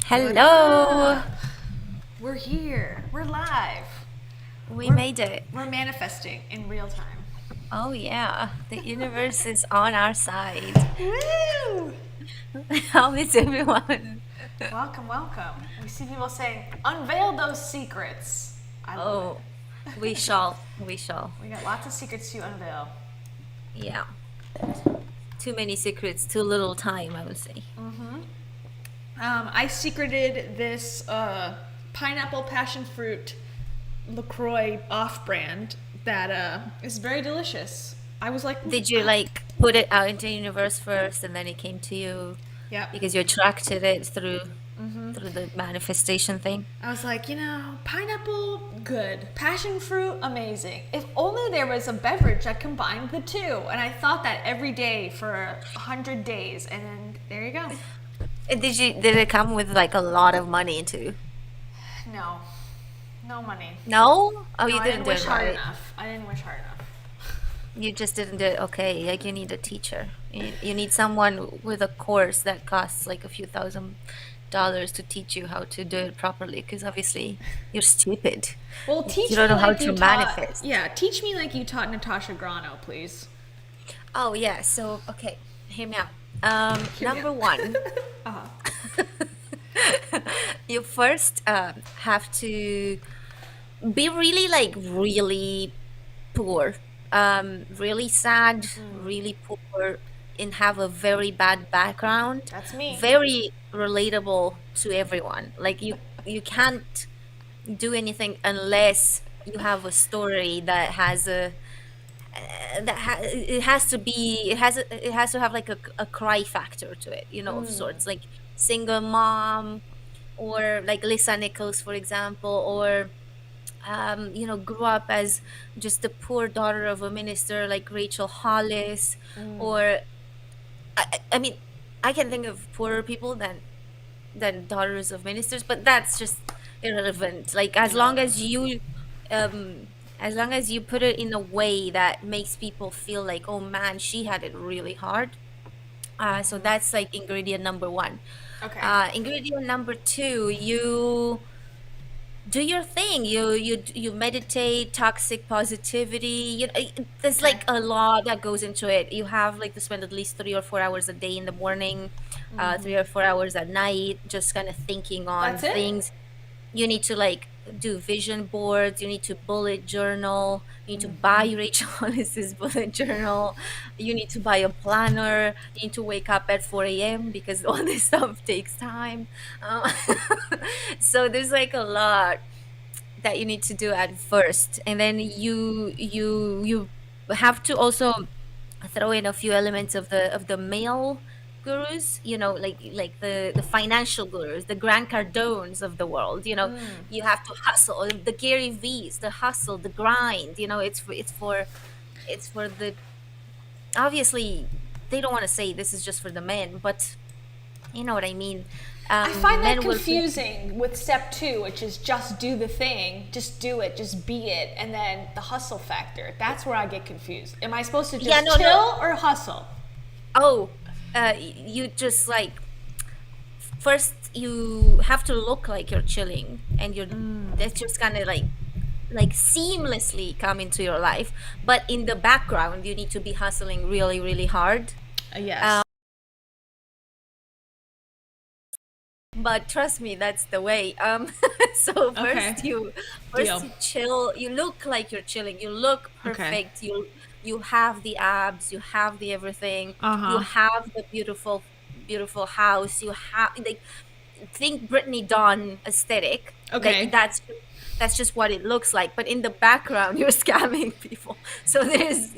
What Hello! up? We're here. We're live. We We're made it. we're manifesting in real time. Oh, yeah. The universe is on our side. Woo! How is everyone? Welcome, welcome. We see people saying, "Unveil those secrets." I love Oh, we it. shall. We shall. We got lots of secrets to unveil. Yeah. Too many secrets, too little time, I would say. I secreted this pineapple passion fruit LaCroix off-brand that is very delicious. I was like, Did you like put it out into the universe first and then it came to you yep. because you attracted it through the manifestation thing? I was like, pineapple, good. Passion fruit, amazing. If only there was a beverage that combined the two. And I thought that every day for 100 days, and then there you go. And did it come with like a lot of money too? No, no money. No? Oh, No, you I didn't didn't do wish it hard right. enough. I didn't wish hard enough. You just didn't do it okay. Like you need a teacher. You need someone with a course that costs like a few $1,000 to teach you how to do it properly. Because obviously you're stupid. Well, You teach don't me know how like to you taught. manifest. Yeah, teach me like you taught Natasha Grano, please. Oh yeah. So okay, hear me out. Hear me Number out. one, Uh-huh. you first have to be really like really poor, really sad, really poor, and have a very bad background, That's me. very relatable to everyone. Like you can't do anything unless you have a story that has a it has to be it has to have like a cry factor to it, of sorts, like single mom, or like Lisa Nichols, for example, or grew up as just the poor daughter of a minister like Rachel Hollis, or I mean, I can think of poorer people than daughters of ministers, but that's just irrelevant. Like Irrelevant. as long as you put it in a way that makes people feel like, oh man, she had it really hard. So that's like ingredient number one. Okay. Ingredient number two, you do your thing. You meditate, toxic positivity. There's Okay. like a lot that goes into it. You have like to spend at least 3 or 4 hours a day in the morning, 3 or 4 hours at night, just kind of thinking on That's it? things. You need to like do vision boards. You need to bullet journal. You need to buy Rachel Hollis's bullet journal. You need to buy a planner. You need to wake up at 4 a.m. because all this stuff takes time. Uh, so there's like a lot that you need to do at first, and then you have to also throw in a few elements of the male gurus, like the financial gurus, the Grant Cardones of the world. You have to hustle, the Gary V's, the hustle, the grind. It's for the, obviously they don't want to say this is just for the men, but you know what I mean. I find that Men will feel, confusing with step two, which is just do the thing, just do it, just be it, and then the hustle factor. That's where I get confused. Am I supposed to yeah, just no, no. chill or hustle? Oh, you just like, first you have to look like you're chilling, and that's just kind of like seamlessly come into your life, but in the background you need to be hustling really really hard. Yes. But trust me, that's the way. So Okay. first Deal. you chill, you look like you're chilling, you look Okay. perfect, you have the abs, you have the everything, Uh you huh. have the beautiful house, you have like, think Brittany Dawn aesthetic. Like Okay. that's just what it looks like, but in the background you're scamming people. So there's,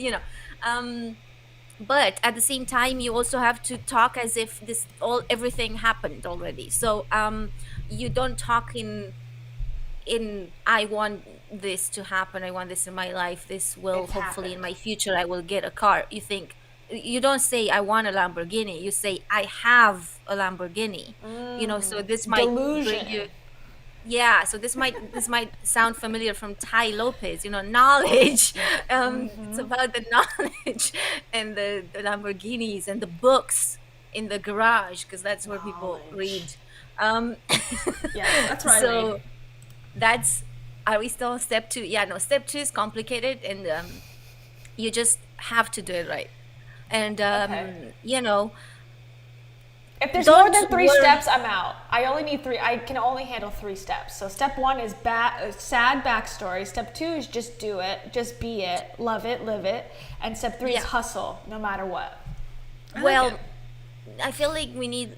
but at the same time you also have to talk as if this all everything happened already. So you don't talk in I want this to happen, I want this in my life, this will It's hopefully in happened. my future I will get a car. You don't say I want a Lamborghini, you say I have a Lamborghini. So this might bring Delusion. you, yeah, so this might sound familiar from Tai Lopez, knowledge. It's about the knowledge and the Lamborghinis and the books in the garage, because that's where people Knowledge. read. Um, Yes, that's what I read. so that's, are we still on step two? Yeah, no, step two is complicated, and you just have to do it right. And Okay. If there's more don't than three worry. steps, I'm out. I only need three. I can only handle three steps. So step one is sad backstory. Step two is just do it, just be it, love it, live it. And step three is Yeah. hustle, no matter what. I like it. Well, I feel like we need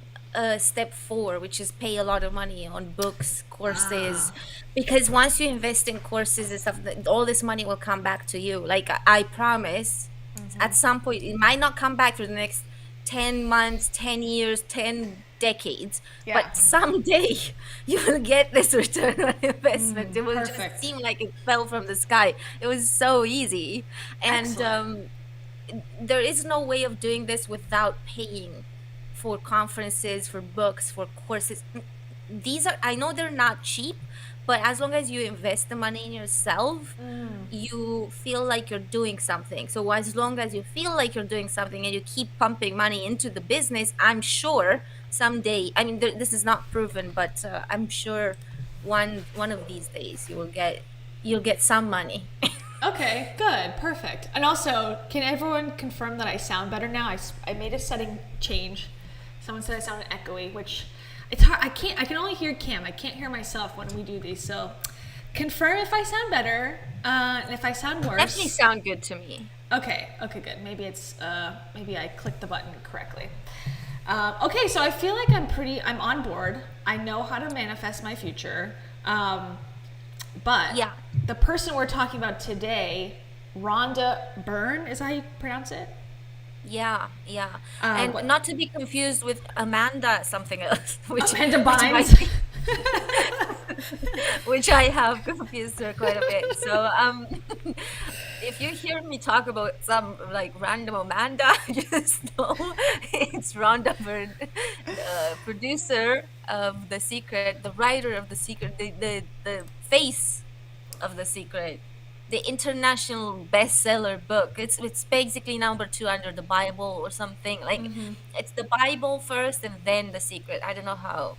step four, which is pay a lot of money on books, courses, Ah. because once you invest in courses and stuff, all this money will come back to you. Like I promise, at some point, it might not come back for the next 10 months, 10 years, 10 decades, Yeah. but someday you will get this return on investment. It will just Perfect. seem like it fell from the sky. It was so easy. And Excellent. there is no way of doing this without paying for conferences, for books, for courses. These are, I know they're not cheap, but as long as you invest the money in yourself, you feel like you're doing something. So as long as you feel like you're doing something and you keep pumping money into the business, I'm sure someday, I mean, this is not proven, but I'm sure one of these days you'll get some money. Okay, good, perfect. And also, can everyone confirm that I sound better now? I made a setting change. Someone said I sounded echoey, which it's hard. I can only hear Cam. I can't hear myself when we do these. So, confirm if I sound better, and if I sound Definitely worse. sound good to me. Okay, okay, good. Maybe I clicked the button correctly. Okay, so I feel like I'm on board. I know how to manifest my future. But Yeah. the person we're talking about today, Rhonda Byrne, is how you pronounce it? Yeah, yeah. And What? not to be confused with Amanda something else, Amanda which Bynes? might be which I have confused her quite a bit. So if you hear me talk about some like random Amanda, just know it's Rhonda Byrne, the producer of The Secret, the writer of The Secret, the face of The Secret, the international bestseller book. It's basically number two under the Bible or something. Like it's the Bible first and then The Secret. I don't know how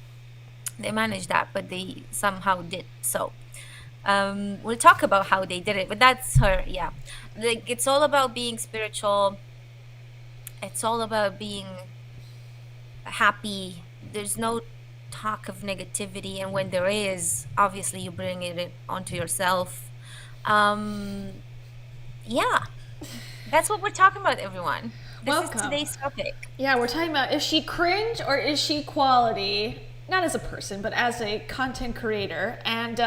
they managed that, but they somehow did. So we'll talk about how they did it, but that's her. Yeah, like it's all about being spiritual. It's all about being happy. There's no talk of negativity, and when there is, obviously you bring it onto yourself. um yeah, that's what we're talking about, everyone. This is Welcome. today's topic. Yeah, we're talking about, is she cringe or is she quality? Not as a person, but as a content creator. And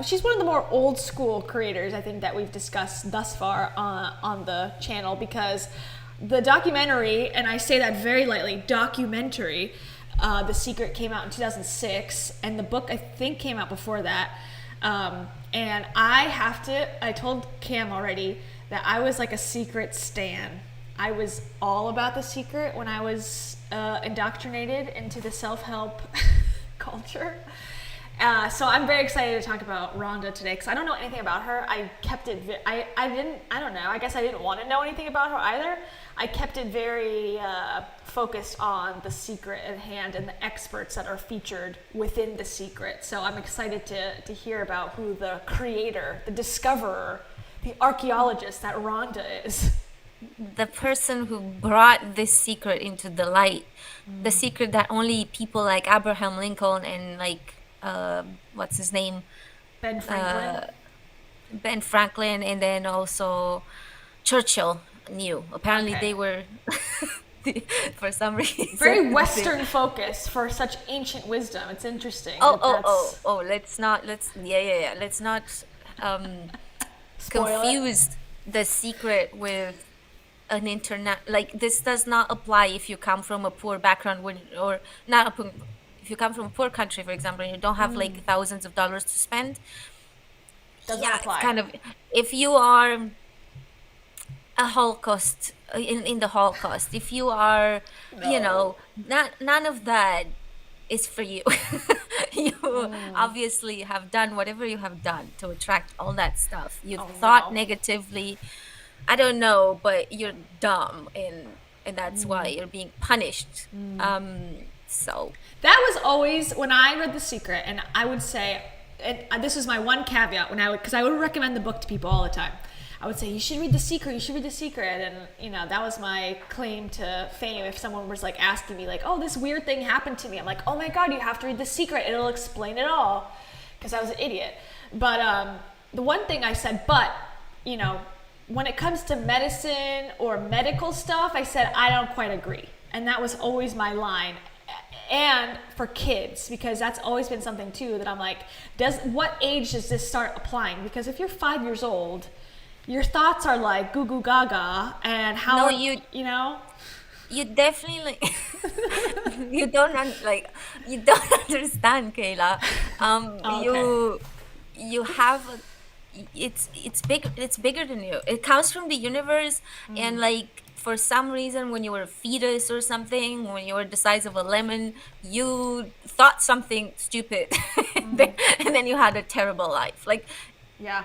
she's one of the more old school creators, I think, that we've discussed thus far on the channel, because the documentary, and I say that very lightly, documentary, The Secret, came out in 2006, and the book, I think, came out before that. And I told Cam already that I was like a Secret stan. I was all about The Secret when I was indoctrinated into the self-help culture. So I'm very excited to talk about Rhonda today, because I don't know anything about her. I kept it. I don't know. I guess I didn't want to know anything about her either. I kept it very focused on The Secret at hand and the experts that are featured within The Secret. So I'm excited to hear about who the creator, the discoverer, the archaeologist that Rhonda is. The person who brought this secret into the light, the secret that only people like Abraham Lincoln and like what's his name, Ben Franklin. uh Ben Franklin, and then also Churchill knew. Apparently Okay. they were for some Very reason they, Western focus for such ancient wisdom. It's interesting oh that oh oh that's oh let's not, let's, yeah, let's not um spoil it. confuse The Secret with an internet. Like this does not apply if you come from a poor background, when, or not a poor, if you come from a poor country, for example, and you don't have like thousands of dollars to spend. Does not Yeah, it's apply. kind of, if you are a Holocaust, in the Holocaust, if you are, No. not, none of that is for you. You obviously have done whatever you have done to attract all that stuff. You've Oh thought no. negatively. I don't know, but you're dumb, and that's why you're being punished. So That was always when I read The Secret, and I would say, and this was my one caveat when because I would recommend the book to people all the time. I would say, you should read The Secret, you should read The Secret. And, that was my claim to fame. If someone was like asking me like, oh, this weird thing happened to me, I'm like, oh my God, you have to read The Secret. It'll explain it all. Because I was an idiot. But the one thing I said, when it comes to medicine or medical stuff, I said, I don't quite agree. And that was always my line. And for kids, because that's always been something too that I'm like, what age does this start applying? Because if you're 5 years old, your thoughts are like goo goo gaga, and how no, you definitely you don't you don't understand, Kayla. Oh, You have it's bigger than you. It comes from the universe, and like for some reason, when you were a fetus or something, when you were the size of a lemon, you thought something stupid, and then you had a terrible life. Like, yeah,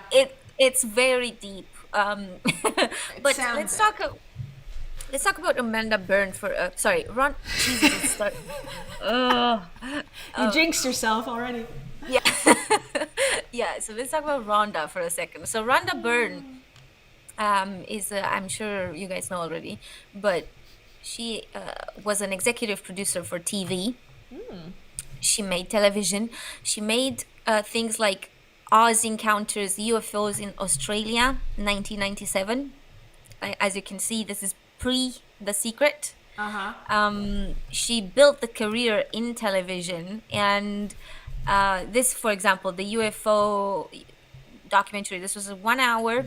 it's very deep. But sounds let's talk about Amanda Byrne for sorry, Ron. Jesus, start. you jinxed yourself already. Yeah. Yeah, so let's talk about Rhonda for a second. So Rhonda Byrne is I'm sure you guys know already, but she was an executive producer for TV. She made television. She made things like Oz Encounters UFOs in Australia, 1997. As you can see, this is pre The Secret. She built the career in television, and this, for example, the UFO documentary, this was a 1 hour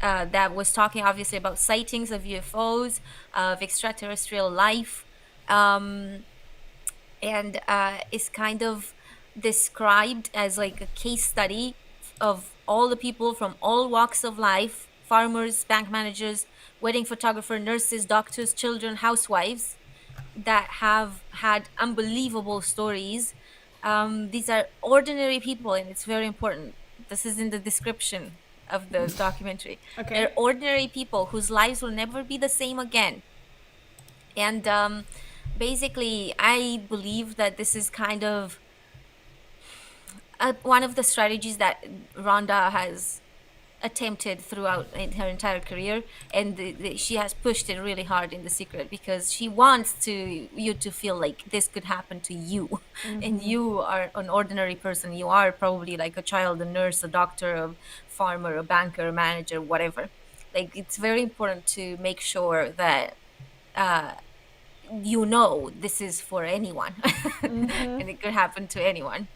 that was talking obviously about sightings of UFOs, of extraterrestrial life, and is kind of described as like a case study of all the people from all walks of life: farmers, bank managers, wedding photographer, nurses, doctors, children, housewives, that have had unbelievable stories. These are ordinary people, and it's very important. This is in the description of the documentary. Okay. They're ordinary people whose lives will never be the same again. And basically, I believe that this is kind of one of the strategies that Rhonda has attempted throughout her entire career, and she has pushed it really hard in The Secret, because she wants you to feel like this could happen to you. And you are an ordinary person. You are probably like a child, a nurse, a doctor, a farmer, a banker, a manager, whatever. Like, it's very important to make sure that this is for anyone. And it could happen to anyone.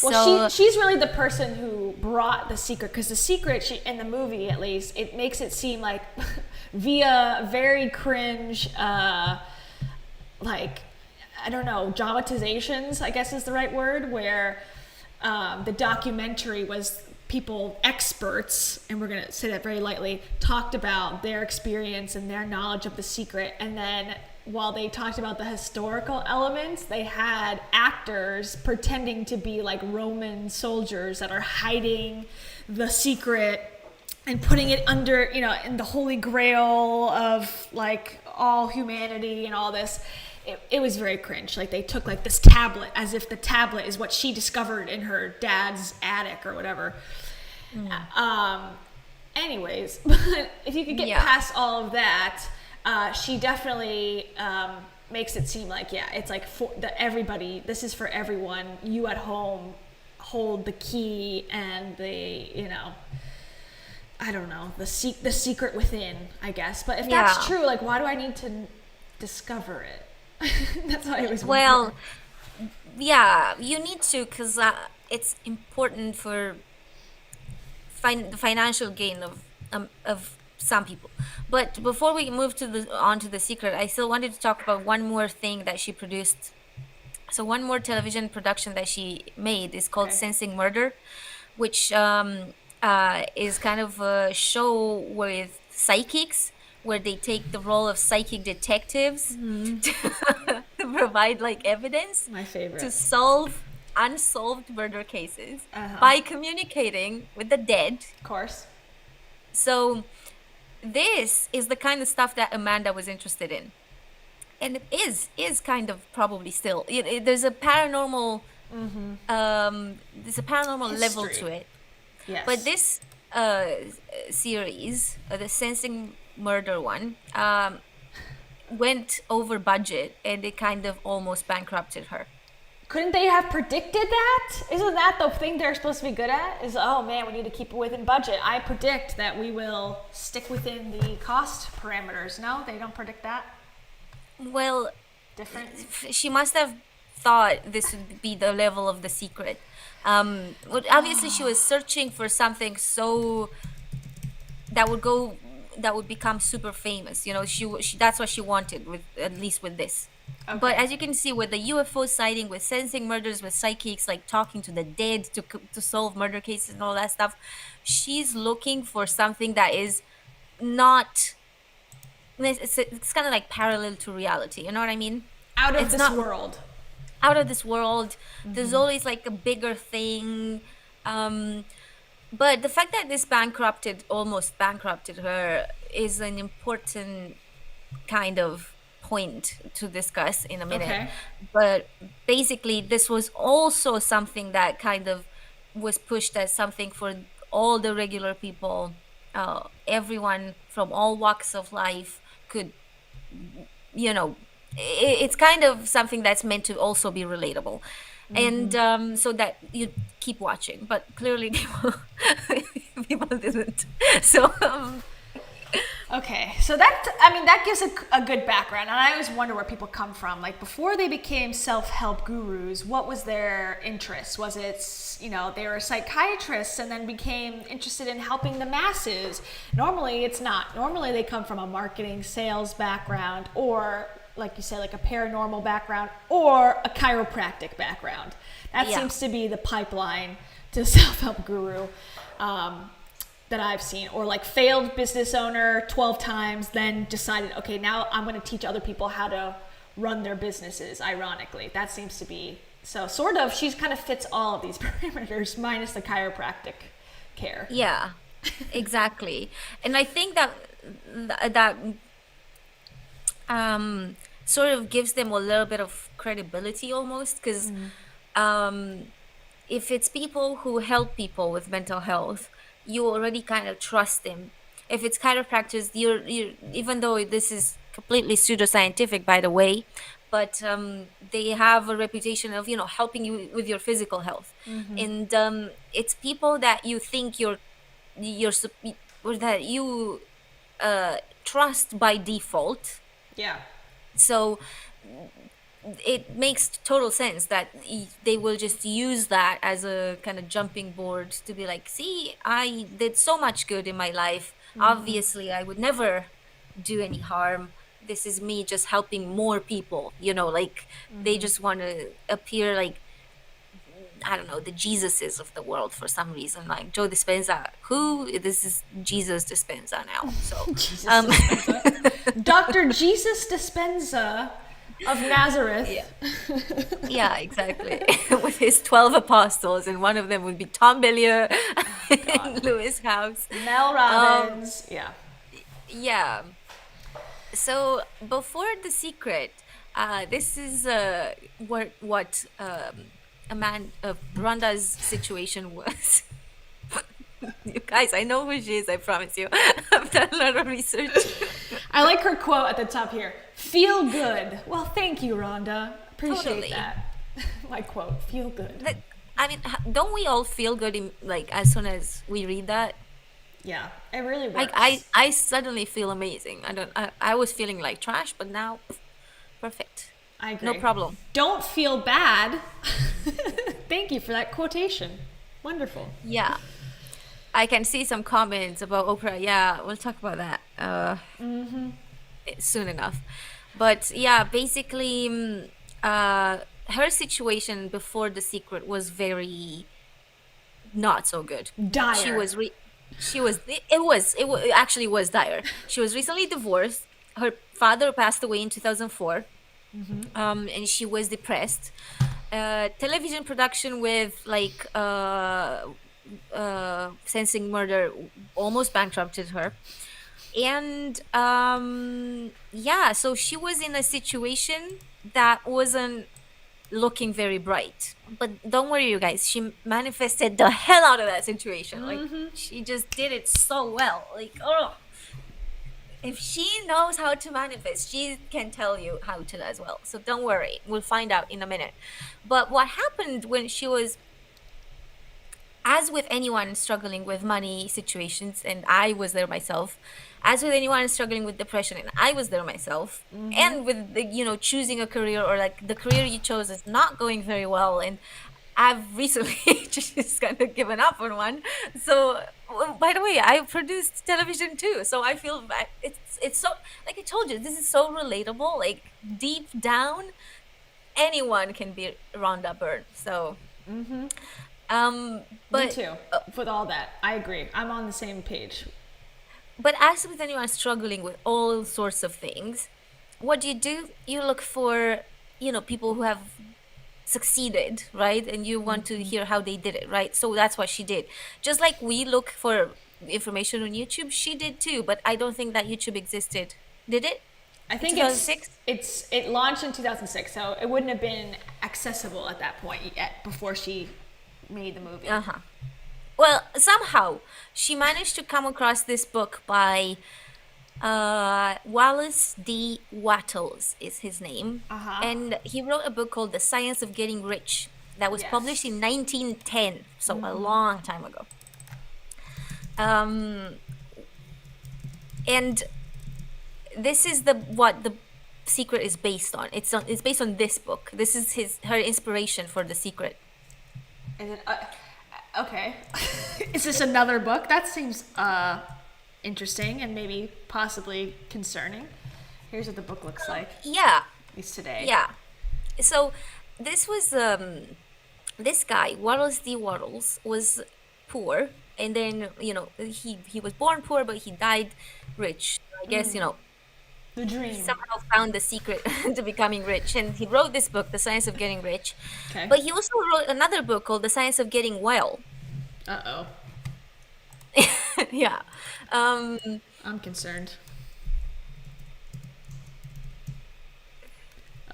Well, she's really the person who brought The Secret, because The Secret, in the movie at least, it makes it seem like via very cringe, like, I don't know, dramatizations, I guess is the right word, where the documentary was experts, and we're going to say that very lightly, talked about their experience and their knowledge of The Secret, and then while they talked about the historical elements, they had actors pretending to be like Roman soldiers that are hiding The Secret and putting it under, in the holy grail of like all humanity and all this. It was very cringe. Like, they took like this tablet as if the tablet is what she discovered in her dad's attic or whatever. Anyways, but if you could get past all of that, she definitely makes it seem like, it's like for everybody. This is for everyone. You at home hold the key and I don't know, the secret within, I guess. But if that's true, like, why do I need to discover it? That's why it was. Well, yeah, you need to, because it's important for the financial gain of some people. But before we move on to The Secret, I still wanted to talk about one more thing that she produced. So one more television production that she made is called Sensing Murder, which is kind of a show with psychics, where they take the role of psychic detectives to provide like evidence. My favorite. To solve unsolved murder cases by communicating with the dead. Of course. So this is the kind of stuff that Amanda was interested in. and it is kind of probably still there's a paranormal level to History. it. But Yes. this series, the sensing murder one, went over budget, and it kind of almost bankrupted her. Couldn't they have predicted that? Isn't that the thing they're supposed to be good at? Is, oh man, we need to keep it within budget. I predict that we will stick within the cost parameters. No, they don't predict that. Well, Different. she must have thought this would be the level of The Secret. Well, obviously, she was searching for something so that would go that would become super famous. She that's what she wanted, with at least with this. But Okay. as you can see, with the UFO sighting, with sensing murders, with psychics, like talking to the dead to solve murder cases and all that stuff, she's looking for something that is not. It's kind of like parallel to reality. You know what I mean? Out of It's this not world. out of this world. There's always like a bigger thing. Um, but the fact that this almost bankrupted her, is an important kind of point to discuss in a minute. Okay. But basically, this was also something that kind of was pushed as something for all the regular people. Everyone from all walks of life could, you know, it's kind of something that's meant to also be relatable. And so that you keep watching, but clearly people didn't. So Okay, so that gives a good background, and I always wonder where people come from. Like before they became self-help gurus, what was their interest? Was it, they were psychiatrists and then became interested in helping the masses? Normally, it's not. Normally, they come from a marketing, sales background, or like you say, like a paranormal background, or a chiropractic background. That Yeah. seems to be the pipeline to self-help guru. That I've seen, or like failed business owner 12 times, then decided, okay, now I'm going to teach other people how to run their businesses. Ironically, that seems to be so sort of. She kind of fits all of these parameters, minus the chiropractic care. Yeah, exactly. And I think that sort of gives them a little bit of credibility almost, because um, if it's people who help people with mental health, you already kind of trust them. If it's chiropractors, you're even though this is completely pseudoscientific, by the way, but they have a reputation of helping you with your physical health, and it's people that you think you're or that you trust by default. Yeah. So it makes total sense that they will just use that as a kind of jumping board to be like, see, I did so much good in my life. Obviously, I would never do any harm. This is me just helping more people, like they just want to appear like, I don't know, the Jesuses of the world for some reason, like Joe Dispenza. This is Jesus Dispenza now. So, Jesus um, Dispenza. Dr. Jesus Dispenza of Nazareth. yeah. Yeah, exactly. With his 12 apostles, and one of them would be Tom Bellier in Lewis House. Mel Robbins. Yeah. Yeah. So before The Secret, this is what Rhonda's situation was. You guys, I know who she is, I promise you. I've done a lot of research. I like her quote at the top here. Feel good. Well, thank you, Rhonda. Appreciate Totally. that. My quote. Feel good. Like, I mean, don't we all feel good like as soon as we read that? Yeah, it really works. Like I suddenly feel amazing. I was feeling like trash, but now perfect. I agree. No problem. Don't feel bad. Thank you for that quotation. Wonderful. Yeah. I can see some comments about Oprah. Yeah, we'll talk about that soon enough. But yeah, basically, her situation before The Secret was very not so good. Dire. It actually was dire. She was recently divorced. Her father passed away in 2004. And she was depressed. Television production with like Sensing Murder almost bankrupted her. And yeah, so she was in a situation that wasn't looking very bright. But don't worry, you guys, she manifested the hell out of that situation. Like, she just did it so well. Like, oh, if she knows how to manifest, she can tell you how to as well. So don't worry, we'll find out in a minute. But what happened when she was, as with anyone struggling with money situations, and I was there myself, as with anyone struggling with depression, and I was there myself, and with the, choosing a career, or like the career you chose is not going very well, and I've recently just kind of given up on one. So, by the way, I produced television too, so I feel it's so, like I told you, this is so relatable. Like, deep down, anyone can be Rhonda Byrne. So, um, Me but too. With all that, I agree. I'm on the same page. as with anyone struggling with all sorts of things, what do? You look for, people who have succeeded, right? And you want to hear how they did it, right? So that's what she did. Just like we look for information on YouTube, she did too, but I don't think that YouTube existed. Did it? I In think 2006? it launched in 2006, so it wouldn't have been accessible at that point yet before she made the movie. Uh-huh. Well, somehow she managed to come across this book by Wallace D. Wattles is his name. Uh-huh. And he wrote a book called The Science of Getting Rich that was published Yes. in 1910, so a long time ago. Um, and this is what the secret is based on. It's based on this book. This is her inspiration for the secret. Is it, okay. Is this another book? That seems interesting and maybe possibly concerning. Here's what the book looks like, Yeah, at least today. yeah. So this was this guy, Wallace D. Wattles, was poor, and then he was born poor, but he died rich. I guess The he dream. somehow found the secret to becoming rich, and he wrote this book, The Science of Getting Rich. Okay. But he also wrote another book called The Science of Getting Well. Uh-oh. Yeah. Um, I'm concerned.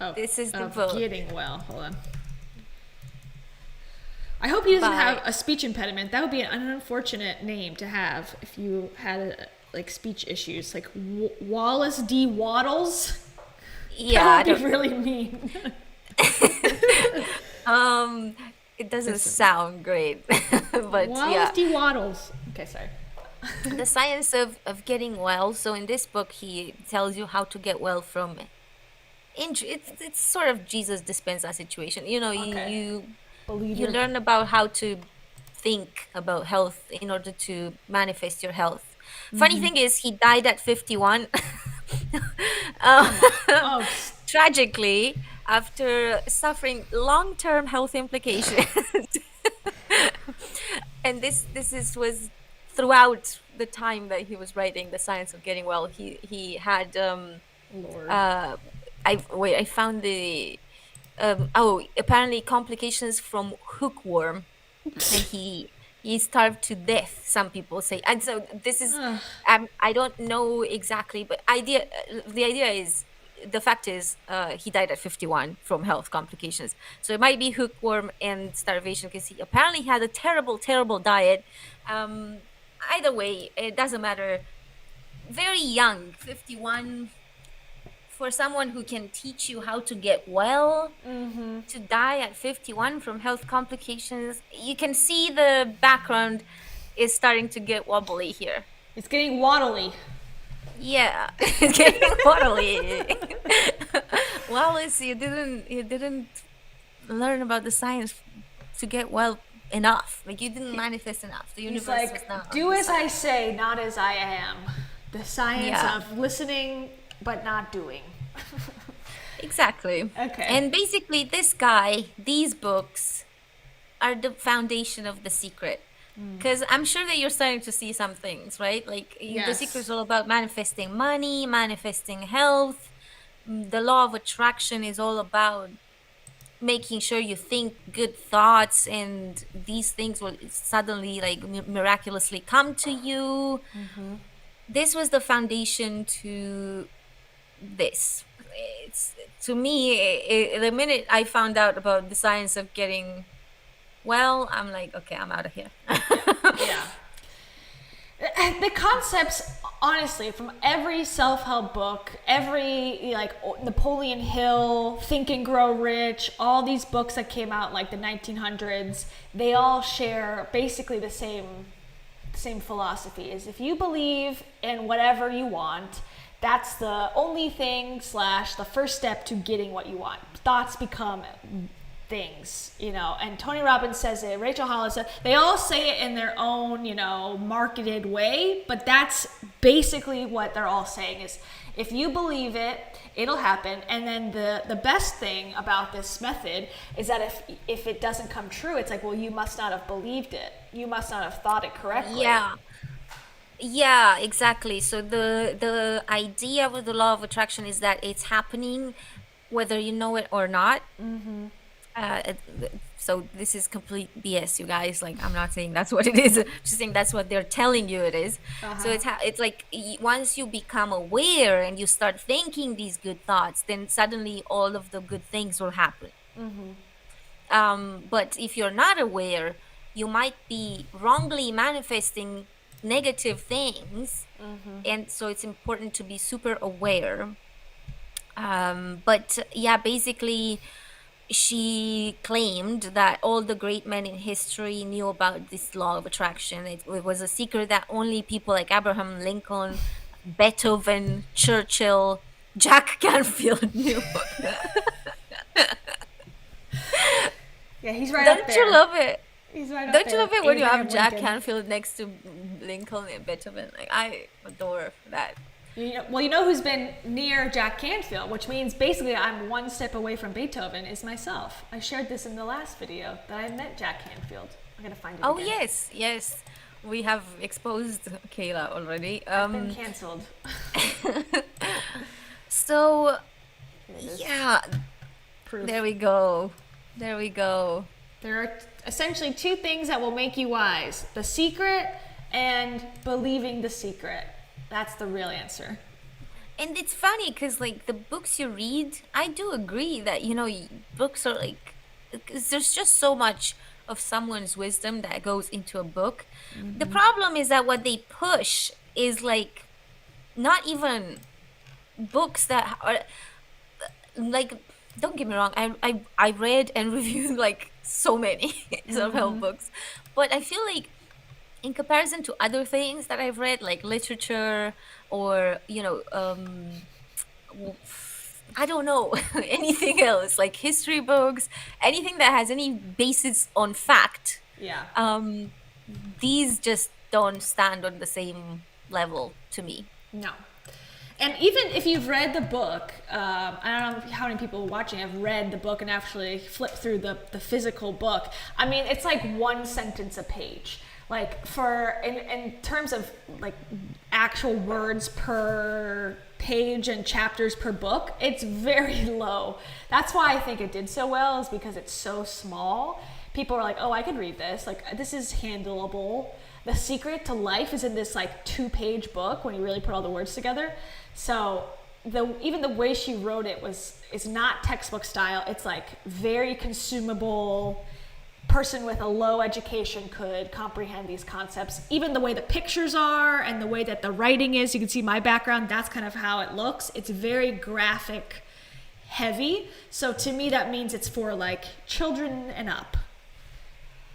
Oh, This is the of book. getting well. Hold on. I hope he doesn't By have a speech impediment. That would be an unfortunate name to have if you had like speech issues, like Wallace D. Wattles. yeah, I That would be don't. really mean. It doesn't Listen. sound great, but Wallace yeah. D. Wattles. Okay, sorry. The science of getting well. So in this book, he tells you how to get well from injury. It's sort of Jesus dispensa situation. Okay. You Believe you your. learn about how to think about health in order to manifest your health. Funny thing is, he died at 51. uh, Oh, Tragically, after suffering long-term health implications. And was throughout the time that he was writing The Science of Getting Well. He had Lord. I found the apparently complications from hookworm, and he starved to death, some people say. And so this is, Ugh. I don't know exactly, but the idea is, the fact is, he died at 51 from health complications. So it might be hookworm and starvation, because he apparently had a terrible diet. um Either way, it doesn't matter. Very young, 51, for someone who can teach you how to get well, to die at 51 from health complications. You can see the background is starting to get wobbly here. It's getting waddly. Yeah, it's getting wobbly. Wallace, you didn't learn about the science to get well enough. Like, you didn't manifest enough. The He's universe was like, not on do your as I side. say, not as I am. The science Yeah. of listening but not doing. Exactly. Okay. And basically, these books are the foundation of The Secret. Because I'm sure that you're starting to see some things, right? Like, The Yes. Secret is all about manifesting money, manifesting health. The law of attraction is all about making sure you think good thoughts, and these things will suddenly, like, miraculously come to you. this was the foundation to this. It's to me, the minute I found out about the science of getting well, I'm like, okay, I'm out of here. Yeah. The concepts, honestly, from every self-help book, every like Napoleon Hill, Think and Grow Rich, all these books that came out like the 1900s, they all share basically the same philosophy. Is if you believe in whatever you want, that's the only thing slash the first step to getting what you want. Thoughts become things, and Tony Robbins says it, Rachel Hollis says, they all say it in their own, marketed way, but that's basically what they're all saying is if you believe it, it'll happen. And then the best thing about this method is that if it doesn't come true, it's like, well, you must not have believed it. You must not have thought it correctly. Yeah. Yeah, exactly. So the idea with the law of attraction is that it's happening whether you know it or not. So this is complete BS, you guys. Like, I'm not saying that's what it is. I'm just saying that's what they're telling you it is. So it's like once you become aware and you start thinking these good thoughts, then suddenly all of the good things will happen. But if you're not aware, you might be wrongly manifesting negative things, and so it's important to be super aware. But yeah, basically, she claimed that all the great men in history knew about this law of attraction. It was a secret that only people like Abraham Lincoln, Beethoven, Churchill, Jack Canfield knew. Yeah, he's right up Don't there. you love it? He's right up Don't you there love with it when you Abraham have Jack Lincoln. Canfield next to Lincoln and Beethoven? Like, I adore that. Well, you know who's been near Jack Canfield, which means basically I'm one step away from Beethoven, is myself. I shared this in the last video that I met Jack Canfield. I'm gonna find it Oh again. yes, yes. We have exposed Kayla already. I've been canceled. So It is yeah, proof. there we go. There we go. There are essentially two things that will make you wise: the secret and believing the secret. That's the real answer. And it's funny because like the books you read, I do agree that books are like 'cause there's just so much of someone's wisdom that goes into a book. The problem is that what they push is like not even books that are like, don't get me wrong, I read and reviewed like so many self-help books, but I feel like in comparison to other things that I've read, like literature or w- I don't know, anything else like history books, anything that has any basis on fact, Yeah. um these just don't stand on the same level to me. No. And even if you've read the book, I don't know how many people watching have read the book and actually flipped through the physical book. I mean, it's like one sentence a page. Like in terms of like actual words per page and chapters per book, it's very low. That's why I think it did so well, is because it's so small. People are like, oh, I could read this. Like, this is handleable. The secret to life is in this like 2-page book when you really put all the words together. So even the way she wrote it is not textbook style. It's like very consumable. Person with a low education could comprehend these concepts. Even the way the pictures are and the way that the writing is, you can see my background, that's kind of how it looks. It's very graphic heavy. So to me, that means it's for like children and up.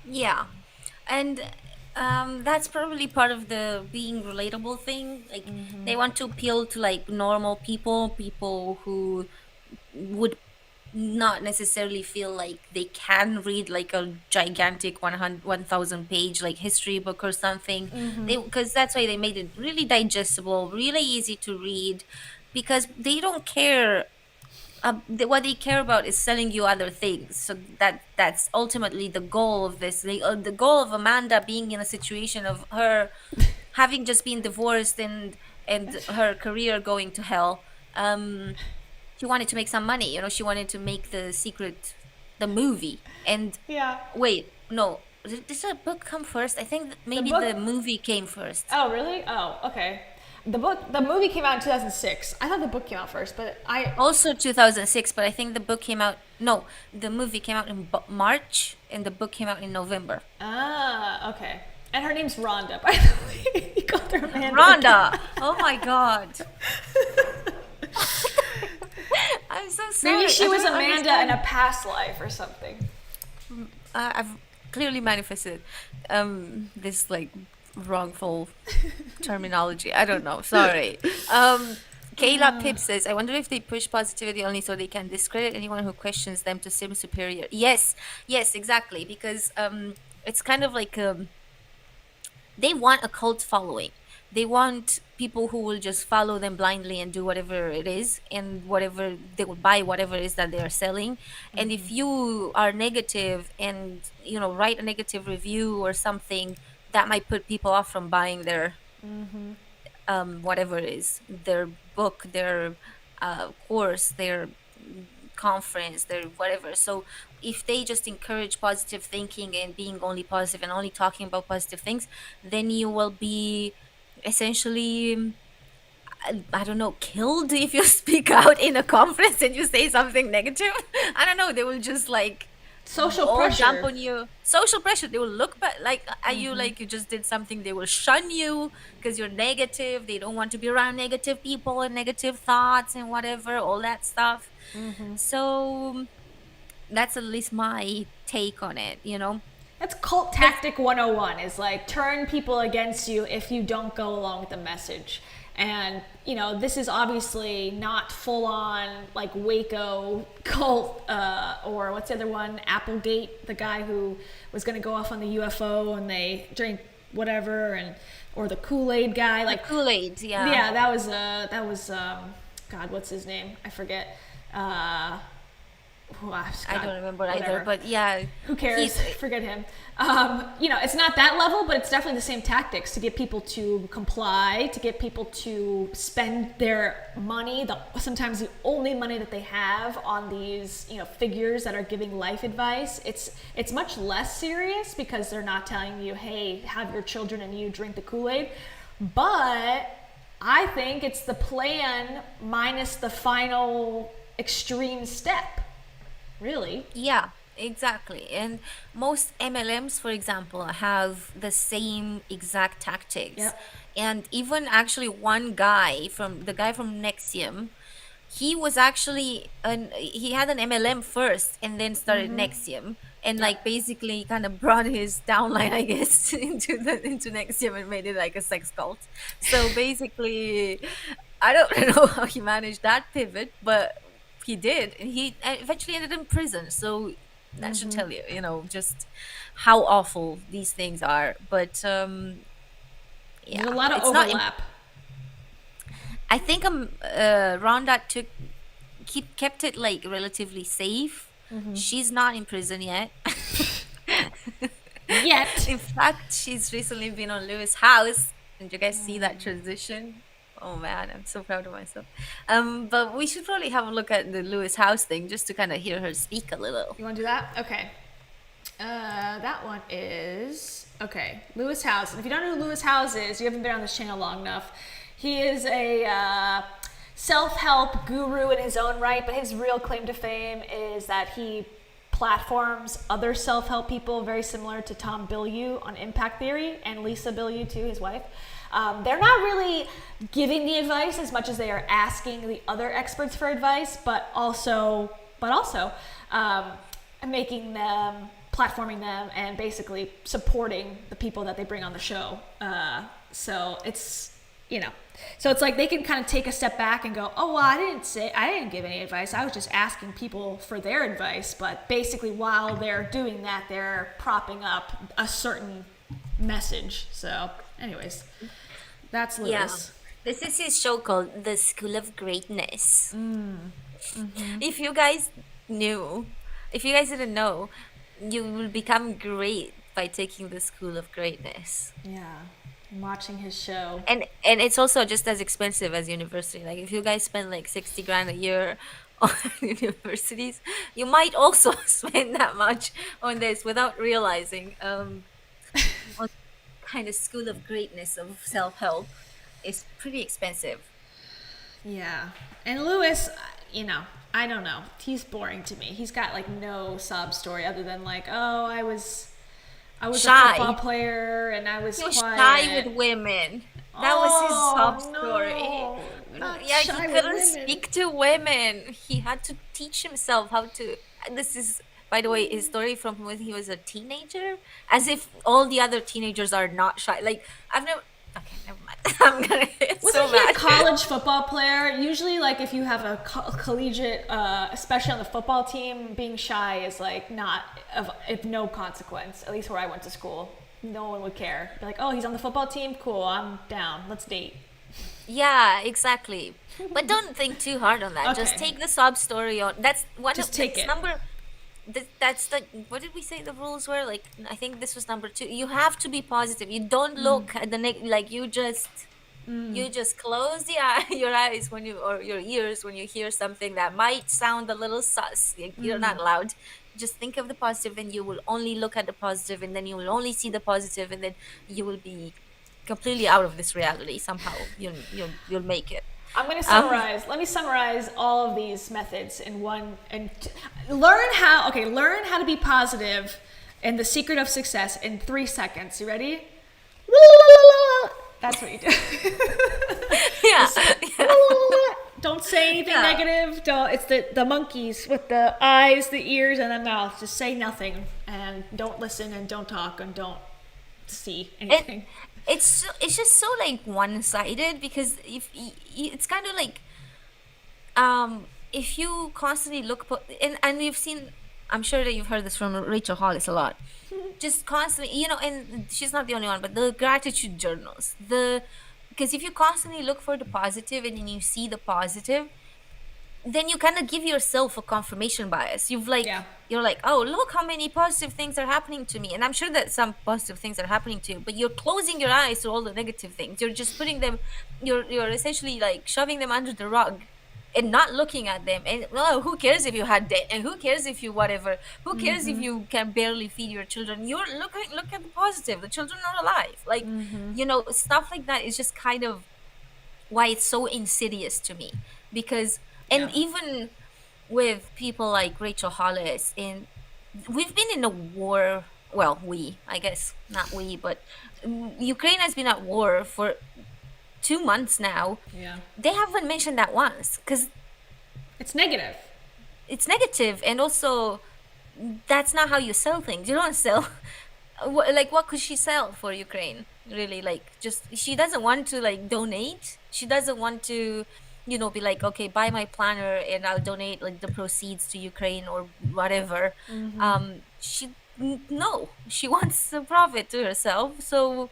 Yeah, and that's probably part of the being relatable thing. Like they want to appeal to like normal people who would not necessarily feel like they can read like a gigantic 1,000 page like history book or something. They Because that's why they made it really digestible, really easy to read, because they don't care. What they care about is selling you other things. So that's ultimately the goal of this. The goal of Amanda being in a situation of her having just been divorced and her career going to hell. She wanted to make some money. She wanted to make The Secret, the movie. And Yeah. wait, no, did the book come first? I think that maybe book- the movie came first. Oh, really? Oh, okay. The movie came out in 2006. I thought the book came out first, but I Also 2006, but I think the book came out, no, the movie came out in March and the book came out in November. okay. And her name's Rhonda, by the way. You called her Amanda. Rhonda! Oh my God. I'm so sorry. Maybe she I was don't Amanda in understand. a past life or something. I've clearly manifested this like wrongful terminology. I don't know. Sorry. Kayla Pip says, I wonder if they push positivity only so they can discredit anyone who questions them to seem superior. Yes, yes, exactly. Because it's kind of like they want a cult following. They want people who will just follow them blindly and do whatever it is, and whatever they will buy, whatever it is that they are selling. And if you are negative and write a negative review or something, that might put people off from buying their whatever it is, their book, their course, their conference, their whatever. So if they just encourage positive thinking and being only positive and only talking about positive things, then you will be essentially, I don't know, killed if you speak out in a conference and you say something negative. I don't know. They will just like Social all jump pressure. on you. Social pressure. They will look back like at you like you just did something. They will shun you because you're negative. They don't want to be around negative people and negative thoughts and whatever, all that stuff. So that's at least my take on it. That's cult Because tactic 101 is like turn people against you if you don't go along with the message. And, this is obviously not full on like Waco cult or what's the other one? Applegate, the guy who was going to go off on the UFO and they drank whatever, or the Kool-Aid guy. Like, Kool-Aid, yeah. yeah, God, what's his name? I forget. I don't remember whatever. either, but yeah. Who cares? He's, Forget him. It's not that level, but it's definitely the same tactics to get people to comply, to get people to spend their money, sometimes the only money that they have on these, figures that are giving life advice. It's much less serious because they're not telling you, hey, have your children and you drink the Kool-Aid. But I think it's the plan minus the final extreme step. Really? yeah, exactly. And most MLMs, for example, have the same exact tactics. Yep. And even actually one guy from Nexium, he was actually he had an MLM first and then started Nexium and like basically kind of brought his downline, I guess, into Nexium and made it like a sex cult. So basically, I don't know how he managed that pivot, but he did, and he eventually ended in prison. So that should tell you, just how awful these things are. But There's a yeah, lot of it's not. overlap. I think Rhonda kept it like relatively safe. She's not in prison yet. Yet. In fact, she's recently been on Lewis House. Did you guys see that transition? Oh man, I'm so proud of myself. But we should probably have a look at the Lewis House thing just to kind of hear her speak a little. You want to do that? Okay. That one is Lewis House. And if you don't know who Lewis House is, you haven't been on this channel long enough. He is a self-help guru in his own right, but his real claim to fame is that he platforms other self-help people, very similar to Tom Bilyeu on Impact Theory, and Lisa Bilyeu too, his wife. They're not really giving the advice as much as they are asking the other experts for advice, but also making them, platforming them, and basically supporting the people that they bring on the show. So it's, so it's like they can kind of take a step back and go, oh, well, I didn't give any advice. I was just asking people for their advice. But basically while they're doing that, they're propping up a certain message. So anyways, that's Lewis. Yeah. This is his show called The School of Greatness. If you guys didn't know, you will become great by taking the School of Greatness. Yeah. I'm watching his show. And it's also just as expensive as university. Like if you guys spend like 60 grand a year on universities, you might also spend that much on this without realizing. On kind of school of greatness of self-help. is pretty expensive. Yeah. And Lewis, I don't know. He's boring to me. He's got like no sob story other than like, oh, I was a football Shy. player and I was He was shy quiet. with women. That was his sob Oh story. no, not Yeah, he shy with couldn't women. speak to women. He had to teach himself how to. This is, by the way, his story from when he was a teenager. As if all the other teenagers are not shy. Like, I've never. Okay, never mind. I'm gonna get Wasn't so he a mad. college football player? Usually, like if you have a collegiate, especially on the football team, being shy is like not of no consequence. At least where I went to school, no one would care. Be like, oh, he's on the football team. Cool, I'm down. Let's date. Yeah, exactly. But don't think too hard on that. Just Okay, take the sob story on. That's one just of take that's it. number. That's the what did we say the rules were? Like I think this was number two. You have to be positive. You don't look at the like you just close your eyes when you or your ears when you hear something that might sound a little sus. You're not allowed. Just think of the positive, and you will only look at the positive, and then you will only see the positive, and then you will be completely out of this reality somehow. You'll make it. I'm going to Um, summarize. Let me summarize all of these methods in one learn how to be positive and the secret of success in 3 seconds. You ready? That's what you do. yeah, yeah, Don't say anything yeah. negative. Don't. It's the monkeys with the eyes, the ears, and the mouth. Just say nothing and don't listen and don't talk and don't see It anything. it's just so like one-sided because it's kind of like if you constantly and you've seen, I'm sure that you've heard this from Rachel Hollis a lot, just constantly, and she's not the only one, but the gratitude journals, because if you constantly look for the positive and then you see the positive, then you kind of give yourself a confirmation bias. Yeah. You're like, oh, look how many positive things are happening to me, and I'm sure that some positive things are happening to you, but you're closing your eyes to all the negative things. You're just putting them, you're essentially like shoving them under the rug and not looking at them. And well, who cares if you had debt, and who cares if you whatever, who cares if you can barely feed your children? Look at the positive. The children are alive. Like, stuff like that is just kind of why it's so insidious to me, because and Yeah. even with people like Rachel Hollis, and we've been in a war. Well, we, I guess, not we, but Ukraine has been at war for 2 months now. Yeah. They haven't mentioned that once because It's negative. it's negative, and also that's not how you sell things. You don't sell like, what could she sell for Ukraine? Really, like, just she doesn't want to like donate. She doesn't want to, be like, okay, buy my planner and I'll donate like the proceeds to Ukraine or whatever. No, she wants a profit to herself. So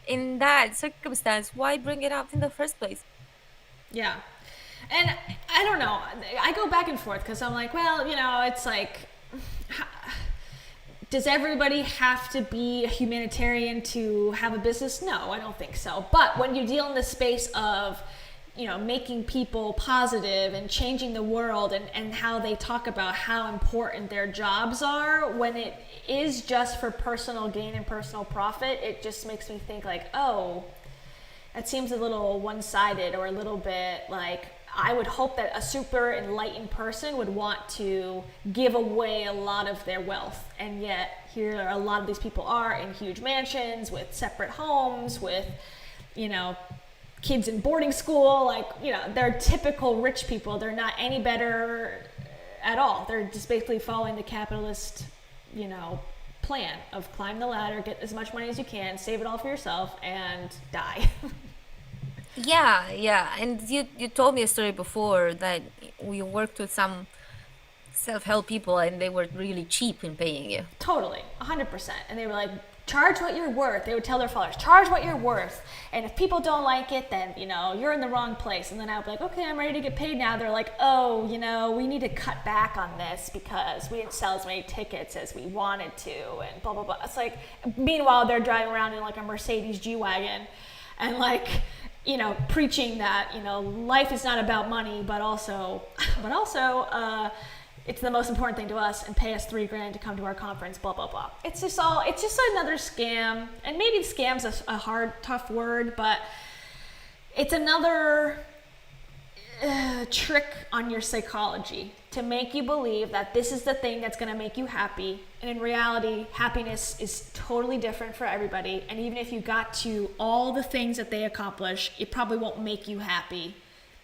in that circumstance, why bring it up in the first place? Yeah. And I don't know. I go back and forth because I'm like, well, it's like, does everybody have to be a humanitarian to have a business? No, I don't think so. But when you deal in the space of, making people positive and changing the world and how they talk about how important their jobs are, when it is just for personal gain and personal profit, it just makes me think like, oh, it seems a little one-sided or a little bit like I would hope that a super enlightened person would want to give away a lot of their wealth, and yet here a lot of these people are in huge mansions with separate homes with kids in boarding school, like they're typical rich people. They're not any better at all. They're just basically following the capitalist plan of climb the ladder, get as much money as you can, save it all for yourself, and die. Yeah, yeah. And you told me a story before that you worked with some self-help people and they were really cheap in paying you. Totally, 100%. And they were like, charge what you're worth. They would tell their followers, charge what you're worth. And if people don't like it, then, you're in the wrong place. And then I would be like, okay, I'm ready to get paid now. They're like, oh, we need to cut back on this because we didn't sell as many tickets as we wanted to, and blah, blah, blah. It's like, meanwhile, they're driving around in like a Mercedes G-Wagon and like, preaching that, life is not about money, but also, it's the most important thing to us, and pay us $3,000 to come to our conference, blah, blah, blah. It's just another scam. And maybe scam's a hard, tough word, but it's another trick on your psychology to make you believe that this is the thing that's going to make you happy. And in reality, happiness is totally different for everybody. And even if you got to all the things that they accomplish, it probably won't make you happy,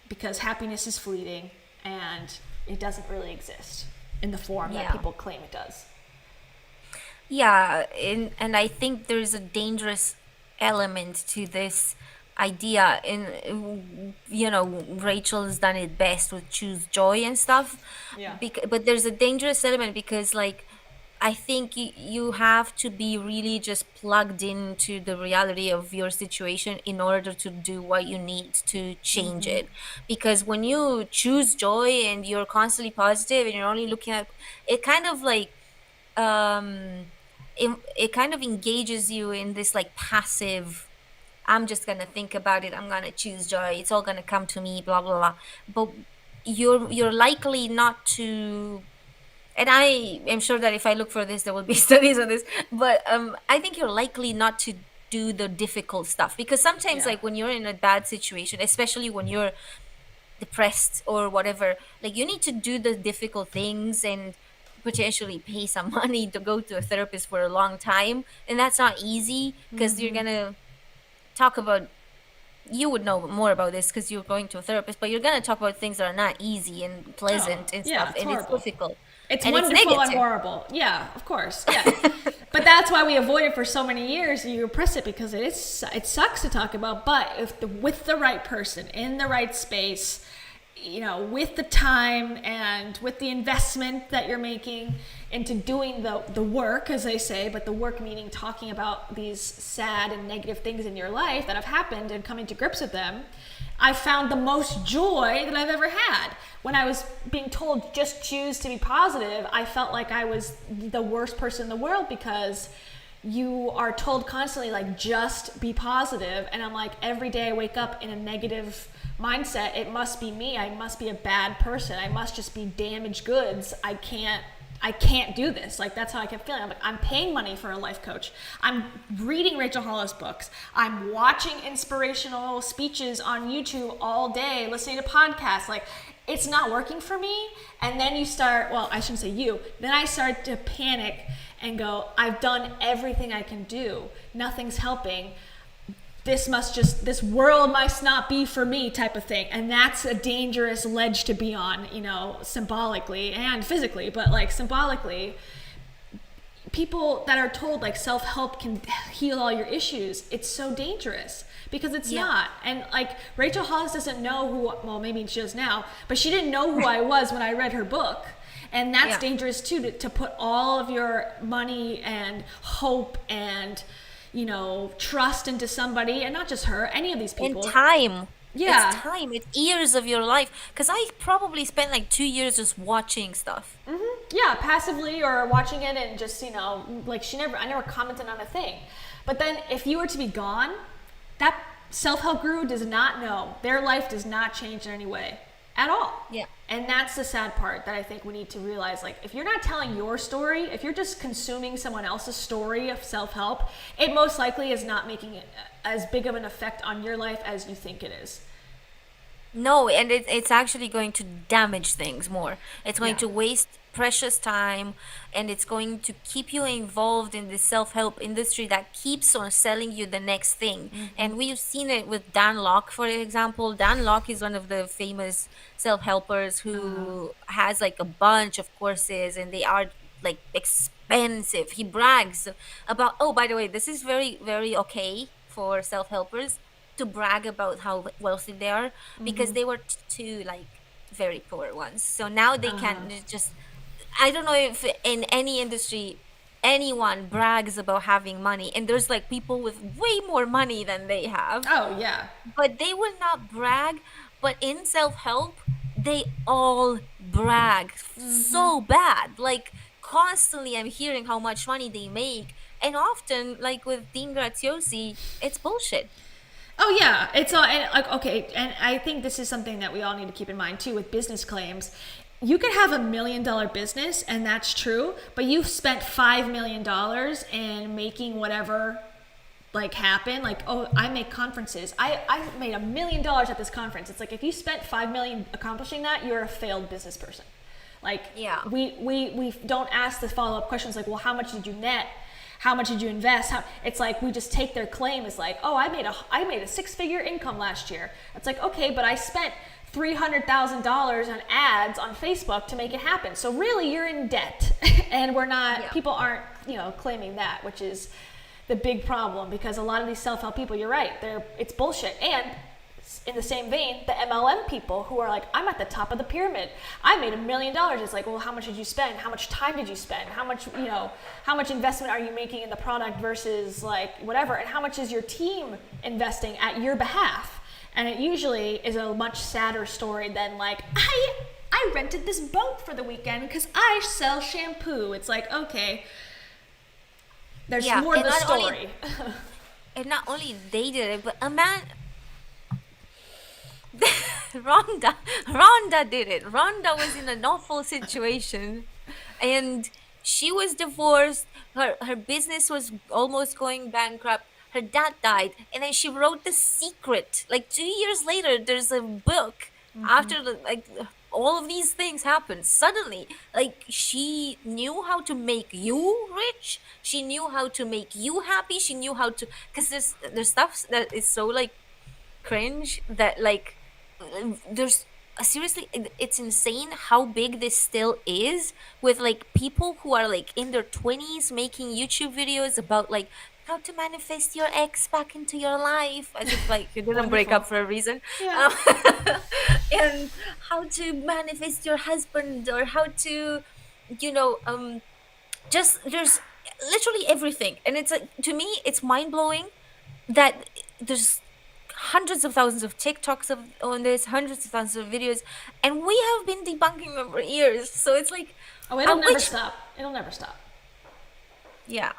because happiness is fleeting and it doesn't really exist in the form that people claim it does. Yeah, and I think there's a dangerous element to this idea. And Rachel has done it best with choose joy and stuff. Yeah. But there's a dangerous element because, like, I think you have to be really just plugged into the reality of your situation in order to do what you need to change it. Because when you choose joy and you're constantly positive and you're only looking at it, kind of like um it kind of engages you in this like passive, I'm just gonna think about it, I'm gonna choose joy, it's all gonna come to me, blah blah blah. But you're likely not to, and I am sure that if I look for this there will be studies on this, but I think you're likely not to do the difficult stuff, because sometimes, Yeah. like, when you're in a bad situation, especially when you're depressed or whatever, like, you need to do the difficult things and potentially pay some money to go to a therapist for a long time, and that's not easy because you're gonna talk about, you would know more about this because you're going to a therapist, but you're gonna talk about things that are not easy and pleasant and yeah, stuff, it's and it's horrible. difficult, It's and it's wonderful and negative. horrible. Yeah, of course. Yeah. But that's why we avoid it for so many years. You repress it because it sucks to talk about. But if with the right person in the right space, with the time and with the investment that you're making into doing the work, as they say, but the work meaning talking about these sad and negative things in your life that have happened and coming to grips with them, I found the most joy that I've ever had. When I was being told just choose to be positive, I felt like I was the worst person in the world, because you are told constantly, like, just be positive. And I'm like, every day I wake up in a negative mindset. It must be me. I must be a bad person. I must just be damaged goods. I can't do this. Like, that's how I kept feeling. I'm like, I'm paying money for a life coach. I'm reading Rachel Hollis books. I'm watching inspirational speeches on YouTube all day, listening to podcasts. Like, it's not working for me. And then you start, well, I shouldn't say you, then I start to panic and go, I've done everything I can do. Nothing's helping. This world must not be for me, type of thing. And that's a dangerous ledge to be on, symbolically and physically, but like symbolically, people that are told like self-help can heal all your issues, it's so dangerous, because it's not. And like, Rachel Hollis doesn't know who, well, maybe she does now, but she didn't know who I was when I read her book. And that's dangerous too, to put all of your money and hope and trust into somebody, and not just her, any of these people. And time. Yeah. It's time. It's years of your life. Because I probably spent like 2 years just watching stuff. Yeah, passively, or watching it and just, like, I never commented on a thing. But then if you were to be gone, that self-help guru does not know. Their life does not change in any way at all. Yeah. And that's the sad part that I think we need to realize. Like, if you're not telling your story, if you're just consuming someone else's story of self-help, it most likely is not making it as big of an effect on your life as you think it is. No, and it's actually going to damage things more. It's going to waste precious time, and it's going to keep you involved in the self-help industry that keeps on selling you the next thing. And we've seen it with Dan Locke, for example. Dan Locke is one of the famous self-helpers who has like a bunch of courses, and they are like expensive. He brags about, oh, by the way, this is very, very okay for self-helpers to brag about how wealthy they are, because they were two like very poor ones. So now they can just, I don't know if in any industry anyone brags about having money, and there's like people with way more money than they have, Oh, yeah. but they will not brag. But in self-help, they all brag so bad. Like, constantly I'm hearing how much money they make, and often, like with Dean Graziosi, it's bullshit. Oh yeah, it's all, and like, okay, and I think this is something that we all need to keep in mind too with business claims. You could have $1 million business, and that's true, but you've spent $5 million in making whatever like happen. Like, oh, I make conferences. I made $1 million at this conference. It's like, if you spent 5 million accomplishing that, you're a failed business person. Like, Yeah. we don't ask the follow-up questions like, well, how much did you net? How much did you invest? It's like we just take their claim as like, oh, I made a 6-figure income last year. It's like, okay, but I spent $300,000 on ads on Facebook to make it happen. So really, you're in debt, and we're not. Yeah. People aren't, claiming that, which is the big problem, because a lot of these self-help people, you're right, it's bullshit. And in the same vein, the MLM people who are like, I'm at the top of the pyramid. I made $1 million. It's like, well, how much did you spend? How much time did you spend? How much investment are you making in the product versus like whatever? And how much is your team investing at your behalf? And it usually is a much sadder story than like, I rented this boat for the weekend because I sell shampoo. It's like, okay, there's more to the story. And not only they did it, but a man... Rhonda did it. Rhonda was in an awful situation, and she was divorced. Her business was almost going bankrupt. Her dad died, and then she wrote The Secret. Like 2 years later, there's a book. After all of these things happened, suddenly, like, she knew how to make you rich. She knew how to make you happy. She knew how to, because there's stuff that is so like cringe that like there's seriously, it's insane how big this still is, with like people who are like in their 20s making YouTube videos about like how to manifest your ex back into your life, as if like you didn't break up for a reason. Yeah. And how to manifest your husband, or how to just, there's literally everything. And it's like, to me it's mind-blowing that there's hundreds of thousands of TikToks on this, hundreds of thousands of videos, and we have been debunking them for years. So it's like, oh, it'll never stop. It'll never stop. Yeah.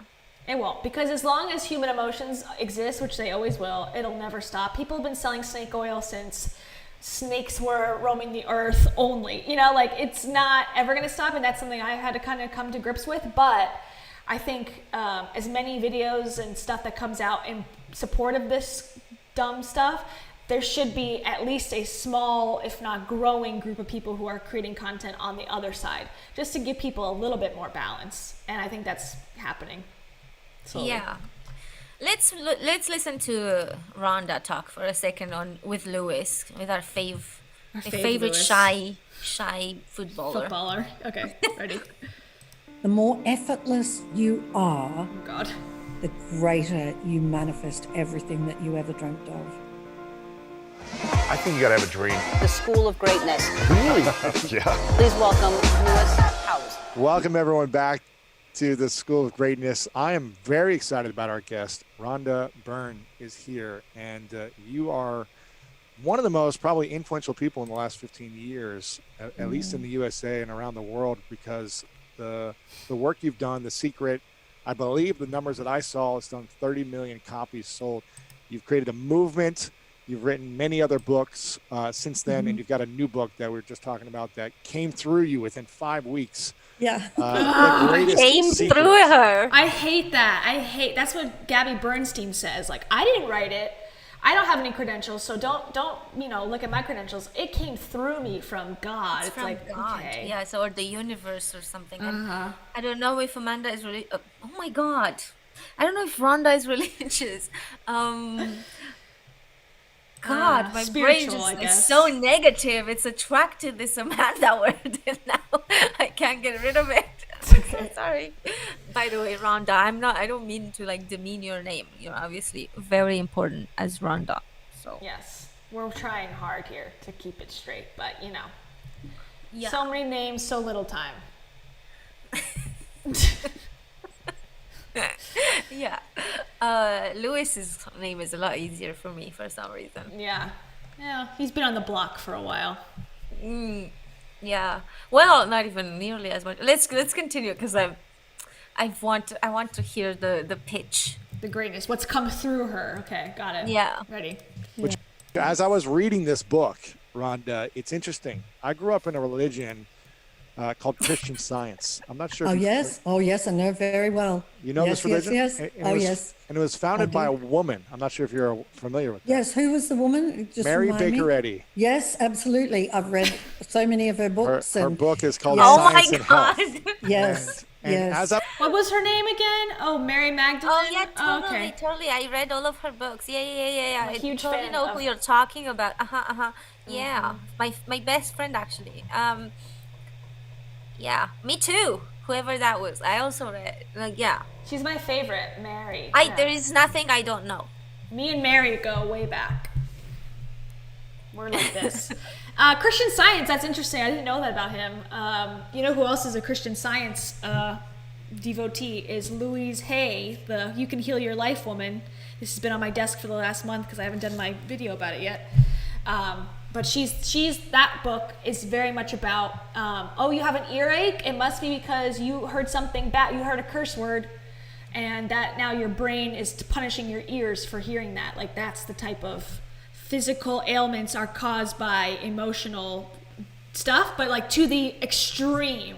It won't, because as long as human emotions exist, which they always will, it'll never stop. People have been selling snake oil since snakes were roaming the earth only. Like, it's not ever going to stop, and that's something I had to kind of come to grips with. But I think as many videos and stuff that comes out in support of this dumb stuff, there should be at least a small, if not growing, group of people who are creating content on the other side, just to give people a little bit more balance. And I think that's happening slowly. Yeah. Let's listen to Rhonda talk for a second with Lewis, with our favorite Lewis. shy footballer. Okay, ready? The more effortless you are, Oh God. the greater you manifest everything that you ever dreamt of. I think you gotta have a dream. The School of Greatness. Really? Yeah. Please welcome Lewis Howes. Welcome everyone back to the School of Greatness. I am very excited about our guest. Rhonda Byrne is here, and you are one of the most probably influential people in the last 15 years, at least in the USA and around the world, because the work you've done, The Secret, I believe the numbers that I saw, it's done 30 million copies sold. You've created a movement. You've written many other books since then, and you've got a new book that we were just talking about that came through you within 5 weeks. Yeah. The Greatest Came Secret. through her. I hate that. That's what Gabby Bernstein says. Like, I didn't write it. I don't have any credentials, so don't look at my credentials. It came through me from God. It's From like, God. okay. Yeah, so, or the universe or something. And I don't know if Amanda is really. Oh my God, I don't know if Rhonda is religious. God, my brain spiritual, I just is guess. so negative. It's attracted this Amanda word, and now I can't get rid of it. I'm so sorry. By the way, Rhonda, I don't mean to like demean your name. You're obviously very important as Rhonda. So Yes, we're trying hard here to keep it straight, but yeah. so many names, so little time. Yeah. Lewis's name is a lot easier for me for some reason. Yeah, he's been on the block for a while. Yeah. Well, not even nearly as much. Let's continue, because I want to hear the pitch. The greatness. What's come through her? Okay, got it. Yeah. Ready. As I was reading this book, Rhonda, it's interesting. I grew up in a religion called Christian Science. I'm not sure. Oh, if yes. Oh, yes. I know very well. You know yes, this religion? Yes, yes. And Oh, it was, yes. And it was founded I by do. a woman. I'm not sure if you're familiar with that. Yes. Who was the woman? Just Mary remind me. Baker Eddy. Yes, absolutely. I've read so many of her Her, books. her and book is called Yes. Oh my Science and Health. God. Yes. And yes. as I What was her name again? Oh, Mary Magdalene. Oh yeah, totally, okay. totally. I read all of her books. Yeah. I'm a I huge totally fan know of- who you're talking about. Yeah, my best friend actually. Yeah, me too. Whoever that was, I also read. Like, yeah, She's my favorite, Mary. there is nothing I don't know. Me and Mary go way back. We're like this. Christian Science, that's interesting. I didn't know that about him. You know who else is a Christian Science devotee is Louise Hay, the You Can Heal Your Life woman. This has been on my desk for the last month because I haven't done my video about it yet. But she's that book is very much about, oh, you have an earache? It must be because you heard something bad, you heard a curse word, and that now your brain is punishing your ears for hearing that. Like, that's the type of physical ailments are caused by emotional stuff, but like to the extreme.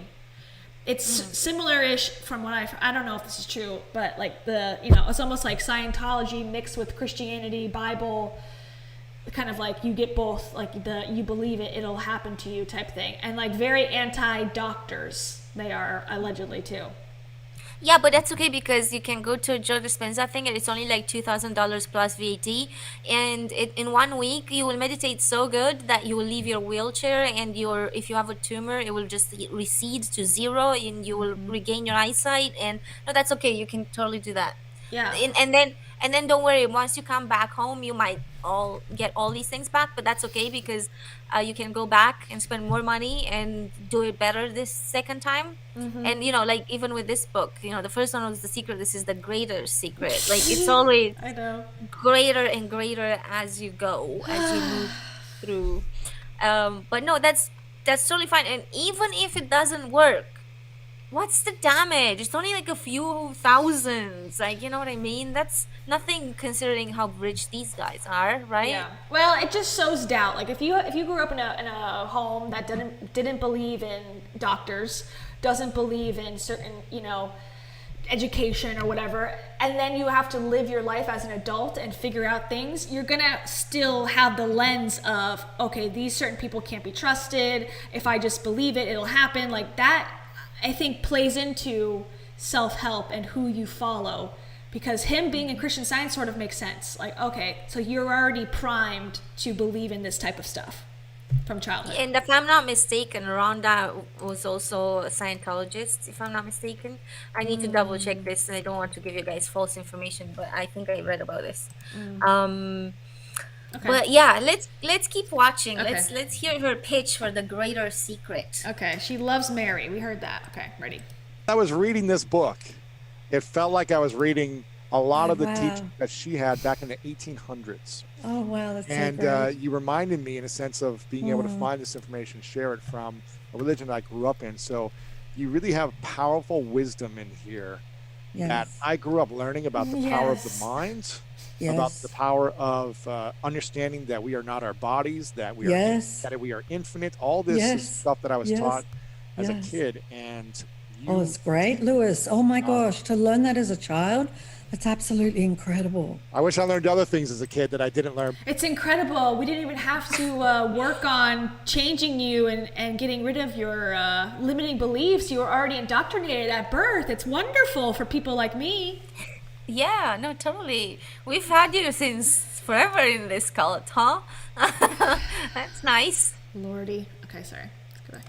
It's similar-ish from what I don't know if this is true, but like it's almost like Scientology mixed with Christianity, Bible, kind of like you get both, like you believe it, it'll happen to you type thing, and like very anti-doctors they are allegedly too. Yeah, but that's okay because you can go to a Joe Dispenza thing and it's only like $2,000 plus VAT. And in 1 week, you will meditate so good that you will leave your wheelchair and if you have a tumor, it will just recede to zero and you will regain your eyesight. And no, that's okay. You can totally do that. Yeah. And then don't worry. Once you come back home, you might get all these things back, but that's okay because you can go back and spend more money and do it better this second time. And like even with this book, the first one was The Secret. This is the greater secret. Like it's always I know. greater and greater as you go, as you move through. But no, that's totally fine. And even if it doesn't work, what's the damage? It's only like a few thousands. Like, you know what I mean? That's nothing considering how rich these guys are, right? Yeah. Well, it just sows doubt. Like if you grew up in a home that didn't believe in doctors, doesn't believe in certain, education or whatever, and then you have to live your life as an adult and figure out things, you're gonna still have the lens of, okay, these certain people can't be trusted. If I just believe it, it'll happen. Like that, I think, plays into self-help and who you follow, because him being in Christian Science sort of makes sense. Like, okay, so you're already primed to believe in this type of stuff from childhood. And if I'm not mistaken, Rhonda was also a Scientologist, if I'm not mistaken. I need to double check this, and I don't want to give you guys false information, but I think I read about this. Okay. But yeah, let's keep watching. Okay. Let's hear her pitch for the greater secret. Okay, she loves Mary. We heard that. Okay, ready. I was reading this book, it felt like I was reading a lot of the Wow. teaching that she had back in the 1800s. Oh, wow. That's And so great. you reminded me, in a sense, of being able to find this information, share it from a religion that I grew up in. So you really have powerful wisdom in here that Yes. I grew up learning about the power of Yes. the mind, Yes. about the power of understanding that we are not our bodies, that we are Yes. that we are infinite. All this is Yes. stuff that I was Yes. taught as Yes. a kid, and you, Oh, it's great, Lewis. Oh my gosh, to learn that as a child, that's absolutely incredible. I wish I learned other things as a kid that I didn't learn. It's incredible. We didn't even have to work on changing you and getting rid of your limiting beliefs. You were already indoctrinated at birth. It's wonderful for people like me. Yeah, no, totally. We've had you since forever in this cult, huh? That's nice. Lordy. Okay, sorry. Let's go back.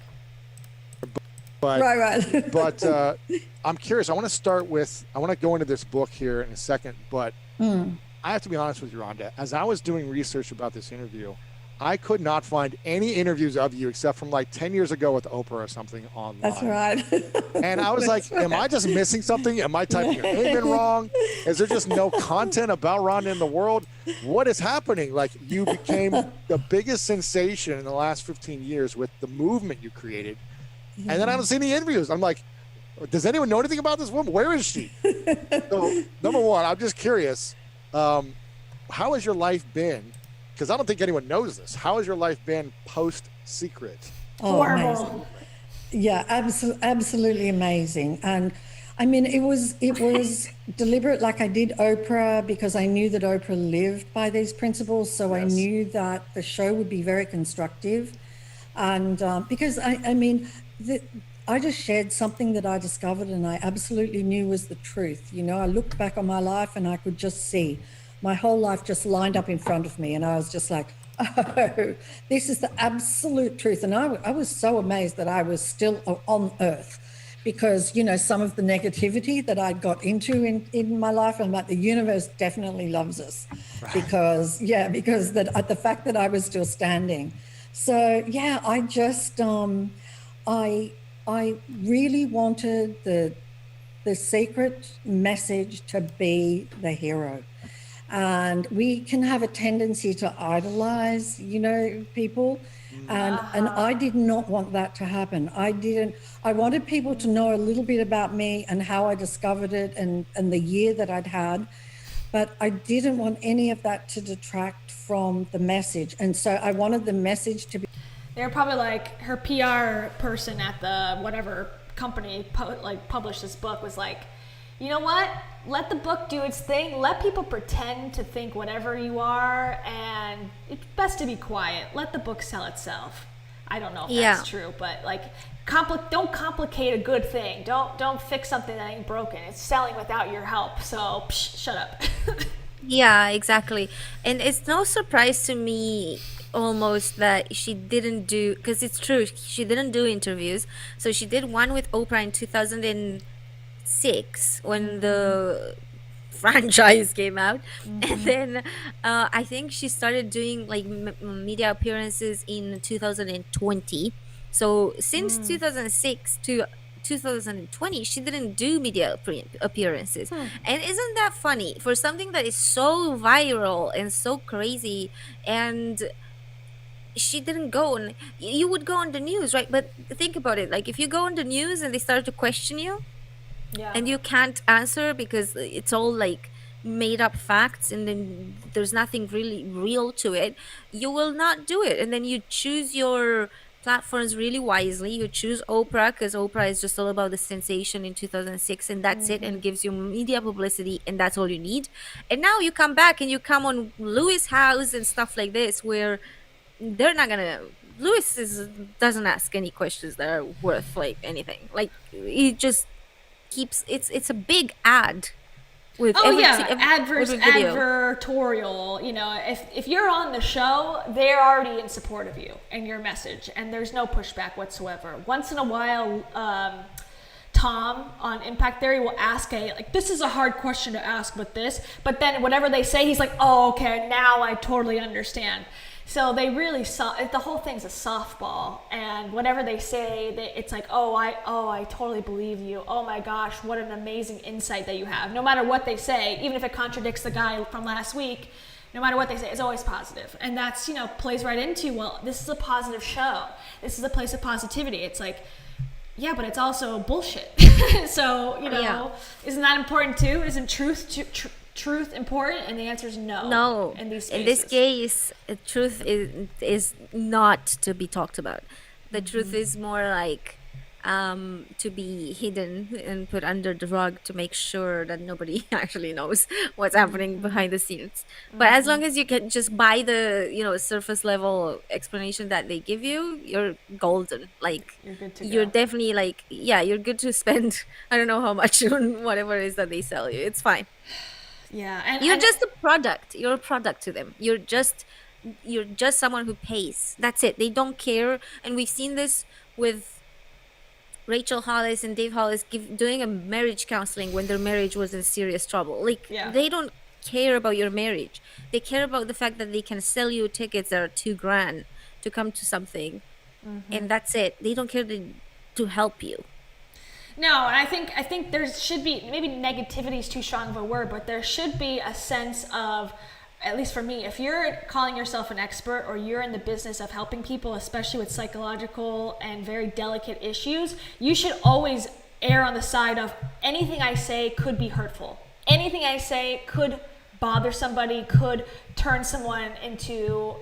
But Right. but I'm curious. I want to go into this book here in a second, but I have to be honest with you, Rhonda. As I was doing research about this interview, I could not find any interviews of you except from like 10 years ago with Oprah or something online. That's right. And I was like, am I just missing something? Am I typing your name in wrong? Is there just no content about Rhonda in the world? What is happening? Like, you became the biggest sensation in the last 15 years with the movement you created. And then I haven't seen the interviews. I'm like, does anyone know anything about this woman? Where is she? So, number one, I'm just curious. How has your life been? Because I don't think anyone knows this. How has your life been post-Secret? Oh, Horrible. amazing. Yeah, absolutely amazing. And I mean, it was deliberate. Like I did Oprah because I knew that Oprah lived by these principles, so I Yes. knew that the show would be very constructive. And because I mean, I just shared something that I discovered and I absolutely knew was the truth. You know, I looked back on my life and I could just see my whole life just lined up in front of me, and I was just like, oh, this is the absolute truth. And I was so amazed that I was still on earth, because, you know, some of the negativity that I got into in my life, I'm like, the universe definitely loves us, because, yeah, because the fact that I was still standing. So, yeah, I just, I really wanted the secret message to be the hero. And we can have a tendency to idolize, you know, people. And I did not want that to happen. I wanted people to know a little bit about me and how I discovered it, and the year that I'd had. But I didn't want any of that to detract from the message. And so I wanted the message to be. They're probably like, her PR person at the whatever company published this book was like, you know what? Let the book do its thing. Let people pretend to think whatever you are, and it's best to be quiet. Let the book sell itself. I don't know if Yeah. that's true, but like, don't complicate a good thing. Don't fix something that ain't broken. It's selling without your help. So shut up. Yeah, exactly. And it's no surprise to me almost that she didn't do, because it's true, she didn't do interviews. So she did one with Oprah in 2006 when the franchise came out. And then I think she started doing like media appearances in 2020. So since 2006 to 2020, she didn't do media appearances. And isn't that funny for something that is so viral and so crazy? And she didn't go on. You would go on the news, right? But think about it, like if you go on the news and they start to question you Yeah. and you can't answer because it's all like made up facts and then there's nothing really real to it, you will not do it. And then you choose your platforms really wisely. You choose Oprah because Oprah is just all about the sensation in 2006, and that's it, and gives you media publicity, and that's all you need. And now you come back and you come on Lewis House and stuff like this, where they're not gonna doesn't ask any questions that are worth like anything. Like he just keeps it's a big ad with Oh yeah, adverse every video. advertorial. You know, if you're on the show, they're already in support of you and your message, and there's no pushback whatsoever. Once in a while, Tom on Impact Theory will ask this is a hard question to ask, but then whatever they say, he's like, oh okay, now I totally understand. So they really the whole thing's a softball, and whatever they say, it's like, oh, I totally believe you. Oh my gosh, what an amazing insight that you have. No matter what they say, even if it contradicts the guy from last week, no matter what they say, it's always positive. And that's, plays right into, well, this is a positive show. This is a place of positivity. It's like, yeah, but it's also bullshit. So, Yeah. Isn't that important too? Isn't truth important? And the answer is no. In these In this cases. case, truth is not to be talked about. The truth is more like to be hidden and put under the rug to make sure that nobody actually knows what's happening behind the scenes. But as long as you can just buy the surface level explanation that they give you, you're golden. Like You're good to you're go. definitely like, yeah, you're good to spend I don't know how much on whatever it is that they sell you. It's fine. Yeah, and You're just a product. You're a product to them. You're just someone who pays. That's it. They don't care. And we've seen this with Rachel Hollis and Dave Hollis doing a marriage counseling when their marriage was in serious trouble. Like Yeah. they don't care about your marriage. They care about the fact that they can sell you tickets that are $2,000 to come to something, and that's it. They don't care to help you. No, and I think there should be, maybe negativity is too strong of a word, but there should be a sense of, at least for me, if you're calling yourself an expert or you're in the business of helping people, especially with psychological and very delicate issues, you should always err on the side of anything I say could be hurtful. Anything I say could bother somebody, could turn someone into,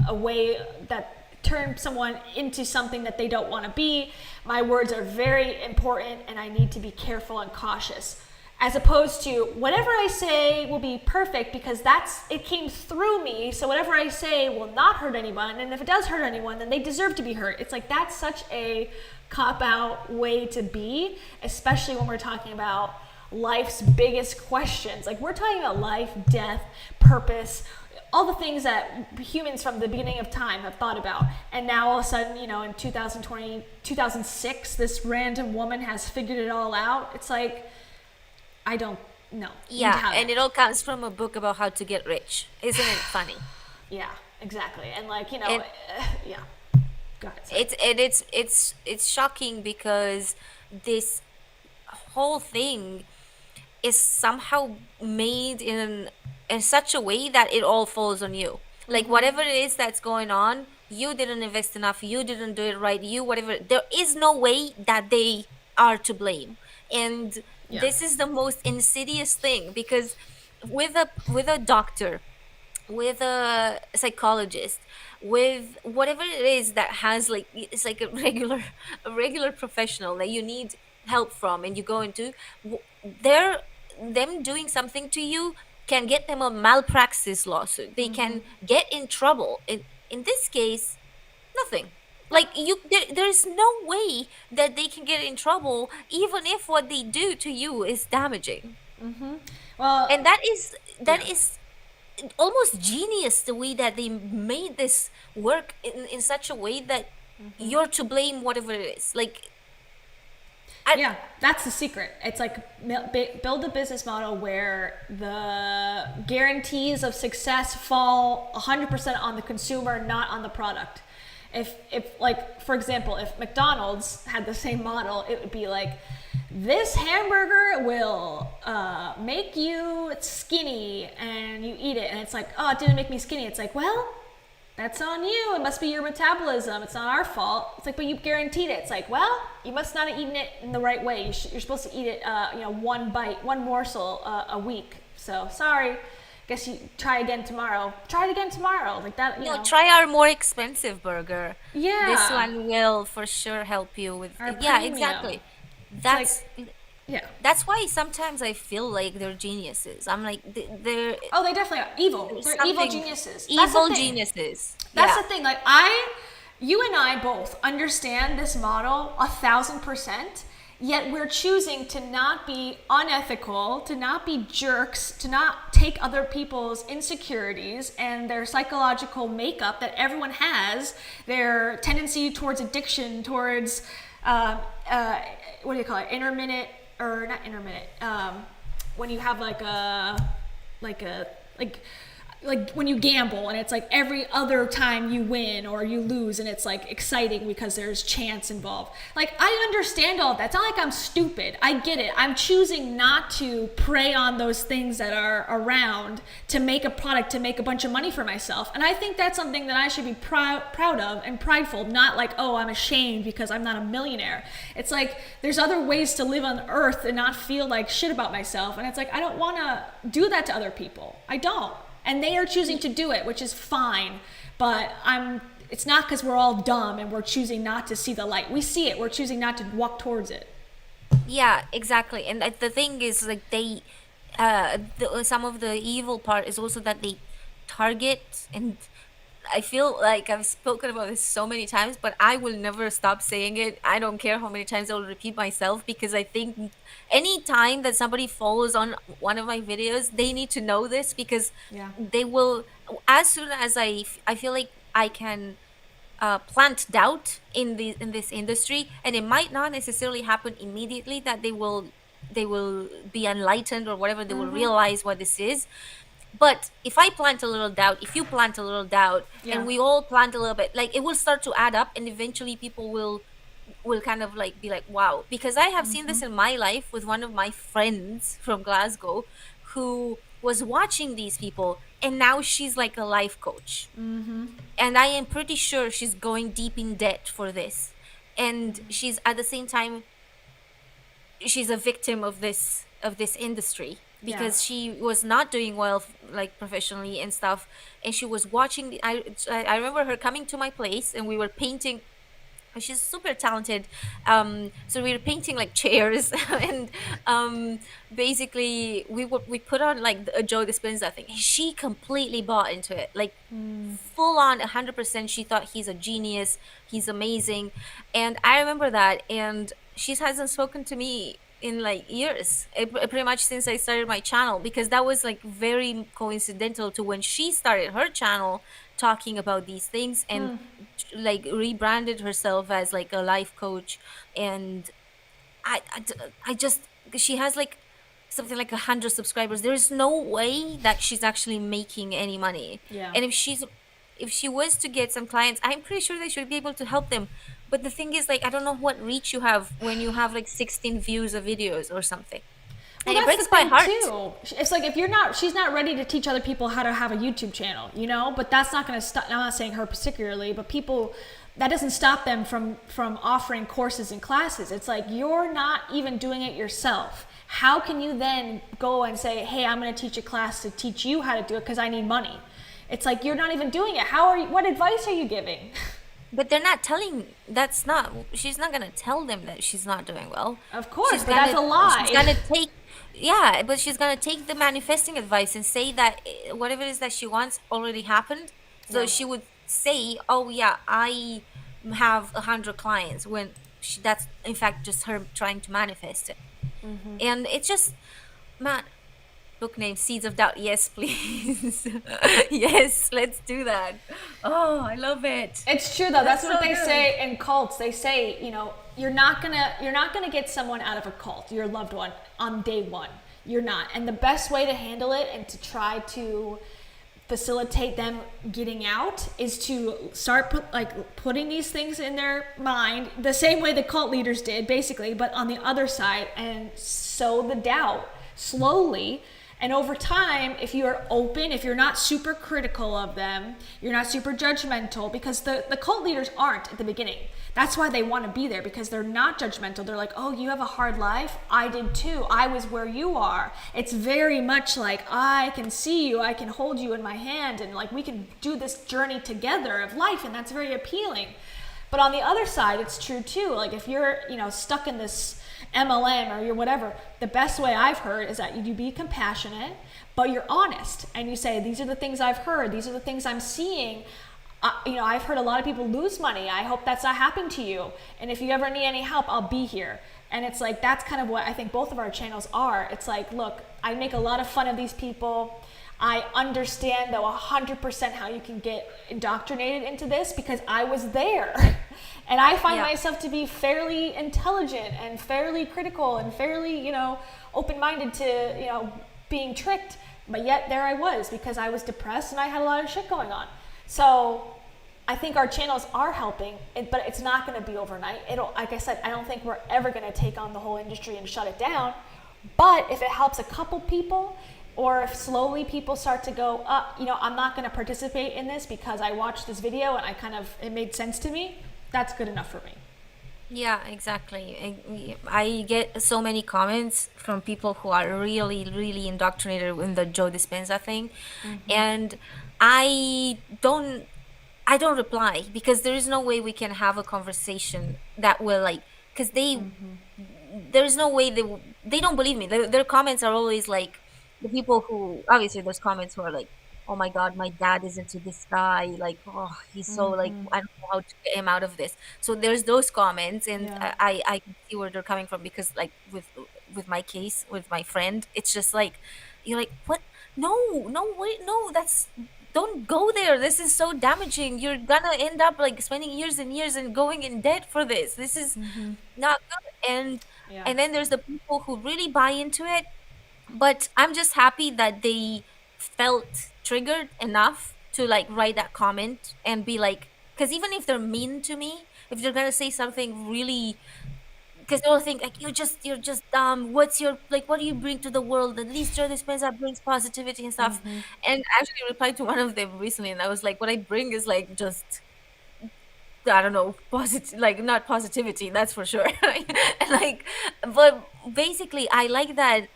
a way that turn someone into something that they don't want to be. My words are very important and I need to be careful and cautious. As opposed to whatever I say will be perfect because it came through me. So whatever I say will not hurt anyone. And if it does hurt anyone, then they deserve to be hurt. It's like that's such a cop-out way to be, especially when we're talking about life's biggest questions. Like we're talking about life, death, purpose, all the things that humans from the beginning of time have thought about. And now all of a sudden, you know, in 2020, 2006, this random woman has figured it all out. It's like, I don't know. Yeah, and it all comes from a book about how to get rich. Isn't it funny? Yeah, exactly. And like, you know, And- yeah. Go ahead. Sorry. It's shocking because this whole thing is somehow made in such a way that it all falls on you. Like whatever it is that's going on, you didn't invest enough, you didn't do it right, you whatever. There is no way that they are to blame. And Yeah. this is the most insidious thing because with a doctor, with a psychologist, with whatever it is that has like it's like a regular professional that you need help from and you go into they're them doing something to you can get them a malpractice lawsuit. They can get in trouble. In this case, nothing. Like there's no way that they can get in trouble even if what they do to you is damaging. Well, And that is almost genius, the way that they made this work in such a way that you're to blame whatever it is. Like yeah, that's the secret. It's like build a business model where the guarantees of success fall 100% on the consumer, not on the product. If like, for example, if McDonald's had the same model, it would be like, this hamburger will make you skinny and you eat it. And it's like, oh, it didn't make me skinny. It's like, well, that's on you. It must be your metabolism. It's not our fault. It's like, but you guaranteed it. It's like, well, you must not have eaten it in the right way. You're supposed to eat it, one bite, one morsel a week. So sorry. Guess you try again tomorrow. Try it again tomorrow. Like that. no, try our more expensive burger. Yeah. This one will for sure help you with Our yeah, premium. exactly. That's Yeah. that's why sometimes I feel like they're geniuses. I'm like they're Oh, they definitely are evil. They're evil something- geniuses. That's the Evil thing. geniuses. That's Yeah. the thing. Like you and I both understand this model 1,000%. Yet we're choosing to not be unethical, to not be jerks, to not take other people's insecurities and their psychological makeup that everyone has, their tendency towards addiction, towards what do you call it? Intermittent, or not intermittent. When you have like when you gamble and it's like every other time you win or you lose and it's like exciting because there's chance involved. Like I understand all of that. It's not like I'm stupid. I get it. I'm choosing not to prey on those things that are around to make a product, to make a bunch of money for myself. And I think that's something that I should be proud of and prideful, not like, oh, I'm ashamed because I'm not a millionaire. It's like there's other ways to live on earth and not feel like shit about myself. And it's like I don't want to do that to other people. I don't. And they are choosing to do it, which is fine. But it's not because we're all dumb and we're choosing not to see the light. We see it. We're choosing not to walk towards it. Yeah, exactly. And the thing is, like, they, some of the evil part is also that they target, and I feel like I've spoken about this so many times, but I will never stop saying it. I don't care how many times I'll repeat myself, because I think any time that somebody follows on one of my videos, they need to know this, because Yeah. they will, as soon as I feel like I can plant doubt in this industry, and it might not necessarily happen immediately that they will be enlightened or whatever, they will realize what this is. But if I plant a little doubt, if you plant a little doubt, Yeah. and we all plant a little bit, like, it will start to add up, and eventually people will kind of like be like, wow. Because I have seen this in my life with one of my friends from Glasgow who was watching these people, and now she's like a life coach. And I am pretty sure she's going deep in debt for this, and she's at the same time, she's a victim of this industry, because she was not doing well like professionally and stuff, and she was watching I remember her coming to my place, and we were painting. She's super talented. So we were painting like chairs and basically we put on like a Joe Dispenza thing. She completely bought into it, like full on 100%. She thought he's a genius, he's amazing. And I remember that, and she hasn't spoken to me in like years, pretty much since I started my channel, because that was like very coincidental to when she started her channel talking about these things, and like rebranded herself as like a life coach. And I just, she has like something like 100 subscribers. There is no way that she's actually making any money. Yeah. And if she was to get some clients, I'm pretty sure they should be able to help them. But the thing is, like, I don't know what reach you have when you have like 16 views of videos or something. Well, And it that's breaks the my thing heart. too. It's like if you're not, she's not ready to teach other people how to have a YouTube channel, you know. But that's not going to stop. I'm not saying her particularly, but people, that doesn't stop them from offering courses and classes. It's like you're not even doing it yourself. How can you then go and say, "Hey, I'm going to teach a class to teach you how to do it because I need money"? It's like you're not even doing it. How are you? What advice are you giving? But they're not telling. That's not. She's not gonna tell them that she's not doing well. Of course, She's but that's a lie. She's gonna take. Yeah, but she's gonna take the manifesting advice and say that whatever it is that she wants already happened. So Yeah. she would say, "Oh yeah, I have 100 clients," when that's in fact just her trying to manifest it. And it's just, man. Book name Seeds of Doubt. Yes, please. Yes, let's do that. Oh, I love it. It's true though. That's That's what so they good. say in cults. They say, you know, you're not gonna get someone out of a cult, your loved one, on day one. You're not. And the best way to handle it and to try to facilitate them getting out is to start putting these things in their mind the same way the cult leaders did, basically, but on the other side, and sow the doubt slowly. And over time, if you are open, if you're not super critical of them, you're not super judgmental, because the cult leaders aren't at the beginning. That's why they want to be there, because they're not judgmental. They're like, oh, you have a hard life? I did too. I was where you are. It's very much like, I can see you, I can hold you in my hand, and like we can do this journey together of life, and that's very appealing. But on the other side, it's true too. Like if you're, you know, stuck in this MLM or you're whatever, the best way I've heard is that you be compassionate, but you're honest, and you say, these are the things I've heard, these are the things I'm seeing. You know, I've heard a lot of people lose money. I hope that's not happened to you. And if you ever need any help, I'll be here. And it's like, that's kind of what I think both of our channels are. It's like, look, I make a lot of fun of these people. I understand though 100% how you can get indoctrinated into this, because I was there. And I find myself to be fairly intelligent and fairly critical and fairly, you know, open-minded to, you know, being tricked. But yet there I was, because I was depressed and I had a lot of shit going on. So I think our channels are helping, but it's not going to be overnight. It'll, like I said, I don't think we're ever going to take on the whole industry and shut it down. But if it helps a couple people, or if slowly people start to go, you know, I'm not going to participate in this because I watched this video and it made sense to me, that's good enough for me. Yeah, exactly. I get so many comments from people who are really, really indoctrinated in the Joe Dispenza thing, and I don't, I don't reply, because there is no way we can have a conversation that will like, because there is no way they don't believe me. Their comments are always like, the people who, obviously there's comments who are like, oh my god, my dad is into this guy, like, oh, he's so like, I don't know how to get him out of this. So there's those comments, and Yeah. I can see where they're coming from, because like with my case with my friend, it's just like, you're like, what? No, wait, no, that's, don't go there. This is so damaging. You're gonna end up like spending years and years and going in debt for this. This is not good. Yeah. And then there's the people who really buy into it. But I'm just happy that they felt triggered enough to like write that comment and be like, because even if they're mean to me, if they're gonna say something really, because they'll think like, you're just dumb. What's your, like, what do you bring to the world? At least Joe Dispenza brings positivity and stuff. And I actually replied to one of them recently, and I was like, what I bring is like just, I don't know, positive, like not positivity, that's for sure. And like, but basically, I like that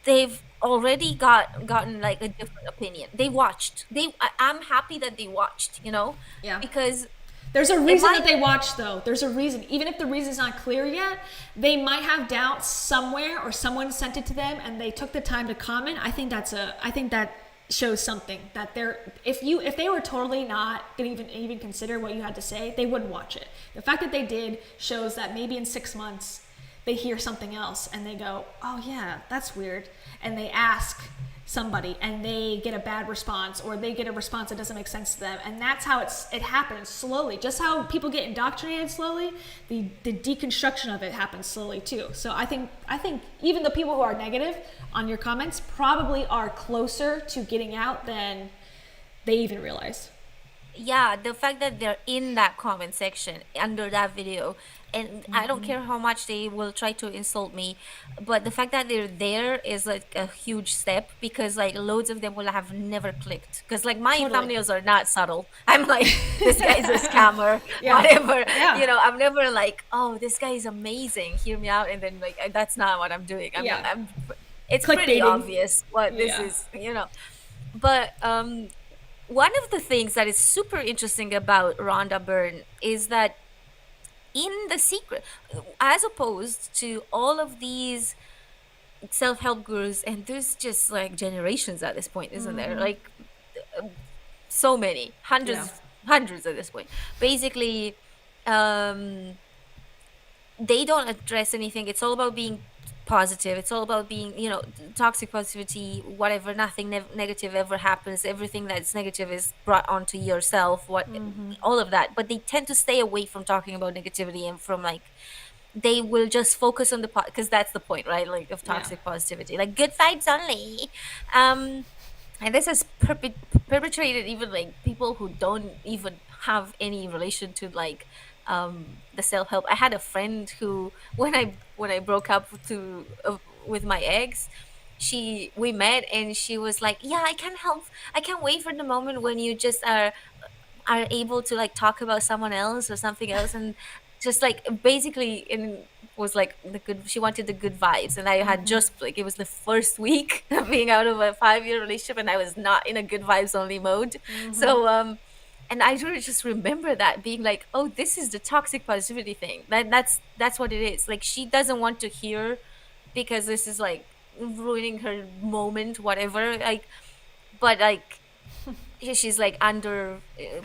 they've already gotten like a different opinion. They watched. I'm happy that they watched, Yeah. because There's a it reason might. that they watch, though. There's a reason. Even if the reason's not clear yet, they might have doubts somewhere, or someone sent it to them and they took the time to comment. I think that shows something that if they were totally not gonna even consider what you had to say, they wouldn't watch it. The fact that they did shows that maybe in 6 months they hear something else and they go, oh yeah, that's weird, and they ask somebody and they get a bad response, or they get a response that doesn't make sense to them, and that's how it happens slowly. Just how people get indoctrinated slowly, the deconstruction of it happens slowly too. So I think even the people who are negative on your comments probably are closer to getting out than they even realize. Yeah, the fact that they're in that comment section under that video, and I don't care how much they will try to insult me, but the fact that they're there is like a huge step, because like loads of them will have never clicked, because like my Totally. thumbnails are not subtle. I'm like, this guy's a scammer. Yeah. Whatever. Yeah. I'm never like, oh, this guy is amazing, hear me out, and then like that's not what I'm doing. Yeah. It's pretty Clickbaiting. obvious what this Yeah. is. But one of the things that is super interesting about Rhonda Byrne is that in The Secret, as opposed to all of these self-help gurus, and there's just like generations at this point, isn't there? Like so many, hundreds at this point. Basically, they don't address anything. It's all about being positive. It's all about being, toxic positivity, whatever, nothing negative ever happens. Everything that's negative is brought onto yourself, all of that. But they tend to stay away from talking about negativity, and from like, they will just focus on the because that's the point, right? Like of toxic positivity, like good vibes only. And this has perpetrated even like people who don't even have any relation to like the self-help. I had a friend who, when I broke up with my ex, we met, and she was like, yeah, I can't wait for the moment when you just are able to like talk about someone else or something else, and just like basically was like she wanted the good vibes, and I had just like, it was the first week of being out of a 5-year relationship, and I was not in a good vibes only mode. So and I really just remember that being like, oh, this is the toxic positivity thing. That's what it is. Like, she doesn't want to hear, because this is like ruining her moment, whatever. Like, but like she's like under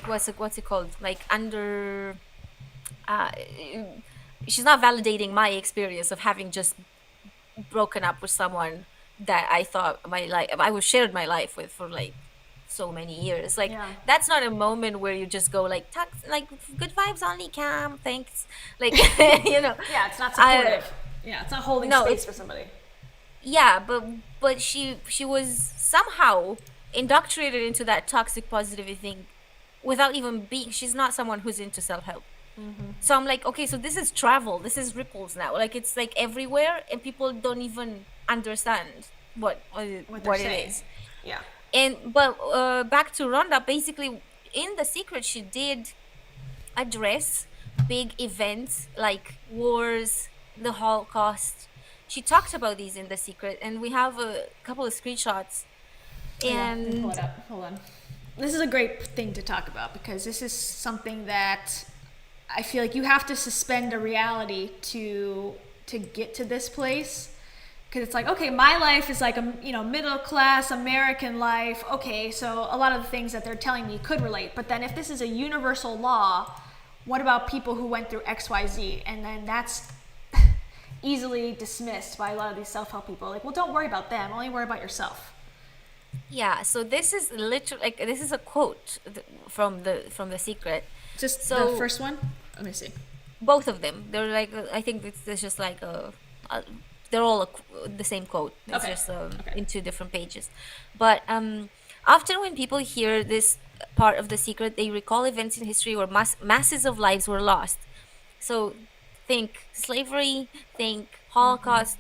what's it called? Like under uh she's not validating my experience of having just broken up with someone that I thought I was shared my life with for like so many years. Like, that's not a moment where you just go like, like good vibes only, Cam, thanks. Like, Yeah, it's not supportive. It's not holding space for somebody. Yeah, but she was somehow indoctrinated into that toxic positivity thing without even being. She's not someone who's into self-help. So I'm like, okay, so this is travel, this is ripples now. Like, it's like everywhere, and people don't even understand what it is. Yeah. But back to Rhonda, basically in The Secret, she did address big events like wars, the Holocaust. She talked about these in The Secret, and we have a couple of screenshots. And pull it up. Hold on. This is a great thing to talk about, because this is something that I feel like you have to suspend a reality to get to this place. Because it's like, okay, my life is like a middle class American life. Okay, so a lot of the things that they're telling me could relate. But then if this is a universal law, what about people who went through XYZ? And then that's easily dismissed by a lot of these self-help people. Like, well, don't worry about them. Only worry about yourself. Yeah, so this is literally like, this is a quote from the Secret. Just So- the first one. Let me see. Both of them, they're like, I think it's just like they're all the same quote. It's Okay. just Okay. in 2 different pages. But often when people hear this part of The Secret, they recall events in history where masses of lives were lost. So think slavery, think Holocaust,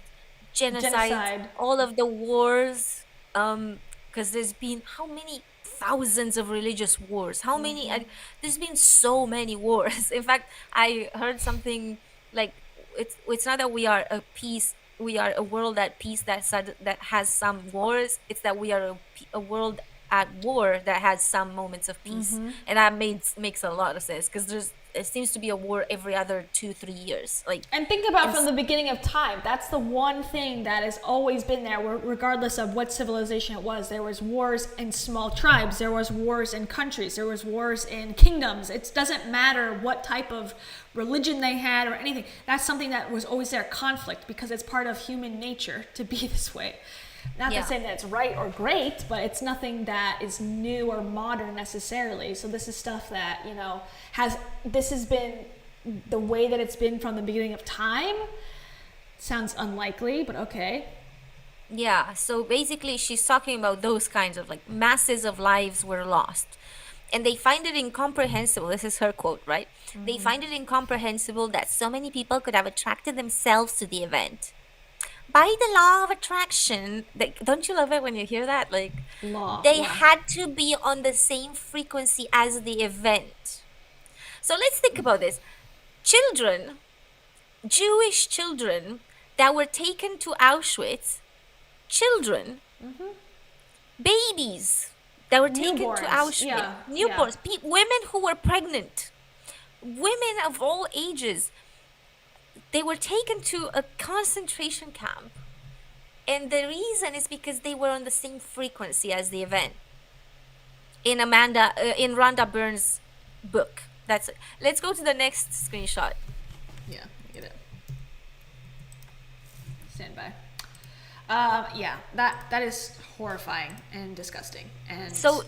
genocide, all of the wars, because there's been how many thousands of religious wars, how many there's been so many wars. In fact, I heard something like, it's not that we are a peace we are a world at peace that has some wars. It's that we are a world at war that has some moments of peace, and that makes a lot of sense because it seems to be a war every other 2-3 years. Like, And think about from the beginning of time. That's the one thing that has always been there, regardless of what civilization it was. There was wars in small tribes. There was wars in countries. There was wars in kingdoms. It doesn't matter what type of religion they had or anything. That's something that was always there, conflict, because it's part of human nature to be this way. Not to say that it's right or great, but it's nothing that is new or modern necessarily. So this is stuff that, you know, this has been the way that it's been from the beginning of time. Sounds unlikely, but okay. Yeah, so basically she's talking about those kinds of, like, masses of lives were lost. And they find it incomprehensible. This is her quote, right? They find it incomprehensible that so many people could have attracted themselves to the event. By the law of attraction, don't you love it when you hear that? Like, they had to be on the same frequency as the event. So let's think about this. Children, Jewish children that were taken to Auschwitz, babies that were taken to Auschwitz, newborns, women who were pregnant, women of all ages, they were taken to a concentration camp. And the reason is because they were on the same frequency as the event. In Rhonda Byrne's book. That's it. Let's go to the next screenshot. Yeah, get it. Stand by. That is horrifying and disgusting. And so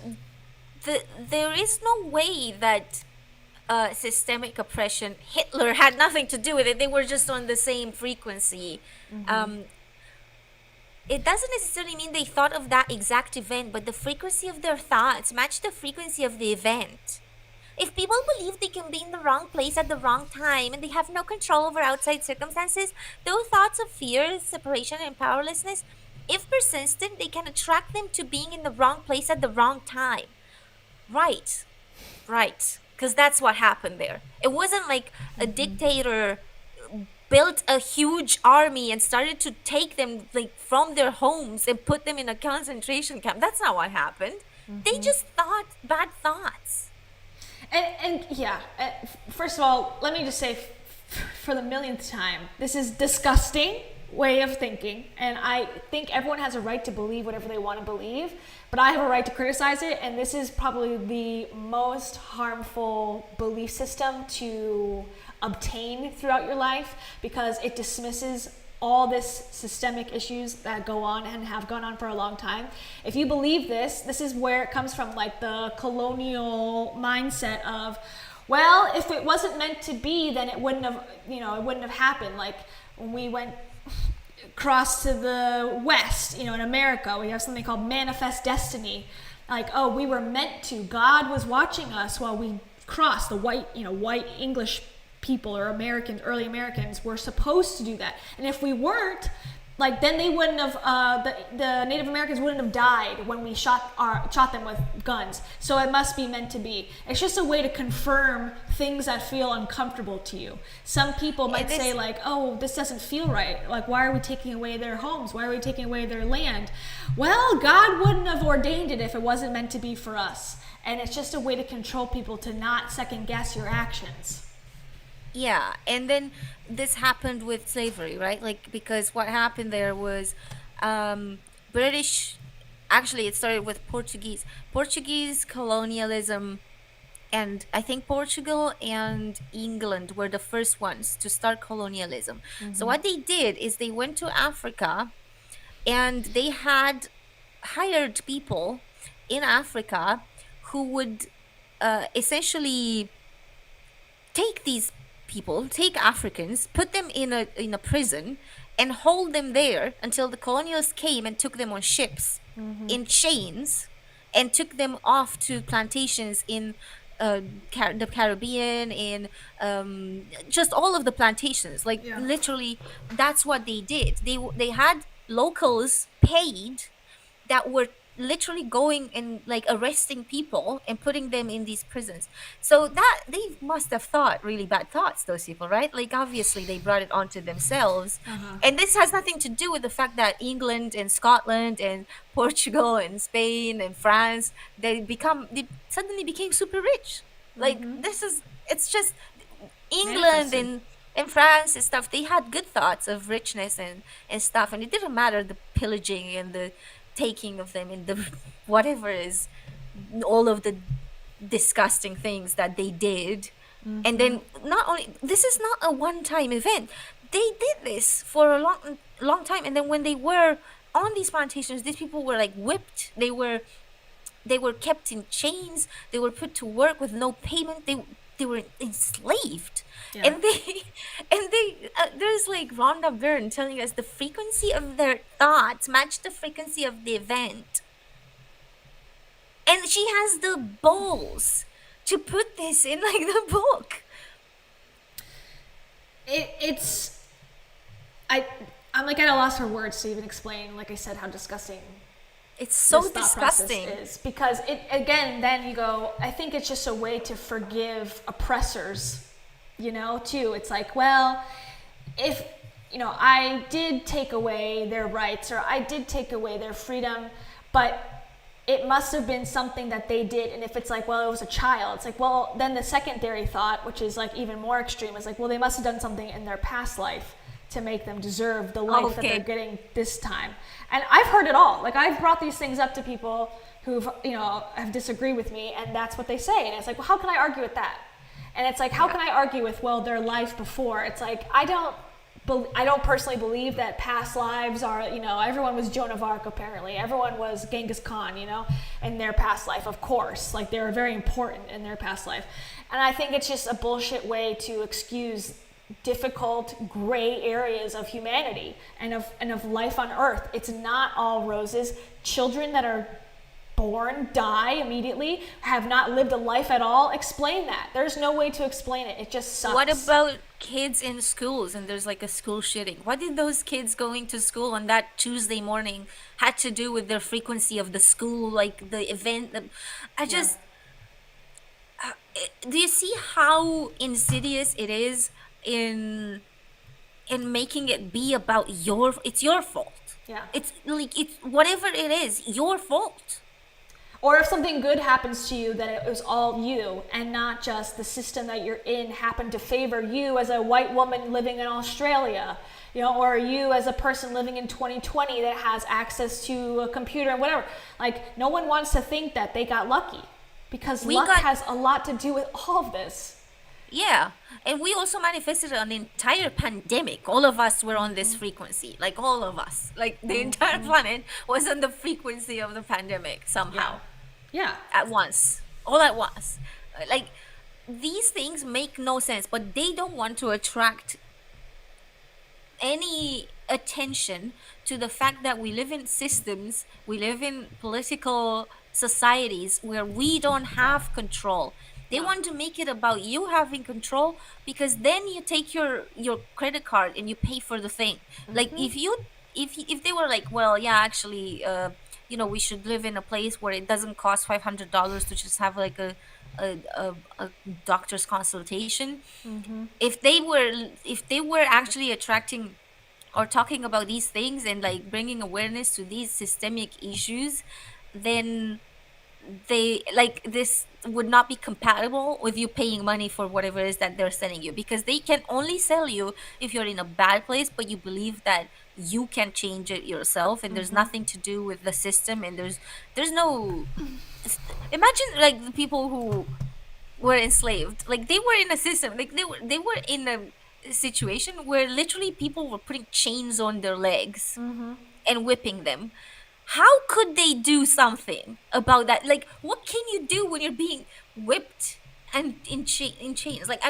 there is no way that systemic oppression, Hitler had nothing to do with it. They were just on the same frequency. It doesn't necessarily mean they thought of that exact event, but the frequency of their thoughts matched the frequency of the event. If people believe they can be in the wrong place at the wrong time and they have no control over outside circumstances, those thoughts of fear, separation, and powerlessness, if persistent, they can attract them to being in the wrong place at the wrong time. Right. Because that's what happened there. It wasn't like a dictator built a huge army and started to take them, like, from their homes and put them in a concentration camp. That's not what happened. They just thought bad thoughts. And first of all, let me just say for the millionth time, this is disgusting way of thinking, and I think everyone has a right to believe whatever they want to believe, but I have a right to criticize it, and this is probably the most harmful belief system to obtain throughout your life, because it dismisses all this systemic issues that go on and have gone on for a long time. If you believe this is where it comes from, like the colonial mindset of, well, if it wasn't meant to be, then it wouldn't have happened. Like when we went across to the West, in America, we have something called manifest destiny. Like, oh, we were meant to. God was watching us while we crossed. The white English people or early Americans were supposed to do that. And if we weren't, like, then they wouldn't have, the Native Americans wouldn't have died when we shot them with guns. So it must be meant to be. It's just a way to confirm things that feel uncomfortable to you. Some people might say, like, oh, this doesn't feel right. Like, why are we taking away their homes? Why are we taking away their land? Well, God wouldn't have ordained it if it wasn't meant to be for us. And it's just a way to control people to not second guess your actions. Yeah, and then this happened with slavery, right? Like, because what happened there was British, actually it started with Portuguese colonialism, and I think Portugal and England were the first ones to start colonialism. So what they did is they went to Africa and they had hired people in Africa who would essentially take Africans, put them in a prison, and hold them there until the colonialists came and took them on ships in chains and took them off to plantations in the Caribbean, in just all of the plantations. Like, literally, that's what they did. They had locals paid that were literally going and like arresting people and putting them in these prisons. So that they must have thought really bad thoughts, those people, right? Like obviously they brought it onto themselves. And this has nothing to do with the fact that England and Scotland and Portugal and Spain and France, they suddenly became super rich. Like this is, it's just England Manifested. and France and stuff, they had good thoughts of richness and stuff, and it didn't matter the pillaging and the taking of them and the whatever is all of the disgusting things that they did. And then not only this is not a one-time event. They did this for a long time, and then when they were on these plantations, these people were like whipped. They were kept in chains. They were put to work with no payment. They were enslaved. Yeah. And there's like Rhonda Byrne telling us the frequency of their thoughts matched the frequency of the event. And she has the balls to put this in like the book. I'm like at a loss for words to even explain, like I said, how disgusting It's so this thought process disgusting. is, because it again, then you go, I think it's just a way to forgive oppressors, too. It's like, well, if I did take away their rights, or I did take away their freedom, but it must have been something that they did. And if it's like, well, it was a child, it's like, well, then the secondary thought, which is like even more extreme, is like, well, they must have done something in their past life to make them deserve the life that Okay. they're getting this time. And I've heard it all. Like, I've brought these things up to people who've, have disagreed with me, and that's what they say. And it's like, well, how can I argue with that? And it's like, how can I argue with, well, their life before? It's like, I don't personally believe that past lives are, everyone was Joan of Arc, apparently. Everyone was Genghis Khan, in their past life, of course. Like, they were very important in their past life. And I think it's just a bullshit way to excuse difficult gray areas of humanity and of life on Earth. It's not all roses. Children that are born die immediately, have not lived a life at all. Explain that. There's no way to explain it. It just sucks. What about kids in schools and there's like a school shooting? What did those kids going to school on that Tuesday morning had to do with their frequency of the school, like the event? Do you see how insidious it is in making it be about it's your fault? Yeah. It's like, it's whatever it is, your fault. Or if something good happens to you, that it was all you, and not just the system that you're in happened to favor you as a white woman living in Australia, or you as a person living in 2020 that has access to a computer and whatever. Like, no one wants to think that they got lucky, because luck has a lot to do with all of this. Yeah, and we also manifested an entire pandemic. All of us were on this frequency, like all of us. Like the entire planet was on the frequency of the pandemic somehow. Yeah. At once, all at once. Like, these things make no sense, but they don't want to attract any attention to the fact that we live in systems, we live in political societies where we don't have control. They want to make it about you having control, because then you take your credit card and you pay for the thing. Like, if they were like, well, yeah, actually, we should live in a place where it doesn't cost $500 to just have like a doctor's consultation. If they were actually attracting or talking about these things and like bringing awareness to these systemic issues, then this would not be compatible with you paying money for whatever it is that they're selling you, because they can only sell you if you're in a bad place, but you believe that you can change it yourself, and there's nothing to do with the system, and there's no. Imagine like the people who were enslaved, like they were in a system, like they were in a situation where literally people were putting chains on their legs and whipping them. How could they do something about that? Like, what can you do when you're being whipped and in chains? Like,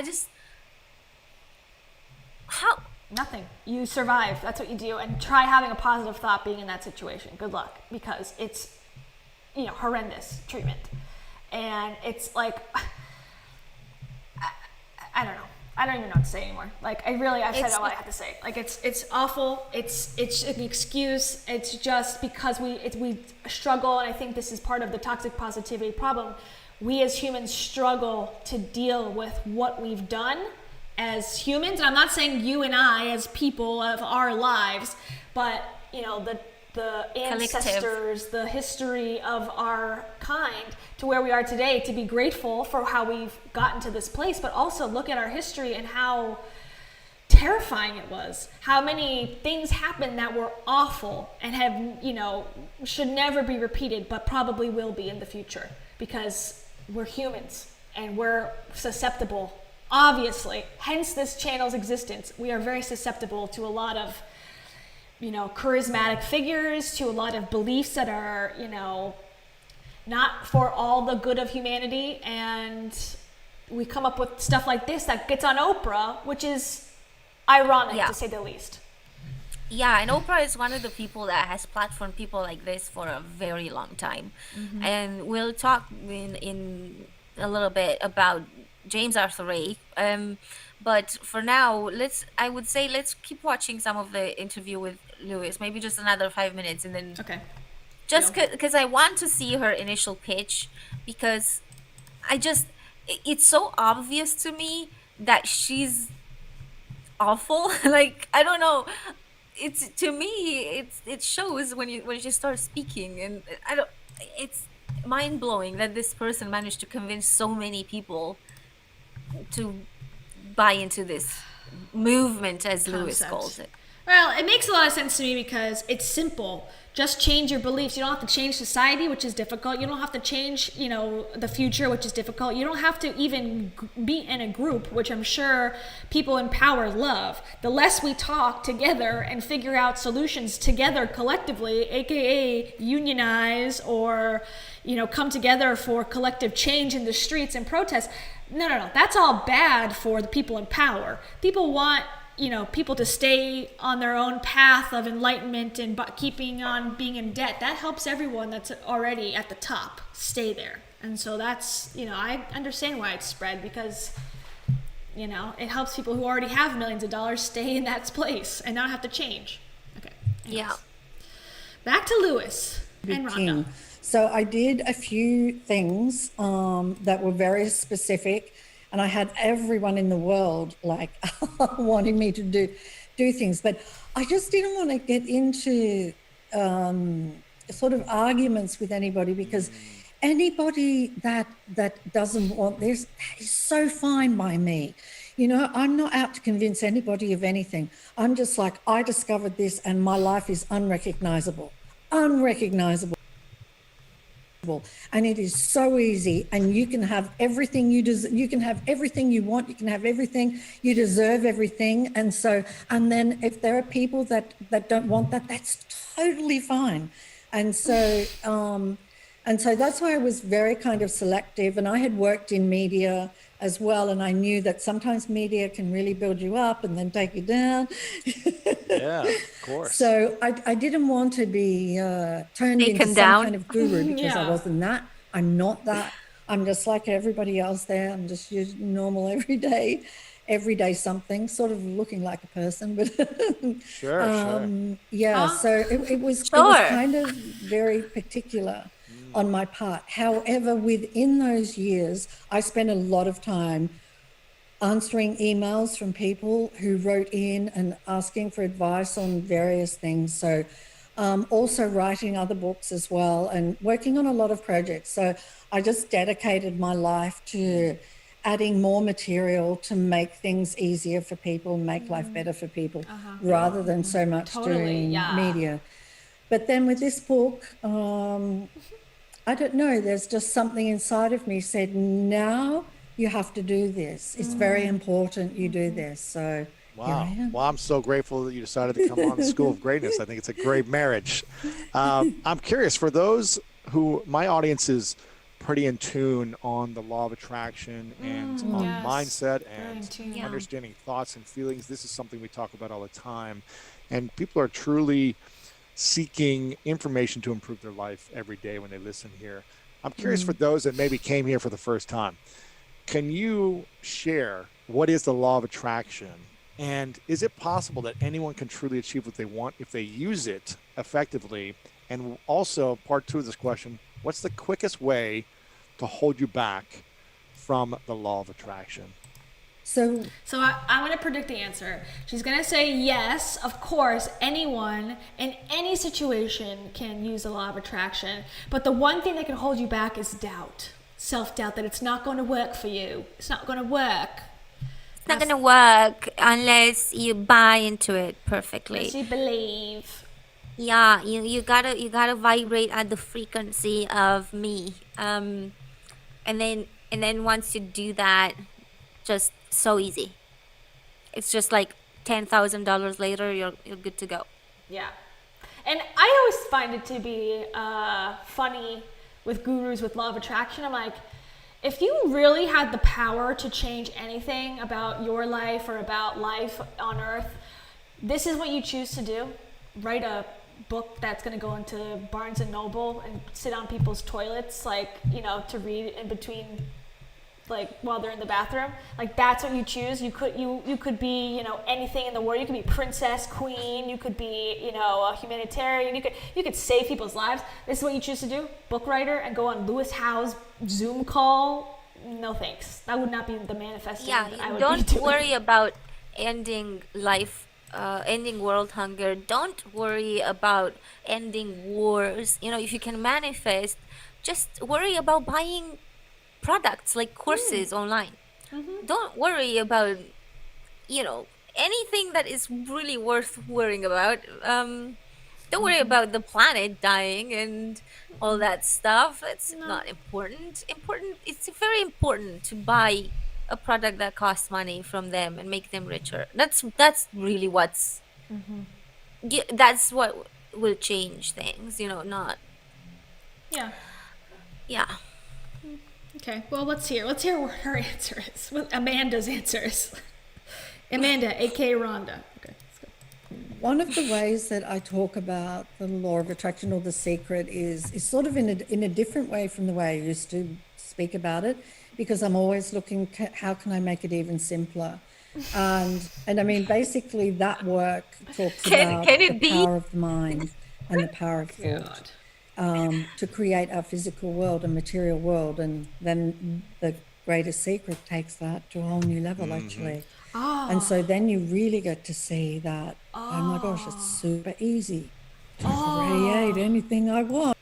how? Nothing. You survive. That's what you do. And try having a positive thought being in that situation. Good luck, because it's, horrendous treatment. And it's like, I don't know. I don't even know what to say anymore. Like I've said It's all I have to say. Like it's awful. It's an excuse. It's just because we struggle, and I think this is part of the toxic positivity problem. We as humans struggle to deal with what we've done as humans. And I'm not saying you and I as people of our lives, but the ancestors, the history of our kind to where we are today, to be grateful for how we've gotten to this place, but also look at our history and how terrifying it was. How many things happened that were awful and have, should never be repeated, but probably will be in the future because we're humans and we're susceptible. Obviously, hence this channel's existence. We are very susceptible to a lot of charismatic figures, to a lot of beliefs that are, not for all the good of humanity. And we come up with stuff like this that gets on Oprah, which is ironic to say the least. Yeah, and Oprah is one of the people that has platformed people like this for a very long time. Mm-hmm. And we'll talk in a little bit about James Arthur Ray. But for now, let's keep watching some of the interview with Lewis, maybe just another 5 minutes, and then just because I want to see her initial pitch, because it's so obvious to me that she's awful. Like, I don't know, it shows when she starts speaking, and it's mind blowing that this person managed to convince so many people to buy into this movement, as Lewis calls it. Well, it makes a lot of sense to me because it's simple. Just change your beliefs. You don't have to change society, which is difficult. You don't have to change, the future, which is difficult. You don't have to even be in a group, which I'm sure people in power love. The less we talk together and figure out solutions together collectively, aka unionize or, come together for collective change in the streets and protest. No. That's all bad for the people in power. People want people to stay on their own path of enlightenment and keeping on being in debt. That helps everyone that's already at the top stay there. And so that's, I understand why it's spread, because, it helps people who already have millions of dollars stay in that place and not have to change. Okay. Anyways. Yeah. Back to Lewis and Rhonda. So I did a few things that were very specific. And I had everyone in the world wanting me to do things, but I just didn't want to get into sort of arguments with anybody, because anybody that doesn't want this is so fine by me. I'm not out to convince anybody of anything. I'm just like, I discovered this and my life is unrecognizable. And it is so easy, and you can have everything you can have everything you want, you can have everything, you deserve everything. And then if there are people that don't want that, that's totally fine. And so that's why I was very kind of selective. And I had worked in media as well, and I knew that sometimes media can really build you up and then take you down. Yeah, of course. So I didn't want to be turned into some kind of guru, because I wasn't that. I'm not that. I'm just like everybody else there. I'm just normal everyday something, sort of looking like a person, but sure. Yeah. So it was kind of very particular on my part. However, within those years, I spent a lot of time answering emails from people who wrote in and asking for advice on various things. So also writing other books as well, and working on a lot of projects. So I just dedicated my life to adding more material to make things easier for people, make life better for people, rather than so much doing media. But then with this book, I don't know, there's just something inside of me said, now you have to do this. It's very important you do this. So wow. Well, I'm so grateful that you decided to come on the School of Greatness. I think it's a great marriage. I'm curious, for those who, my audience is pretty in tune on the law of attraction and on mindset and understanding thoughts and feelings. This is something we talk about all the time. And people are truly seeking information to improve their life every day when they listen here. I'm curious, for those that maybe came here for the first time, can you share what is the law of attraction? And is it possible that anyone can truly achieve what they want if they use it effectively? And also, part two of this question, what's the quickest way to hold you back from the law of attraction? So I'm going to predict the answer. She's going to say yes, of course, anyone in any situation can use the law of attraction. But the one thing that can hold you back is doubt, self-doubt, that it's not going to work for you. It's not going to work. It's not gonna work unless you buy into it perfectly. Unless you believe. Yeah, you gotta vibrate at the frequency of me. And then once you do that, just so easy. It's just like $10,000 later, you're good to go. Yeah. And I always find it to be funny with gurus with law of attraction. I'm like, if you really had the power to change anything about your life or about life on Earth, this is what you choose to do. Write a book that's going to go into Barnes and Noble and sit on people's toilets, like, you know, to read in between, like, while they're in the bathroom. Like, that's what you choose. You could be, you know, anything in the world. You could be princess, queen. You could be, you know, a humanitarian. You could save people's lives. This is what you choose to do. Book writer, and go on Lewis Howe's Zoom call. No thanks. That would not be the manifesting Yeah, that I would don't be doing. worry about ending life, ending world hunger. Don't worry about ending wars. You know, if you can manifest, just worry about buying products like courses online. Don't worry about, you know, anything that is really worth worrying about. Don't worry about the planet dying and all that stuff. It's not important. It's very important to buy a product that costs money from them and make them richer. That's really that's what will change things, you know, not. Yeah. Yeah. Okay. Well, let's hear what her answer is. What Amanda's answer is. Amanda, aka Rhonda. Okay. Let's go. one of the ways that I talk about the law of attraction or the secret is sort of in a different way from the way I used to speak about it, because I'm always looking how can I make it even simpler. And I mean, basically that work talks about the power of the mind and the power of thought to create our physical world and material world. And then the greatest secret takes that to a whole new level, actually. And so then you really get to see that, oh my gosh, it's super easy to create anything I want.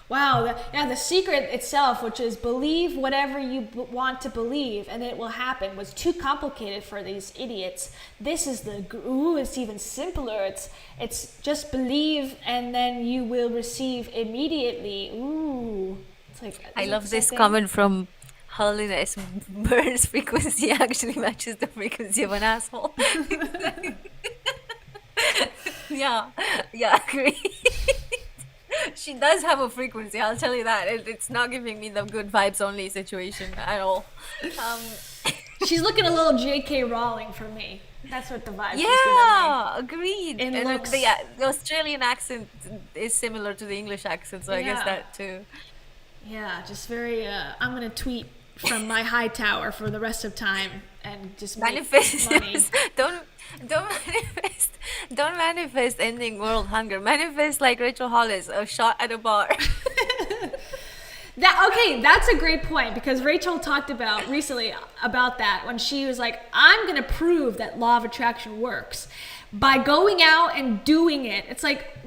Wow, the secret itself, which is believe whatever you want to believe and it will happen, was too complicated for these idiots. This is it's even simpler. It's just believe and then you will receive immediately. Ooh. It's like, I love this comment from Holiness. Byrne's frequency actually matches the frequency of an asshole. Yeah, agree. She does have a frequency, I'll tell you that. It's not giving me the good vibes only situation at all. She's looking a little J.K. Rowling for me. That's what the vibe is Yeah, agreed. And And the Australian accent is similar to the English accent, so I guess that too. Yeah, just very, I'm going to tweet from my high tower for the rest of time and just Manifest. make money. Yes. Don't manifest ending world hunger. Manifest like Rachel Hollis, a shot at a bar. That's a great point, because Rachel talked about recently about that when she was like, I'm going to prove that law of attraction works by going out and doing it. It's like,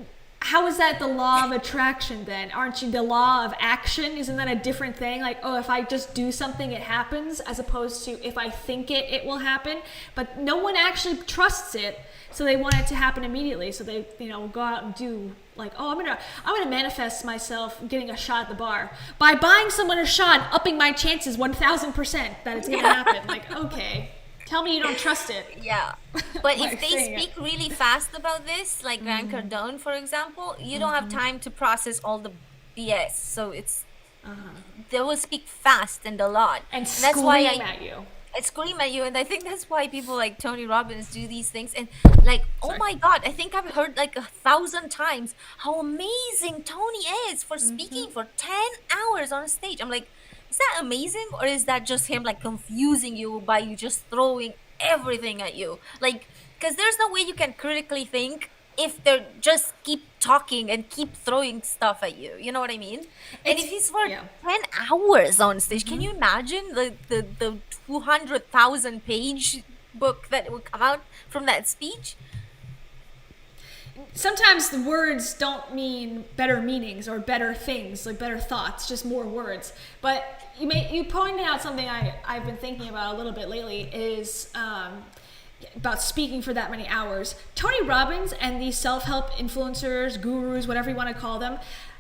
how is that the law of attraction then? Aren't you the law of action? Isn't that a different thing? Like, oh, if I just do something, it happens, as opposed to if I think it will happen. But no one actually trusts it, so they want it to happen immediately. So they, go out and do like, oh, I'm gonna manifest myself getting a shot at the bar by buying someone a shot, and upping my chances 1,000% that it's gonna happen. Like, okay. Tell me you don't trust it. Yeah. But Like if they saying speak really fast about this, like Grant Cardone, for example, you don't have time to process all the BS. So it's they will speak fast and a lot. And that's scream why at you. I scream at you, and I think that's why people like Tony Robbins do these things. And like, oh my God, I think I've heard like 1,000 times how amazing Tony is for speaking for 10 hours on a stage. I'm like, Is that amazing, or is that just him like confusing you by you just throwing everything at you? Like, because there's no way you can critically think if they're just keep talking and keep throwing stuff at you. You know what I mean? And if he's for Yeah. 10 hours on stage, can you imagine the 200,000 page book that would come out from that speech? Sometimes the words don't mean better meanings or better things, like better thoughts, just more words. But you pointed out something I've been thinking about a little bit lately is about speaking for that many hours. Tony Robbins and these self-help influencers, gurus, whatever you want to call them,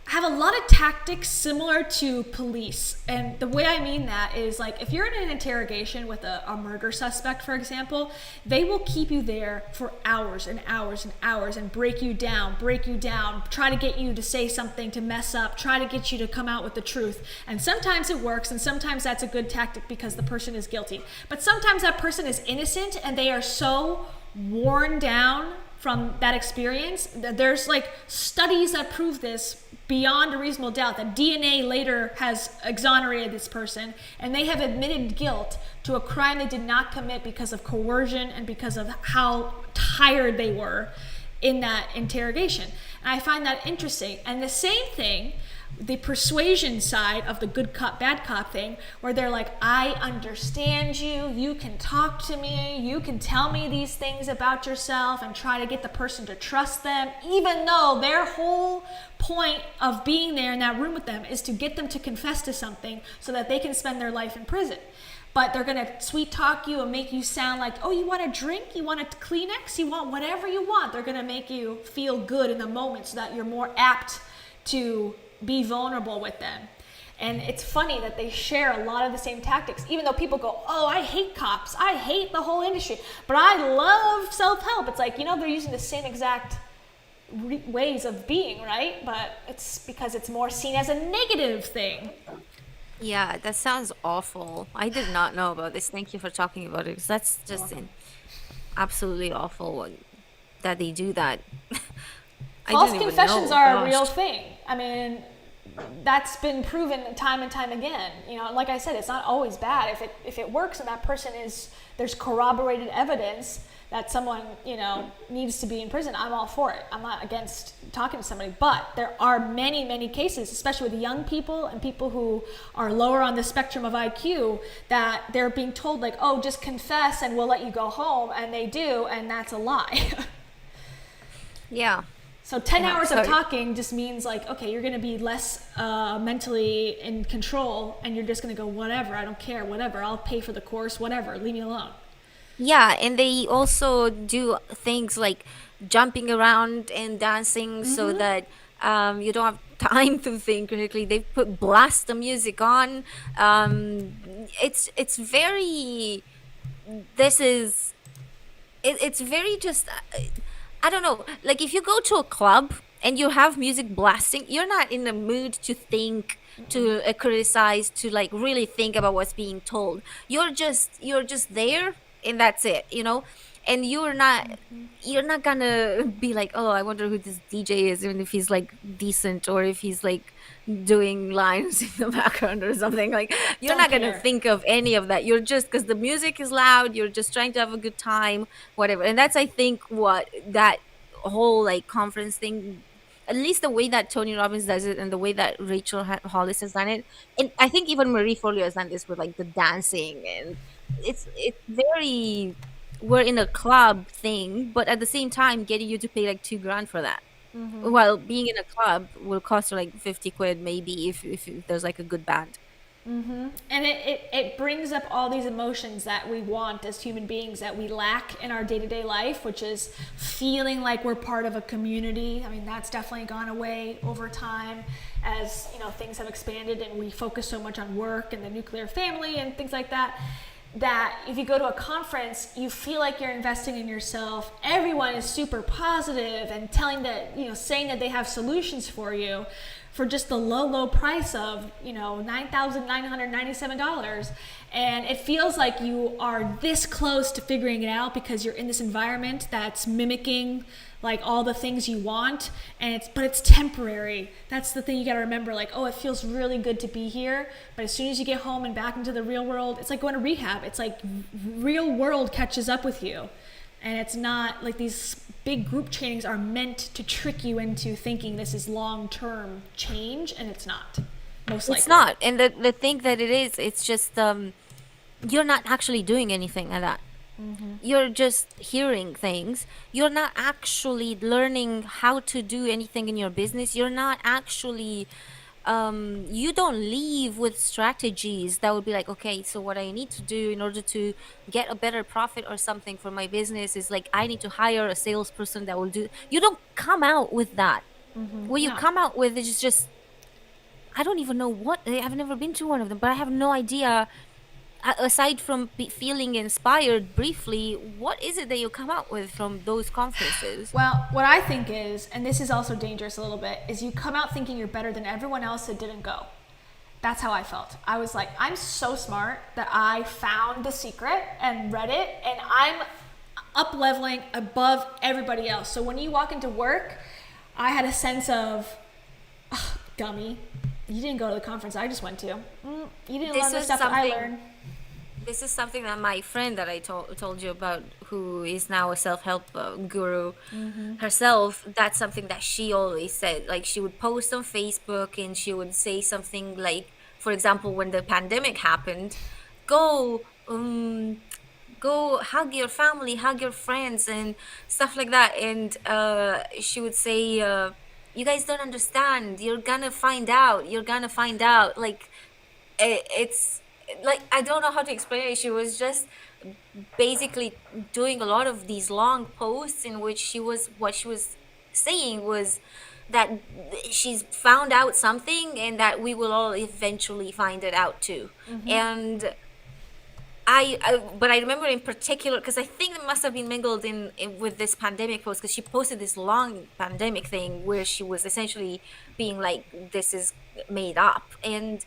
have a lot of tactics similar to police. And the way I mean that is, like, if you're in an interrogation with a murder suspect, for example, they will keep you there for hours and hours and hours and break you down, try to get you to say something, to mess up, try to get you to come out with the truth. And sometimes it works, and sometimes that's a good tactic because the person is guilty. But sometimes that person is innocent and they are so worn down from that experience. There's like studies that prove this beyond a reasonable doubt, that DNA later has exonerated this person and they have admitted guilt to a crime they did not commit because of coercion and because of how tired they were in that interrogation. And I find that interesting. And the same thing, the persuasion side of the good cop, bad cop thing, where they're like, I understand you, you can talk to me, you can tell me these things about yourself, and try to get the person to trust them, even though their whole point of being there in that room with them is to get them to confess to something so that they can spend their life in prison. But they're going to sweet talk you and make you sound like, oh, you want a drink? You want a Kleenex? You want whatever you want. They're going to make you feel good in the moment so that you're more apt to be vulnerable with them. And it's funny that they share a lot of the same tactics, even though people go, oh, I hate cops, I hate the whole industry, but I love self-help. It's like, they're using the same exact ways of being, right? But it's because it's more seen as a negative thing. Yeah, that sounds awful. I did not know about this. Thank you for talking about it, 'cause that's just absolutely awful that they do that. False confessions are a real thing. I mean, that's been proven time and time again. Like I said, it's not always bad. If it works and that person there's corroborated evidence that someone, needs to be in prison, I'm all for it. I'm not against talking to somebody. But there are many, many cases, especially with young people and people who are lower on the spectrum of IQ, that they're being told, like, oh, just confess and we'll let you go home. And they do, and that's a lie. Yeah. So 10 hours of talking just means, like, okay, you're going to be less mentally in control, and you're just going to go, whatever, I don't care, whatever, I'll pay for the course, whatever, leave me alone. Yeah, and they also do things like jumping around and dancing so that you don't have time to think critically. They blast the music on. It's very. It's very just. I don't know. Like, if you go to a club and you have music blasting, you're not in the mood to think, to criticize, to like really think about what's being told. You're just there, and that's it, and you're not gonna be like, oh, I wonder who this DJ is, and if he's like decent, or if he's like doing lines in the background or something. Like, you're not gonna think of any of that. You're just, because the music is loud, you're just trying to have a good time, whatever. And that's, I think, what that whole like conference thing, at least the way that Tony Robbins does it and the way that Rachel Hollis has done it, and I think even Marie Forleo has done this with like the dancing, and it's very, we're in a club thing, but at the same time getting you to pay like $2,000 for that. While being in a club will cost you like 50 quid maybe if there's like a good band. And it brings up all these emotions that we want as human beings that we lack in our day-to-day life, which is feeling like we're part of a community. I mean, that's definitely gone away over time as things have expanded and we focus so much on work and the nuclear family and things like that, that if you go to a conference, you feel like you're investing in yourself. Everyone is super positive and saying that they have solutions for you. for just the low price of, $9,997. And it feels like you are this close to figuring it out because you're in this environment that's mimicking like all the things you want, and but it's temporary. That's the thing you gotta remember. Like, oh, it feels really good to be here, but as soon as you get home and back into the real world, it's like going to rehab. It's like real world catches up with you, and it's not like these big group trainings are meant to trick you into thinking this is long-term change, and it's not. Most likely. It's not. And the thing that it is, it's just you're not actually doing anything like that. You're just hearing things. You're not actually learning how to do anything in your business. You're not actually you don't leave with strategies that would be like, okay, so what I need to do in order to get a better profit or something for my business is like I need to hire a salesperson that will do. You don't come out with that. What you No. come out with is just, I don't even know what. I've never been to one of them, but I have no idea. Aside from feeling inspired briefly, what is it that you come out with from those conferences? Well, what I think is, and this is also dangerous a little bit, is you come out thinking you're better than everyone else that didn't go. That's how I felt. I was like, I'm so smart that I found the secret and read it, and I'm up-leveling above everybody else. So when you walk into work, I had a sense of, dummy, you didn't go to the conference I just went to. You didn't learn the stuff that I learned. This is something that my friend that I told you about, who is now a self-help guru herself, that's something that she always said. Like, she would post on Facebook and she would say something like, for example, when the pandemic happened, go hug your family, hug your friends and stuff like that. And she would say, you guys don't understand. You're gonna find out. Like, it's like, I don't know how to explain it. She was just basically doing a lot of these long posts in which what she was saying was that she's found out something and that we will all eventually find it out too. And but I remember in particular, because I think it must have been mingled in with this pandemic post, because she posted this long pandemic thing where she was essentially being like, this is made up. And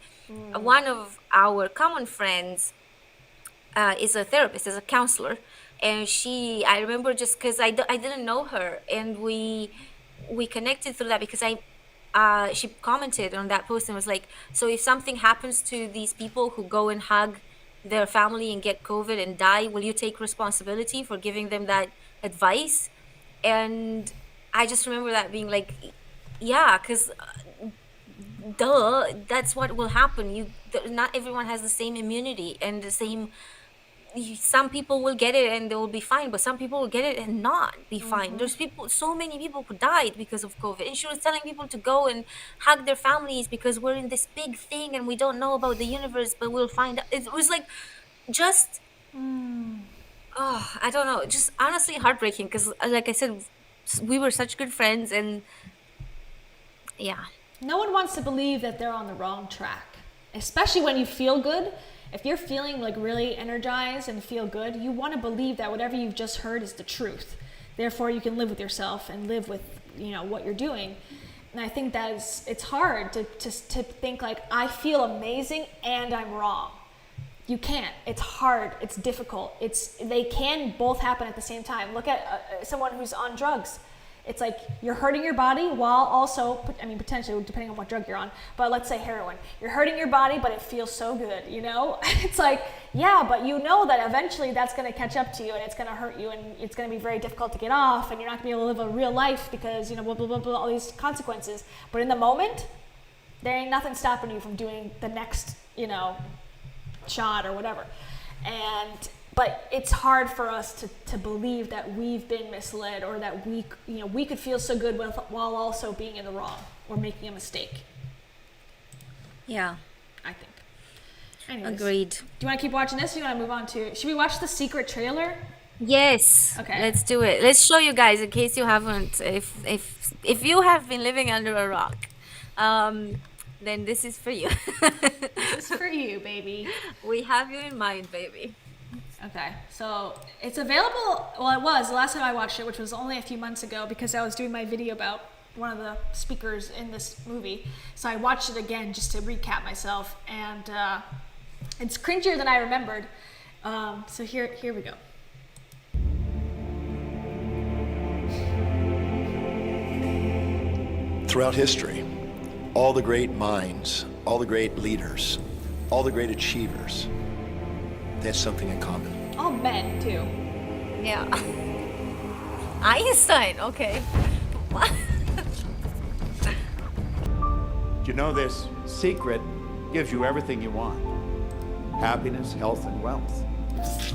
one of our common friends is a therapist, is a counselor, and I remember, just because I didn't know her, and we connected through that, because she commented on that post and was like, so if something happens to these people who go and hug their family and get COVID and die, will you take responsibility for giving them that advice? And I just remember that being like, yeah, because duh, that's what will happen. Not everyone has the same immunity and the same. Some people will get it and they will be fine, but some people will get it and not be fine. There's so many people who died because of COVID, and she was telling people to go and hug their families because we're in this big thing and we don't know about the universe, but we'll find out. It was like, just I don't know, just honestly heartbreaking, because like I said, we were such good friends, and yeah. No one wants to believe that they're on the wrong track, especially when you feel good. If you're feeling like really energized and feel good, you want to believe that whatever you've just heard is the truth. Therefore, you can live with yourself and live with, what you're doing. And I think it's hard to think like, I feel amazing and I'm wrong. You can't. It's hard. It's difficult. They can both happen at the same time. Look at someone who's on drugs. It's like you're hurting your body while also, potentially depending on what drug you're on, but let's say heroin. You're hurting your body, but it feels so good, It's like, yeah, but you know that eventually that's going to catch up to you and it's going to hurt you and it's going to be very difficult to get off and you're not going to be able to live a real life because, blah, blah, blah, blah, all these consequences. But in the moment, there ain't nothing stopping you from doing the next, shot or whatever. But it's hard for us to believe that we've been misled or that we could feel so good while also being in the wrong or making a mistake. Yeah. I think. Anyways, Agreed. do you want to keep watching this or do you want to move on to, should we watch the secret trailer? Yes. Okay. Let's do it. Let's show you guys, in case you haven't, if you have been living under a rock, then this is for you. This is for you, baby. We have you in mind, baby. Okay, so it's available, well, it was the last time I watched it, which was only a few months ago because I was doing my video about one of the speakers in this movie. So I watched it again just to recap myself, and it's cringier than I remembered. So here we go. Throughout history, all the great minds, all the great leaders, all the great achievers, they have something in common. All men too. Yeah. Einstein, okay. What? You know, this secret gives you everything you want. Happiness, health, and wealth.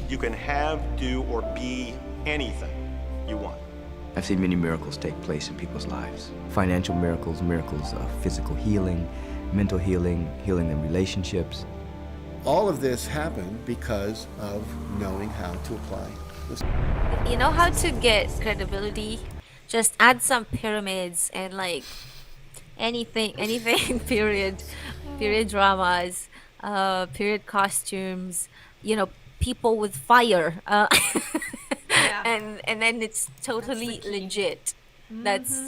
You can have, do, or be anything you want. I've seen many miracles take place in people's lives. Financial miracles, miracles of physical healing, mental healing, healing in relationships. All of this happened because of knowing how to apply this. You know how to get credibility? Just add some pyramids and like anything, period dramas, period costumes, you know, people with fire, Yeah. and then it's totally legit. That's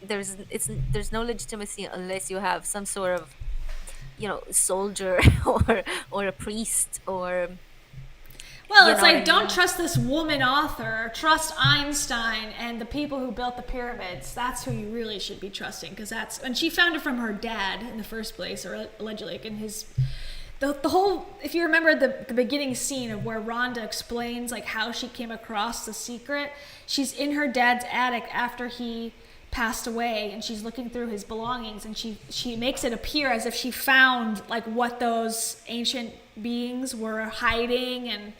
there's no legitimacy unless you have some sort of, you know, soldier or a priest or. Well, You it's know what like, I don't mean? trust this woman author. Trust Einstein and the people who built the pyramids. That's who you really should be trusting, because and she found it from her dad in the first place, or allegedly, like in his. The whole, if you remember the beginning scene of where Rhonda explains like how she came across the secret, she's in her dad's attic after he passed away, and she's looking through his belongings, and she makes it appear as if she found like what those ancient beings were hiding and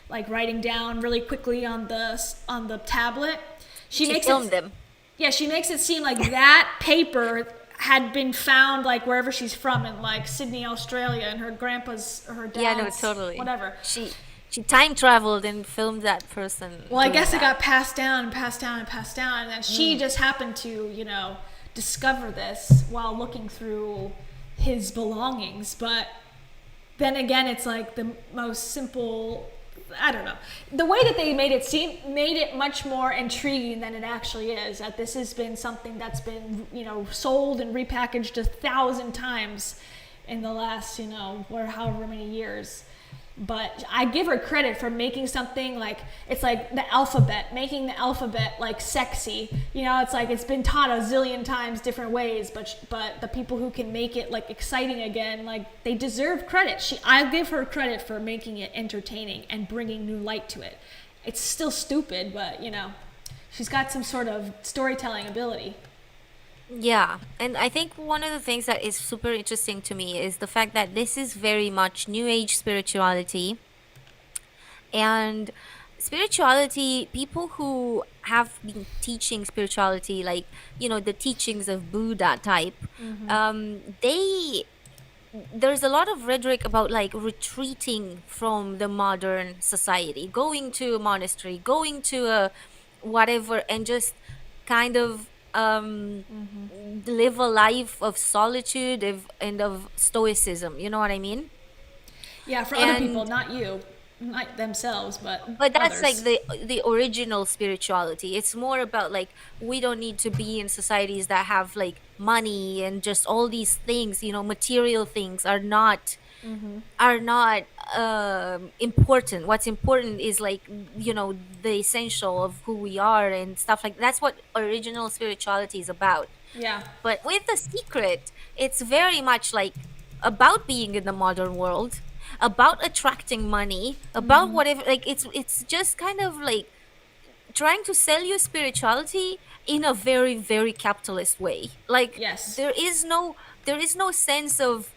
like writing down really quickly on the tablet. She filmed them. Yeah, she makes it seem like that paper had been found like wherever she's from, in like Sydney, Australia, and her grandpa's or her dad's, Yeah, no, totally. whatever. She time traveled and filmed that person. Well, I doing guess it that. got passed down and passed down and passed down, and then she just happened to, you know, discover this while looking through his belongings. But then again, it's like the most simple, I don't know. The way that they made it much more intriguing than it actually is. That this has been something that's been, you know, sold and repackaged 1,000 times in the last, you know, however many years. But I give her credit for making something like, it's like the alphabet, making the alphabet like sexy. You know, it's like it's been taught a zillion times different ways, but the people who can make it like exciting again, like they deserve credit. I give her credit for making it entertaining and bringing new light to it. It's still stupid, but you know, she's got some sort of storytelling ability. Yeah, and I think one of the things that is super interesting to me is the fact that this is very much New Age spirituality. And spirituality, people who have been teaching spirituality, like, you know, the teachings of Buddha type, there's a lot of rhetoric about like retreating from the modern society, going to a monastery, going to a whatever, and just kind of live a life of solitude and of stoicism. You know what I mean? Yeah, for other And- people, not you, not themselves, but that's others. like the original spirituality. It's more about like, we don't need to be in societies that have like money and just all these things, you know, material things are not important. What's important is like, you know, the essential of who we are and stuff like that's what original spirituality is about. Yeah. But with The Secret, it's very much like about being in the modern world, about attracting money, about whatever. Like it's just kind of like trying to sell you spirituality in a very, very capitalist way. Like Yes. there is no sense of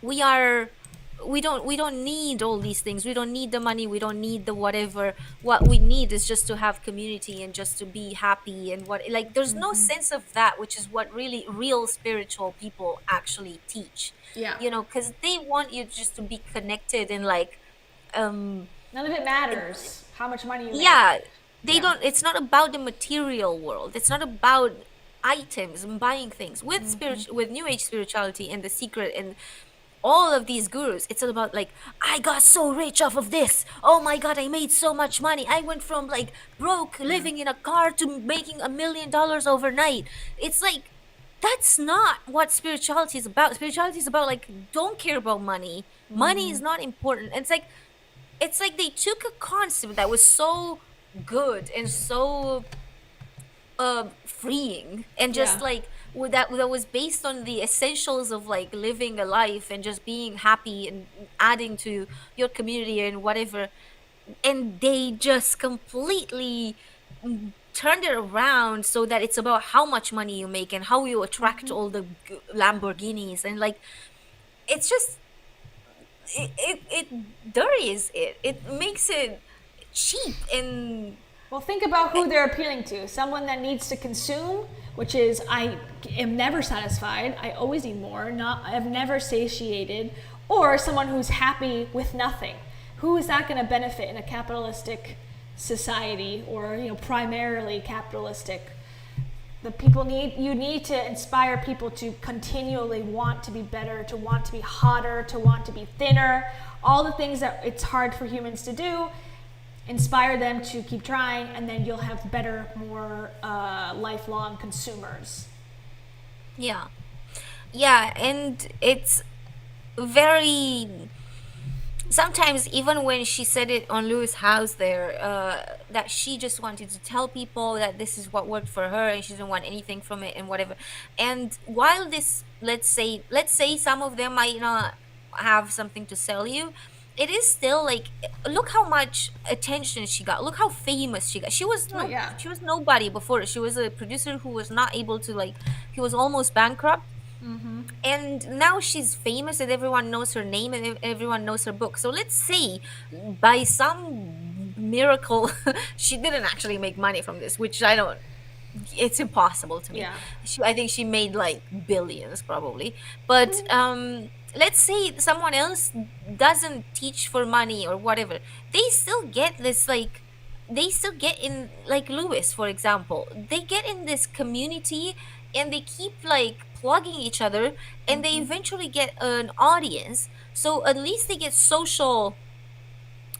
we don't need all these things. We don't need the money, we don't need the whatever. What we need is just to have community and just to be happy, and what, like, there's no sense of that, which is what really real spiritual people actually teach. Yeah. You know, because they want you just to be connected and like None of it matters how much money you make. yeah, they Yeah. don't, it's not about the material world, it's not about items and buying things. With with New Age spirituality and The Secret and all of these gurus, it's all about like, I got so rich off of this. Oh my God, I made so much money. I went from like broke living in a car to making $1 million overnight. It's like, that's not what spirituality is about. Spirituality is about like, don't care about money. Money is not important. It's like they took a concept that was so good and so freeing, and just Yeah. like with that was based on the essentials of like living a life and just being happy and adding to your community and whatever, and they just completely turned it around so that it's about how much money you make and how you attract all the Lamborghinis, and like, it's just, it dirties it makes it cheap. And Well, think about who they're appealing to. Someone that needs to consume, which is, I am never satisfied. I always need more. I'm never satiated. Or someone who's happy with nothing. Who is that going to benefit in a capitalistic society, or primarily capitalistic? You need to inspire people to continually want to be better, to want to be hotter, to want to be thinner. All the things that it's hard for humans to do. Inspire them to keep trying, and then you'll have better, more lifelong consumers. yeah, and it's very, sometimes even when she said it on Louis' house there, that she just wanted to tell people that this is what worked for her and she didn't want anything from it and whatever. And while this, let's say some of them might not have something to sell you, it is still like, look how much attention she got, look how famous she got. She was she was nobody before. She was a producer who was not able to, like, he was almost bankrupt. And now she's famous and everyone knows her name and everyone knows her book. So let's say by some miracle she didn't actually make money from this, which I don't, it's impossible to me. Yeah. I think she made like billions probably. But let's say someone else doesn't teach for money or whatever. They still get this, like, they still get in, like Louis, for example. They get in this community and they keep like plugging each other, and they eventually get an audience. So at least they get social,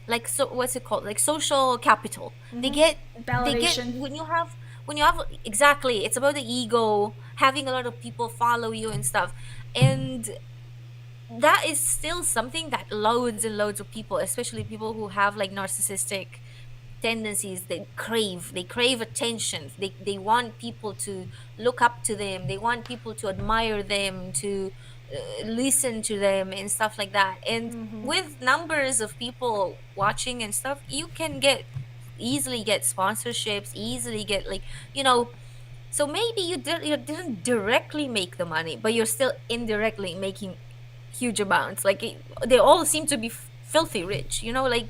like, so what's it called, like social capital. They get Validation. when you have exactly, it's about the ego, having a lot of people follow you and stuff. And that is still something that loads and loads of people, especially people who have like narcissistic tendencies, they crave attention. They want people to look up to them, they want people to admire them, to listen to them and stuff like that. And with numbers of people watching and stuff, you can easily get sponsorships, easily get, like, so maybe you didn't directly make the money, but you're still indirectly making huge amounts. Like they all seem to be filthy rich, like.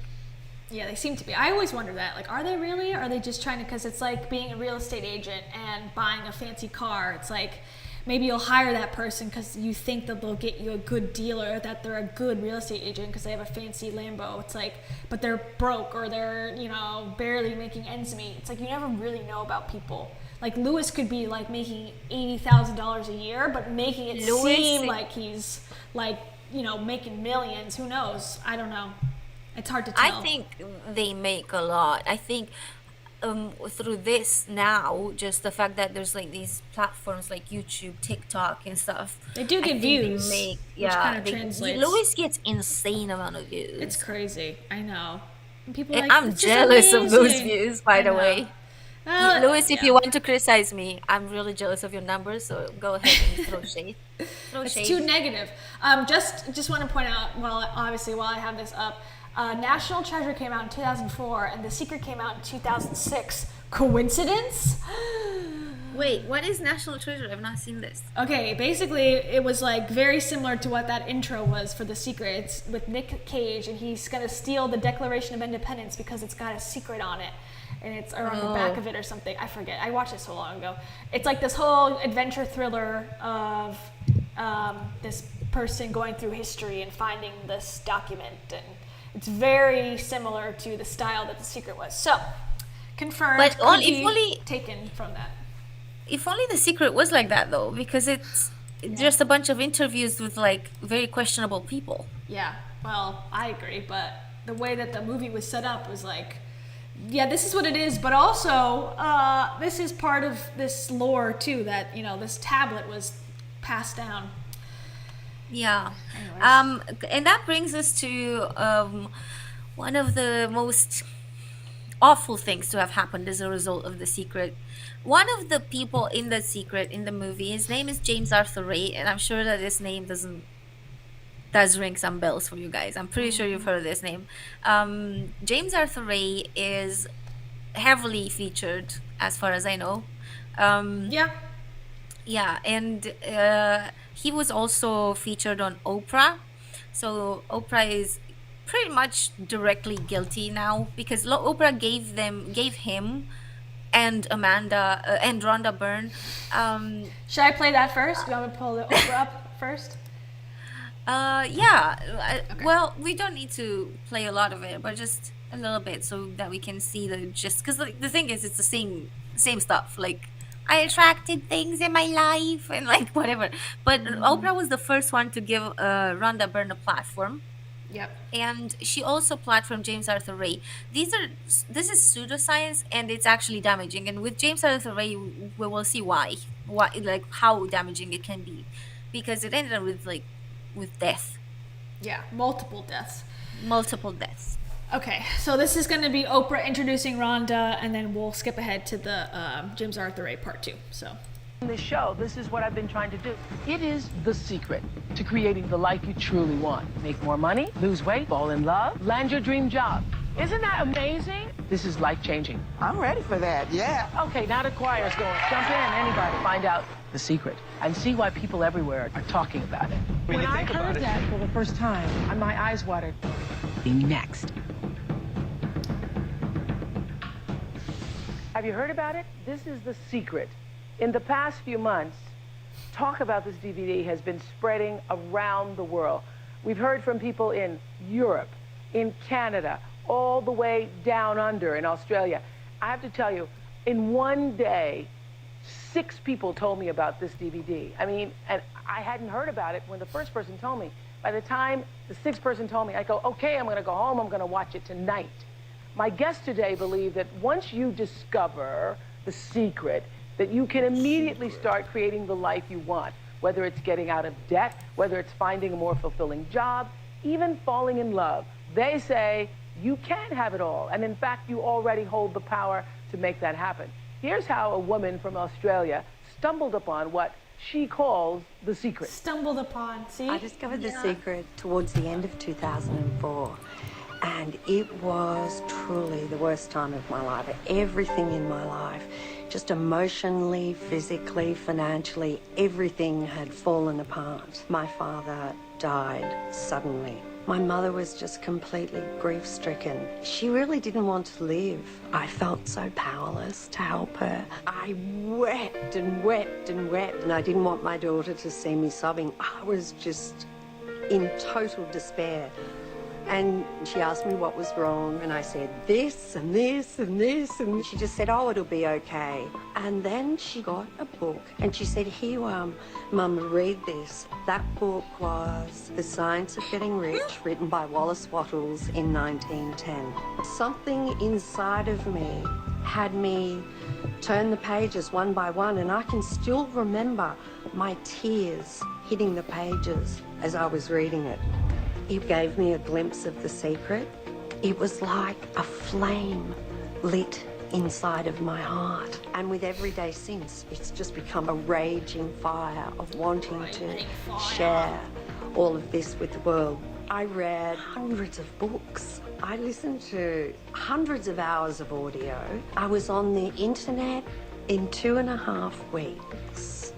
Yeah, they seem to be. I always wonder that. Like, are they really? Or are they just trying to? Because it's like being a real estate agent and buying a fancy car. It's like maybe you'll hire that person because you think that they'll get you a good deal, or that they're a good real estate agent because they have a fancy Lambo. It's like, but they're broke, or they're barely making ends meet. It's like you never really know about people. Like Louis could be like making $80,000 a year, but making it seem like he's like making millions. Who knows? I don't know. It's hard to tell. I think they make a lot. I think through this now, just the fact that there's like these platforms like YouTube, TikTok, and stuff. They do get views, which kind of translates. Louis gets insane amount of views. It's crazy. I know. And people And are like, I'm "It's just jealous of those amazing." views, by the way. Louis, if yeah. you want to criticize me, I'm really jealous of your numbers, so go ahead and throw shade. It's too negative. Just want to point out, while I have this up, National Treasure came out in 2004, and The Secret came out in 2006. Coincidence? Wait, what is National Treasure? I've not seen this. Okay, basically it was like very similar to what that intro was for The Secret. It's with Nick Cage, and he's gonna steal the Declaration of Independence because it's got a secret on it, and it's on the back of it or something. I forget. I watched it so long ago. It's like this whole adventure thriller of this person going through history and finding this document, and it's very similar to the style that The Secret was. So, confirmed. But could if be only taken from that. If only The Secret was like that, though, because it's just a bunch of interviews with like very questionable people. Yeah, well, I agree, but the way that the movie was set up was like, yeah, this is what it is, but also this is part of this lore too, that, you know, this tablet was passed down. Yeah. And that brings us to one of the most awful things to have happened as a result of The Secret. One of the people in The Secret in the movie, his name is James Arthur Ray, and I'm sure that this name does ring some bells for you guys. I'm pretty sure you've heard of this name. James Arthur Ray is heavily featured, as far as I know. Yeah, and he was also featured on Oprah. So Oprah is pretty much directly guilty now, because Oprah gave him and Amanda and Rhonda Byrne. Should I play that first? Do you want me to pull the Oprah up first? Yeah. Well, we don't need to play a lot of it, but just a little bit so that we can see the gist. Because the thing is, it's the same stuff. Like, I attracted things in my life and like whatever. But Oprah was the first one to give Rhonda Byrne a platform. Yep. And she also platformed James Arthur Ray. This is pseudoscience, and it's actually damaging. And with James Arthur Ray, we will see why, like how damaging it can be, because it ended up with death. Yeah, multiple deaths. Okay, so this is going to be Oprah introducing Rhonda, and then we'll skip ahead to the James Arthur Ray part 2. So. On this show, this is what I've been trying to do. It is the secret to creating the life you truly want. Make more money, lose weight, fall in love, land your dream job. Isn't that amazing? This is life-changing. I'm ready for that, yeah. Okay, now the choir's going. Jump in, anybody. Find out the secret and see why people everywhere are talking about it. When I heard that for the first time, my eyes watered. Be next. Have you heard about it? This is the secret. In the past few months, talk about this DVD has been spreading around the world. We've heard from people in Europe, in Canada, all the way down under in Australia. I have to tell you, in one day, 6 people told me about this DVD. I mean, and I hadn't heard about it when the first person told me. By the time the 6th person told me, I go, okay, I'm gonna go home, I'm gonna watch it tonight. My guests today believe that once you discover the secret, that you can immediately start creating the life you want, whether it's getting out of debt, whether it's finding a more fulfilling job, even falling in love. They say you can have it all, and in fact, you already hold the power to make that happen. Here's how a woman from Australia stumbled upon what she calls the secret. Stumbled upon, see? I discovered the secret towards the end of 2004. And it was truly the worst time of my life. Everything in my life, just emotionally, physically, financially, everything had fallen apart. My father died suddenly. My mother was just completely grief-stricken. She really didn't want to live. I felt so powerless to help her. I wept and wept and wept, and I didn't want my daughter to see me sobbing. I was just in total despair. And she asked me what was wrong, and I said this and this and this, and she just said, oh, it'll be okay. And then she got a book, and she said, here, Mum, read this. That book was The Science of Getting Rich, written by Wallace Wattles in 1910. Something inside of me had me turn the pages one by one, and I can still remember my tears hitting the pages as I was reading it. It gave me a glimpse of the secret. It was like a flame lit inside of my heart. And with every day since, it's just become a raging fire of wanting to share all of this with the world. I read hundreds of books. I listened to hundreds of hours of audio. I was on the internet in 2.5 weeks.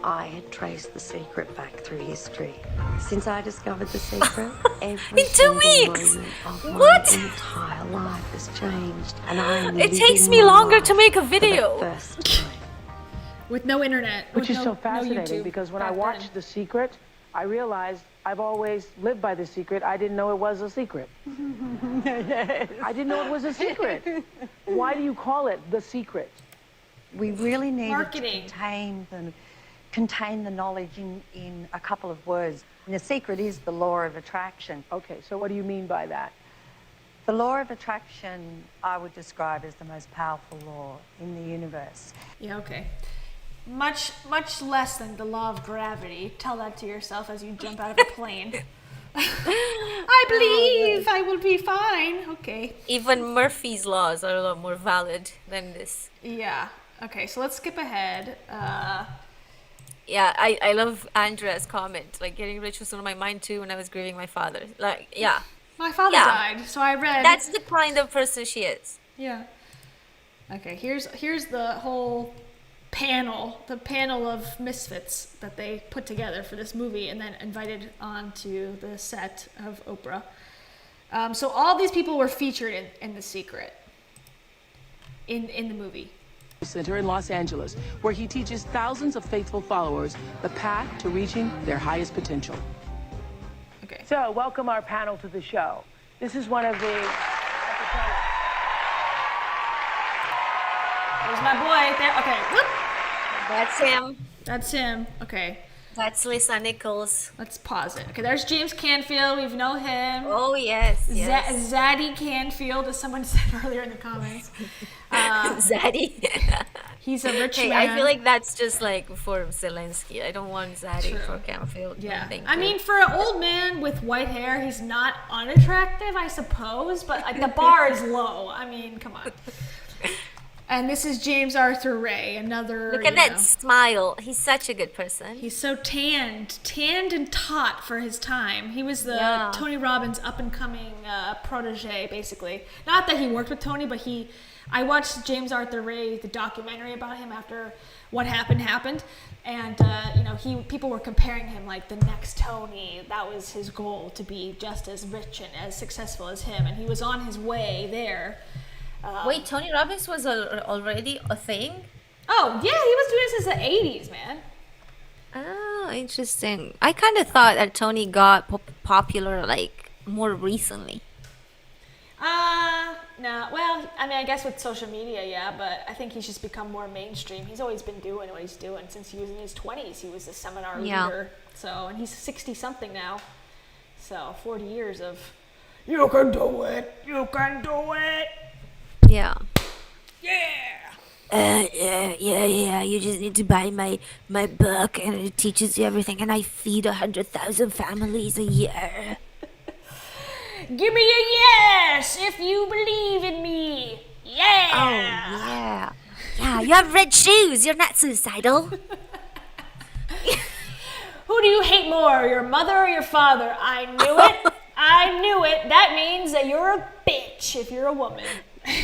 I had traced the secret back through history. Since I discovered the secret, every in 2 weeks. My entire life has changed, and I am It takes me longer to make a video. With no internet. Which is so No fascinating, YouTube because when I watched The Secret, I realized I've always lived by the secret. I didn't know it was a secret. I didn't know it was a secret. Why do you call it The Secret? We really needed marketing to tame contain the knowledge in a couple of words. And the secret is the law of attraction. Okay, so what do you mean by that? The law of attraction I would describe as the most powerful law in the universe. Yeah, okay. Much less than the law of gravity. Tell that to yourself as you jump out of a plane. I believe I will be fine. Okay. Even Murphy's laws are a lot more valid than this. Yeah. Okay, so let's skip ahead. Yeah, I love Andrea's comment. Like, getting rich was on my mind too when I was grieving my father. Like, yeah. My father died, so I read. That's the kind of person she is. Yeah. Okay, here's the whole panel of misfits that they put together for this movie and then invited onto the set of Oprah. So all these people were featured in The Secret in the movie. Center in Los Angeles, where he teaches thousands of faithful followers the path to reaching their highest potential. Okay. So, welcome our panel to the show. This is one of the... There's my boy there. Okay, whoop. That's him. That's him. Okay. That's Lisa Nichols. Let's pause it. Okay, there's James Canfield. We know him. Oh, yes. Zaddy Canfield, as someone said earlier in the comments. Zaddy. He's a rich man. I feel like that's just like for Zelensky. I don't want Zaddy for Canfield. Yeah. Thank I you. mean, for an old man with white hair, he's not unattractive, I suppose, but like, the bar is low. I mean, come on. And this is James Arthur Ray, another. Look at that smile. He's such a good person. He's so tanned and taut for his time. He was the Tony Robbins up and coming protege, basically. Not that he worked with Tony, but I watched James Arthur Ray, the documentary about him after what happened, and people were comparing him like the next Tony. That was his goal, to be just as rich and as successful as him, and he was on his way there. Wait, Tony Robbins was already a thing? Oh, yeah, he was doing this since the 80s, man. Oh, interesting. I kind of thought that Tony got popular, like, more recently. No. Well, I mean, I guess with social media, yeah, but I think he's just become more mainstream. He's always been doing what he's doing since he was in his 20s. He was a seminar leader. So, and he's 60-something now. So, 40 years of, you can do it, you can do it. Yeah. Yeah. You just need to buy my book, and it teaches you everything, and I feed 100,000 families a year. Give me a yes if you believe in me. Yeah. Oh, yeah. Yeah, you have red shoes. You're not suicidal. Who do you hate more, your mother or your father? I knew it. I knew it. That means that you're a bitch if you're a woman.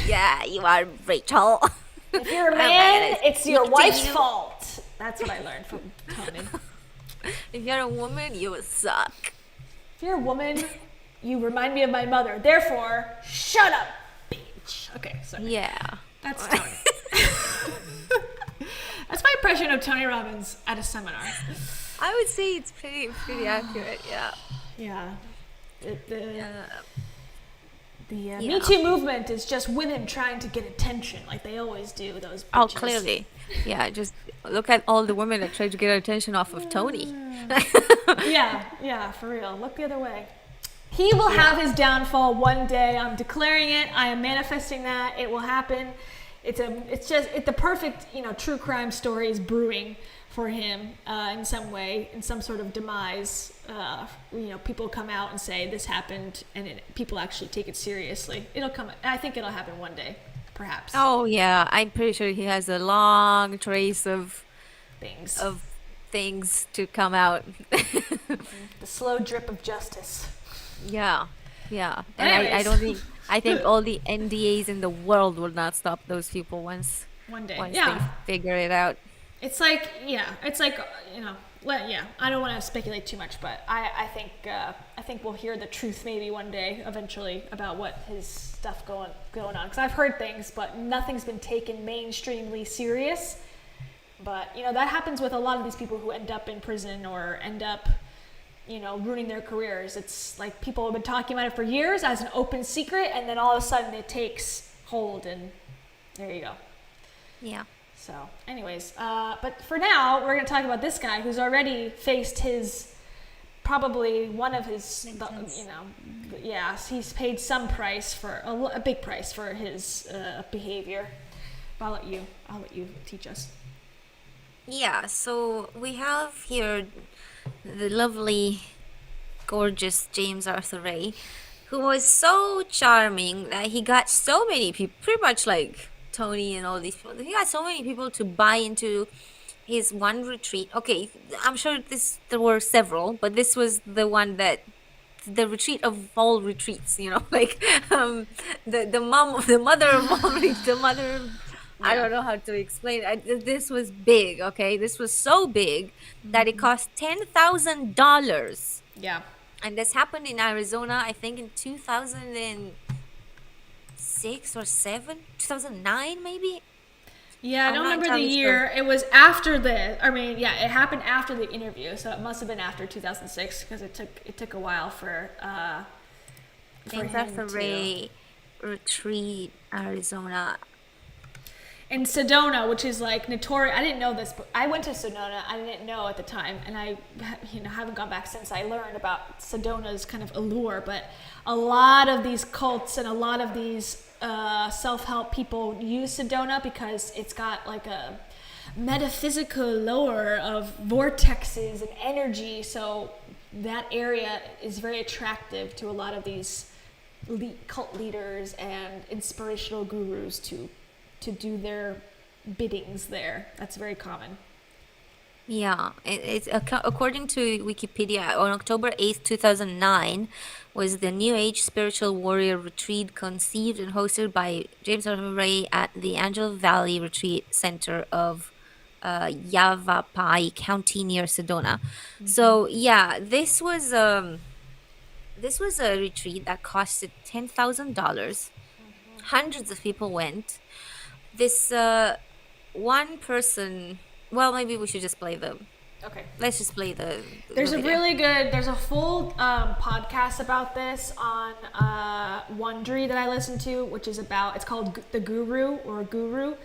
Yeah, you are, Rachel. If you're a man, it's your wife's fault. That's what I learned from Tony. If you're a woman, you suck. If you're a woman, you remind me of my mother. Therefore, shut up, bitch. Okay, sorry. Yeah. That's Tony. That's my impression of Tony Robbins at a seminar. I would say it's pretty accurate, yeah. Yeah. The Me Too movement is just women trying to get attention, like they always do, those bitches. Oh, clearly. Yeah, just look at all the women that try to get attention off of Tony. Yeah, for real. Look the other way. He will have his downfall one day. I'm declaring it. I am manifesting that. It will happen. It's the perfect, true crime story is brewing for him in some way, in some sort of demise. People come out and say this happened, and people actually take it seriously. I think it'll happen one day, perhaps. Oh yeah, I'm pretty sure he has a long trace of things to come out. The slow drip of justice. Yeah. And I think all the NDAs in the world will not stop those people once they figure it out. It's like, I don't want to speculate too much, but I think we'll hear the truth maybe one day, eventually, about what his stuff going on. Because I've heard things, but nothing's been taken mainstreamly serious. But, that happens with a lot of these people who end up in prison or end up, ruining their careers. It's like people have been talking about it for years as an open secret, and then all of a sudden it takes hold, and there you go. Yeah. So, anyways, but for now, we're going to talk about this guy who's already faced his, probably one of his, he's paid some price for, a big price for his behavior. I'll let you teach us. Yeah, so we have here the lovely, gorgeous James Arthur Ray, who was so charming that he got so many people, pretty much like Tony and all these people, he got so many people to buy into his one retreat. Okay, I'm sure there were several, but this was the one that, the retreat of all retreats, like the mother of all retreats, the mother, I don't know how to explain it. This was big, okay? This was so big that it cost $10,000. Yeah. And this happened in Arizona, I think in 2006 or 7, 2009 maybe? Yeah, I don't remember the year. It was after it happened after the interview, so it must have been after 2006 because it took a while for James Arthur Ray retreat, Arizona. In Sedona, which is like notorious. I didn't know this, but I went to Sedona. I didn't know at the time, and I haven't gone back since I learned about Sedona's kind of allure. But a lot of these cults and a lot of these self-help people use Sedona because it's got like a metaphysical lore of vortexes and energy. So that area is very attractive to a lot of these cult leaders and inspirational gurus to do their biddings there. That's very common. Yeah, it's according to Wikipedia, on October 8th, 2009, was the New Age Spiritual Warrior Retreat conceived and hosted by James Arthur Ray at the Angel Valley Retreat Center of Yavapai County near Sedona. Mm-hmm. So yeah, this was a retreat that costed $10,000. Mm-hmm. Hundreds of people went. This one person, well, maybe we should just play them. Okay. Let's just play the There's video. There's a full podcast about this on Wondery that I listen to, which is it's called The Guru or Guru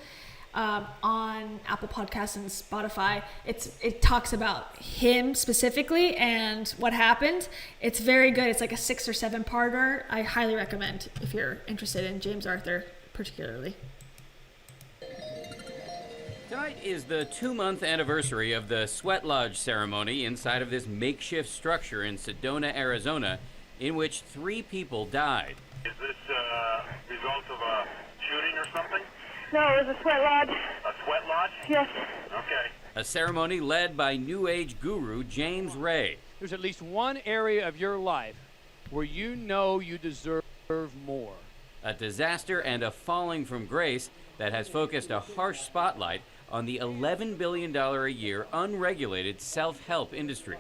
on Apple Podcasts and Spotify. It talks about him specifically and what happened. It's very good. It's like a 6 or 7 parter. I highly recommend if you're interested in James Arthur particularly. Tonight is the 2-month anniversary of the Sweat Lodge ceremony inside of this makeshift structure in Sedona, Arizona, in which 3 people died. Is this a result of a shooting or something? No, it was a sweat lodge. A sweat lodge? Yes. Okay. A ceremony led by New Age guru James Ray. There's at least one area of your life where you know you deserve more. A disaster and a falling from grace that has focused a harsh spotlight on the $11 billion a year unregulated self-help industry.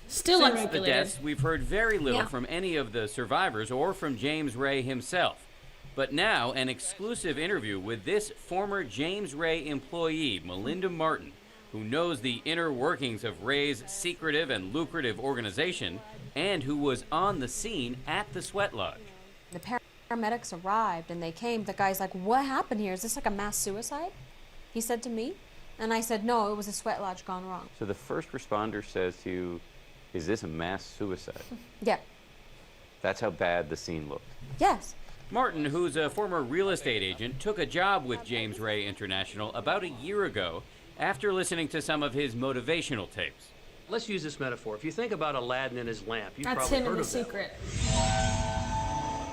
Still Since unregulated. the deaths, we've heard very little from any of the survivors or from James Ray himself. But now, an exclusive interview with this former James Ray employee, Melinda Martin, who knows the inner workings of Ray's secretive and lucrative organization, and who was on the scene at the Sweat Lodge. The paramedics arrived and they came. The guy's like, "What happened here? Is this like a mass suicide?" He said to me. And I said, "No, it was a sweat lodge gone wrong." So the first responder says to you, "Is this a mass suicide?" Yeah. That's how bad the scene looked. Yes. Martin, who's a former real estate agent, took a job with James Ray International about a year ago after listening to some of his motivational tapes. Let's use this metaphor. If you think about Aladdin and his lamp, you've That's probably him in heard The of that. Secret.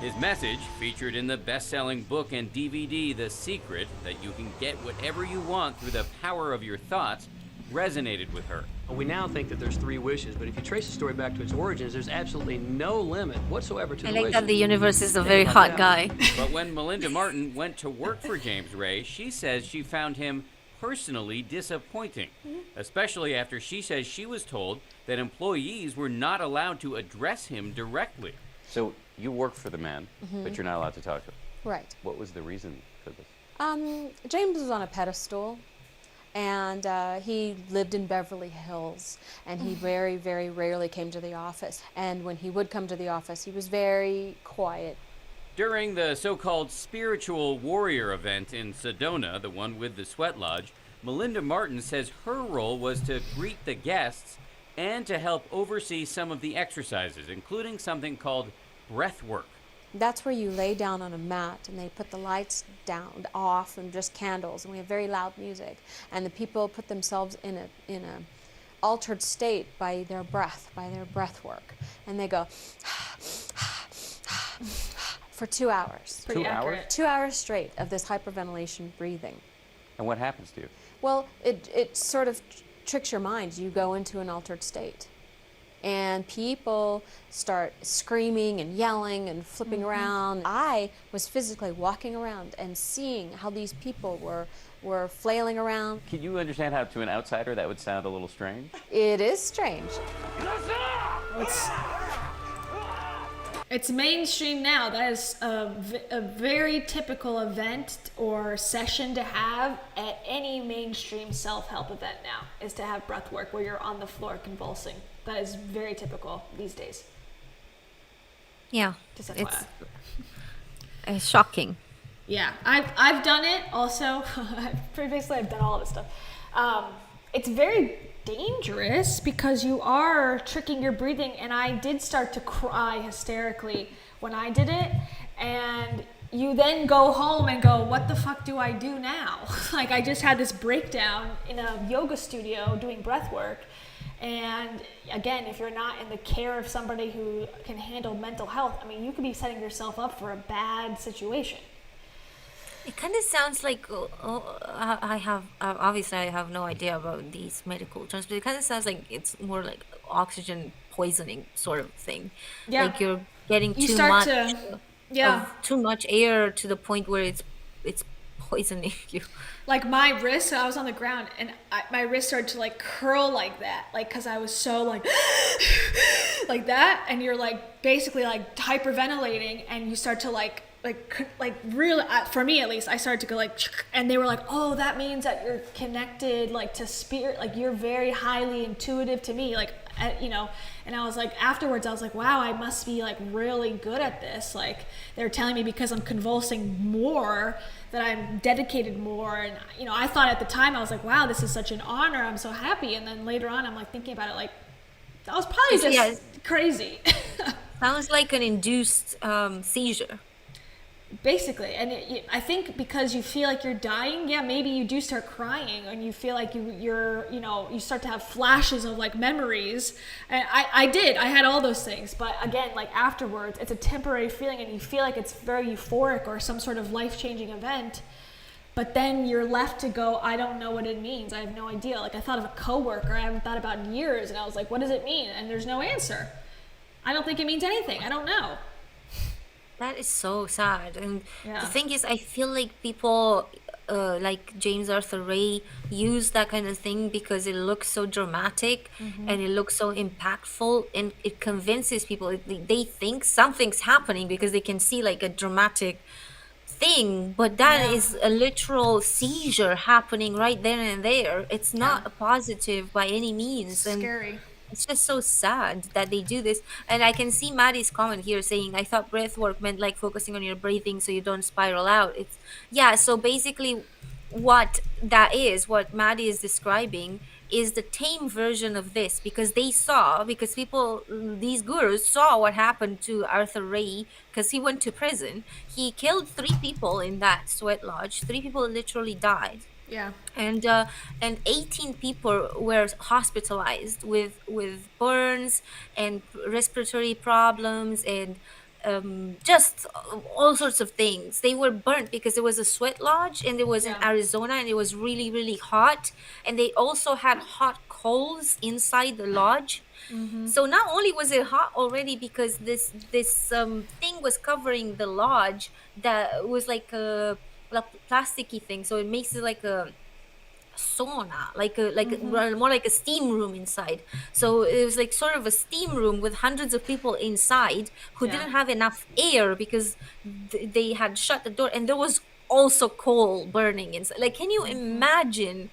His message, featured in the best-selling book and DVD, The Secret, that you can get whatever you want through the power of your thoughts, resonated with her. We now think that there's 3 wishes, but if you trace the story back to its origins, there's absolutely no limit whatsoever to I the like wishes. that the universe is a very hot guy. But when Melinda Martin went to work for James Ray, she says she found him personally disappointing, especially after she says she was told that employees were not allowed to address him directly. So you work for the man, but you're not allowed to talk to him. Right. What was the reason for this? James was on a pedestal, and he lived in Beverly Hills, and he very, very rarely came to the office. And when he would come to the office, he was very quiet. During the so-called spiritual warrior event in Sedona, the one with the Sweat Lodge, Melinda Martin says her role was to greet the guests and to help oversee some of the exercises, including something called breathwork. That's where you lay down on a mat and they put the lights down off and just candles, and we have very loud music, and the people put themselves in a altered state by their breath work, and they go for 2 hours. Pretty 2 hours? 2 hours straight of this hyperventilation breathing. And what happens to you? Well, it sort of tricks your mind. You go into an altered state. And people start screaming and yelling and flipping around. I was physically walking around and seeing how these people were flailing around. Can you understand how to an outsider that would sound a little strange? It is strange. It's mainstream now. That is a very typical event or session to have at any mainstream self-help event now, is to have breath work where you're on the floor convulsing. That is very typical these days. Yeah, Just FYI. It's shocking. Yeah, I've done it also. Previously, I've done all this stuff. It's very dangerous because you are tricking your breathing, and I did start to cry hysterically when I did it, and you then go home and go, what the fuck do I do now? Like, I just had this breakdown in a yoga studio doing breath work, and again, if you're not in the care of somebody who can handle mental health, I mean, you could be setting yourself up for a bad situation. It kind of sounds like, I have, obviously I have no idea about these medical terms, but it kind of sounds like it's more like oxygen poisoning sort of thing. Yeah. Like you're getting You too start much, to- yeah. of too much air to the point where it's poisoning you. Like my wrist, I was on the ground and my wrist started to like curl like that, like because I was so like like that, and you're like basically like hyperventilating, and you start to like really, for me at least, I started to go like, and they were like, oh, that means that you're connected like to spirit, like you're very highly intuitive to me, like you know. And I was like, afterwards I was like, wow, I must be like really good at this. Like they're telling me because I'm convulsing more that I'm dedicated more. And you know, I thought at the time, I was like, wow, this is such an honor, I'm so happy. And then later on I'm like thinking about it, like that was probably just crazy. Sounds like an induced seizure. Basically. And I think because you feel like you're dying, yeah, maybe you do start crying, and you feel like you're you know, you start to have flashes of like memories. And I had all those things, but again, like afterwards it's a temporary feeling, and you feel like it's very euphoric or some sort of life-changing event, but then you're left to go, I don't know what it means, I have no idea. Like I thought of a coworker I haven't thought about in years, and I was like, what does it mean? And there's no answer. I don't think it means anything. I don't know. That is so sad. And Yeah. the thing is, I feel like people like James Arthur Ray use that kind of thing because it looks so dramatic and it looks so impactful, and it convinces people. They think something's happening because they can see like a dramatic thing, but that is a literal seizure happening right then and there. It's not a positive by any means. And Scary. it's just so sad that they do this. And I can see Maddie's comment here saying, I thought breath work meant like focusing on your breathing so you don't spiral out. It's so basically what Maddie is describing is the tame version of this, because these gurus saw what happened to Arthur Ray, because he went to prison. He killed 3 people in that sweat lodge. 3 people literally died. Yeah. And 18 people were hospitalized with burns and respiratory problems and just all sorts of things. They were burnt because it was a sweat lodge, and it was in Arizona, and it was really, really hot. And they also had hot coals inside the lodge. So not only was it hot already because this thing was covering the lodge that was like a plasticky thing, so it makes it like a sauna, more like a steam room inside. So it was like sort of a steam room with hundreds of people inside who didn't have enough air because they had shut the door, and there was also coal burning inside. Like, can you imagine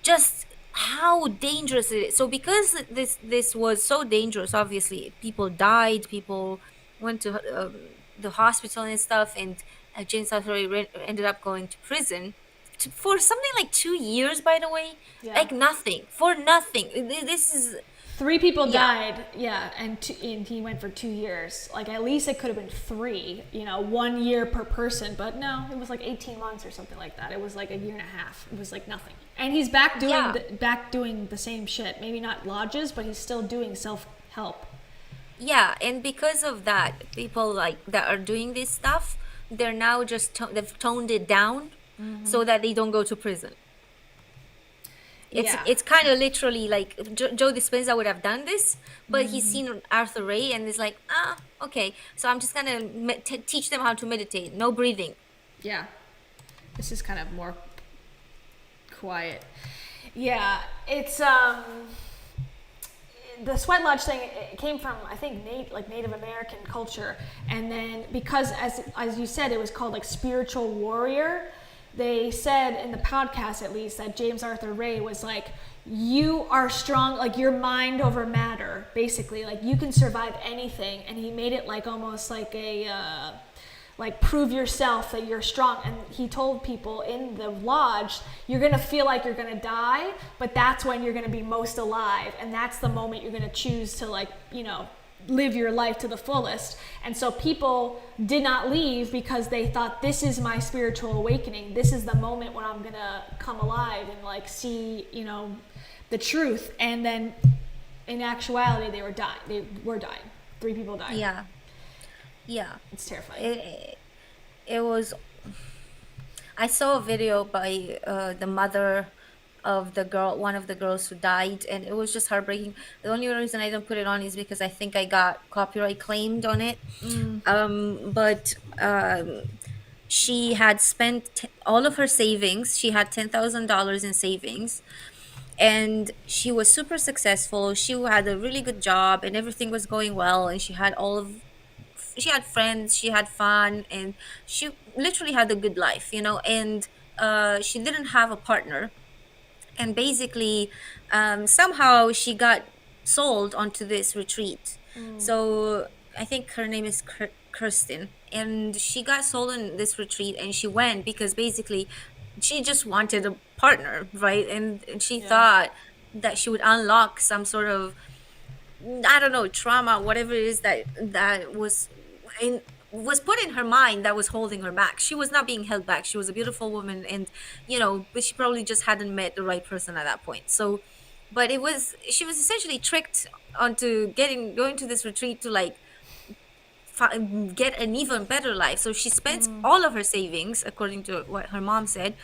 just how dangerous it is? So because this was so dangerous, obviously people died, people went to the hospital and stuff, and James Arthur Ray ended up going to prison. for something like 2 years, by the way. Yeah. Like nothing, for nothing. This is 3 people Yeah. died, yeah, and he went for 2 years. Like, at least it could have been 3, 1 year per person, but no, it was like 18 months or something like that. It was like a year and a half. It was like nothing. And he's back doing the same shit. Maybe not lodges, but he's still doing self-help. Yeah, and because of that, people like that are doing this stuff, they're now just they've toned it down so that they don't go to prison. It's kind of literally like Joe Dispenza would have done this, but he's seen Arthur Ray and is like, okay, so I'm just gonna teach them how to meditate, no breathing. Yeah, this is kind of more quiet. Yeah, it's the sweat lodge thing. It came from, I think, Native American culture, and then because as you said, it was called like spiritual warrior. They said in the podcast, at least, that James Arthur Ray was like, you are strong, like your mind over matter, basically, like you can survive anything. And he made it like almost like a like prove yourself that you're strong. And he told people in the lodge, you're gonna feel like you're gonna die, but that's when you're gonna be most alive, and that's the moment you're gonna choose to, like, live your life to the fullest. And so people did not leave because they thought, this is my spiritual awakening, this is the moment when I'm gonna come alive and like see the truth. And then in actuality they were dying. 3 people died. Yeah, it's terrifying. It was. I saw a video by the mother of the girl, one of the girls who died, and it was just heartbreaking. The only reason I don't put it on is because I think I got copyright claimed on it. But she had spent all of her savings. She had $10,000 in savings, and she was super successful. She had a really good job, and everything was going well. And she had friends, she had fun, and she literally had a good life, And she didn't have a partner. And basically, somehow she got sold onto this retreat. So I think her name is Kirsten. And she got sold on this retreat, and she went because basically she just wanted a partner, right? And she thought that she would unlock some sort of, I don't know, trauma, whatever it is that was put in her mind that was holding her back. She was not being held back. She was a beautiful woman, and but she probably just hadn't met the right person at that point. So, but she was essentially tricked onto going to this retreat to like get an even better life. So she spent all of her savings, according to what her mom said,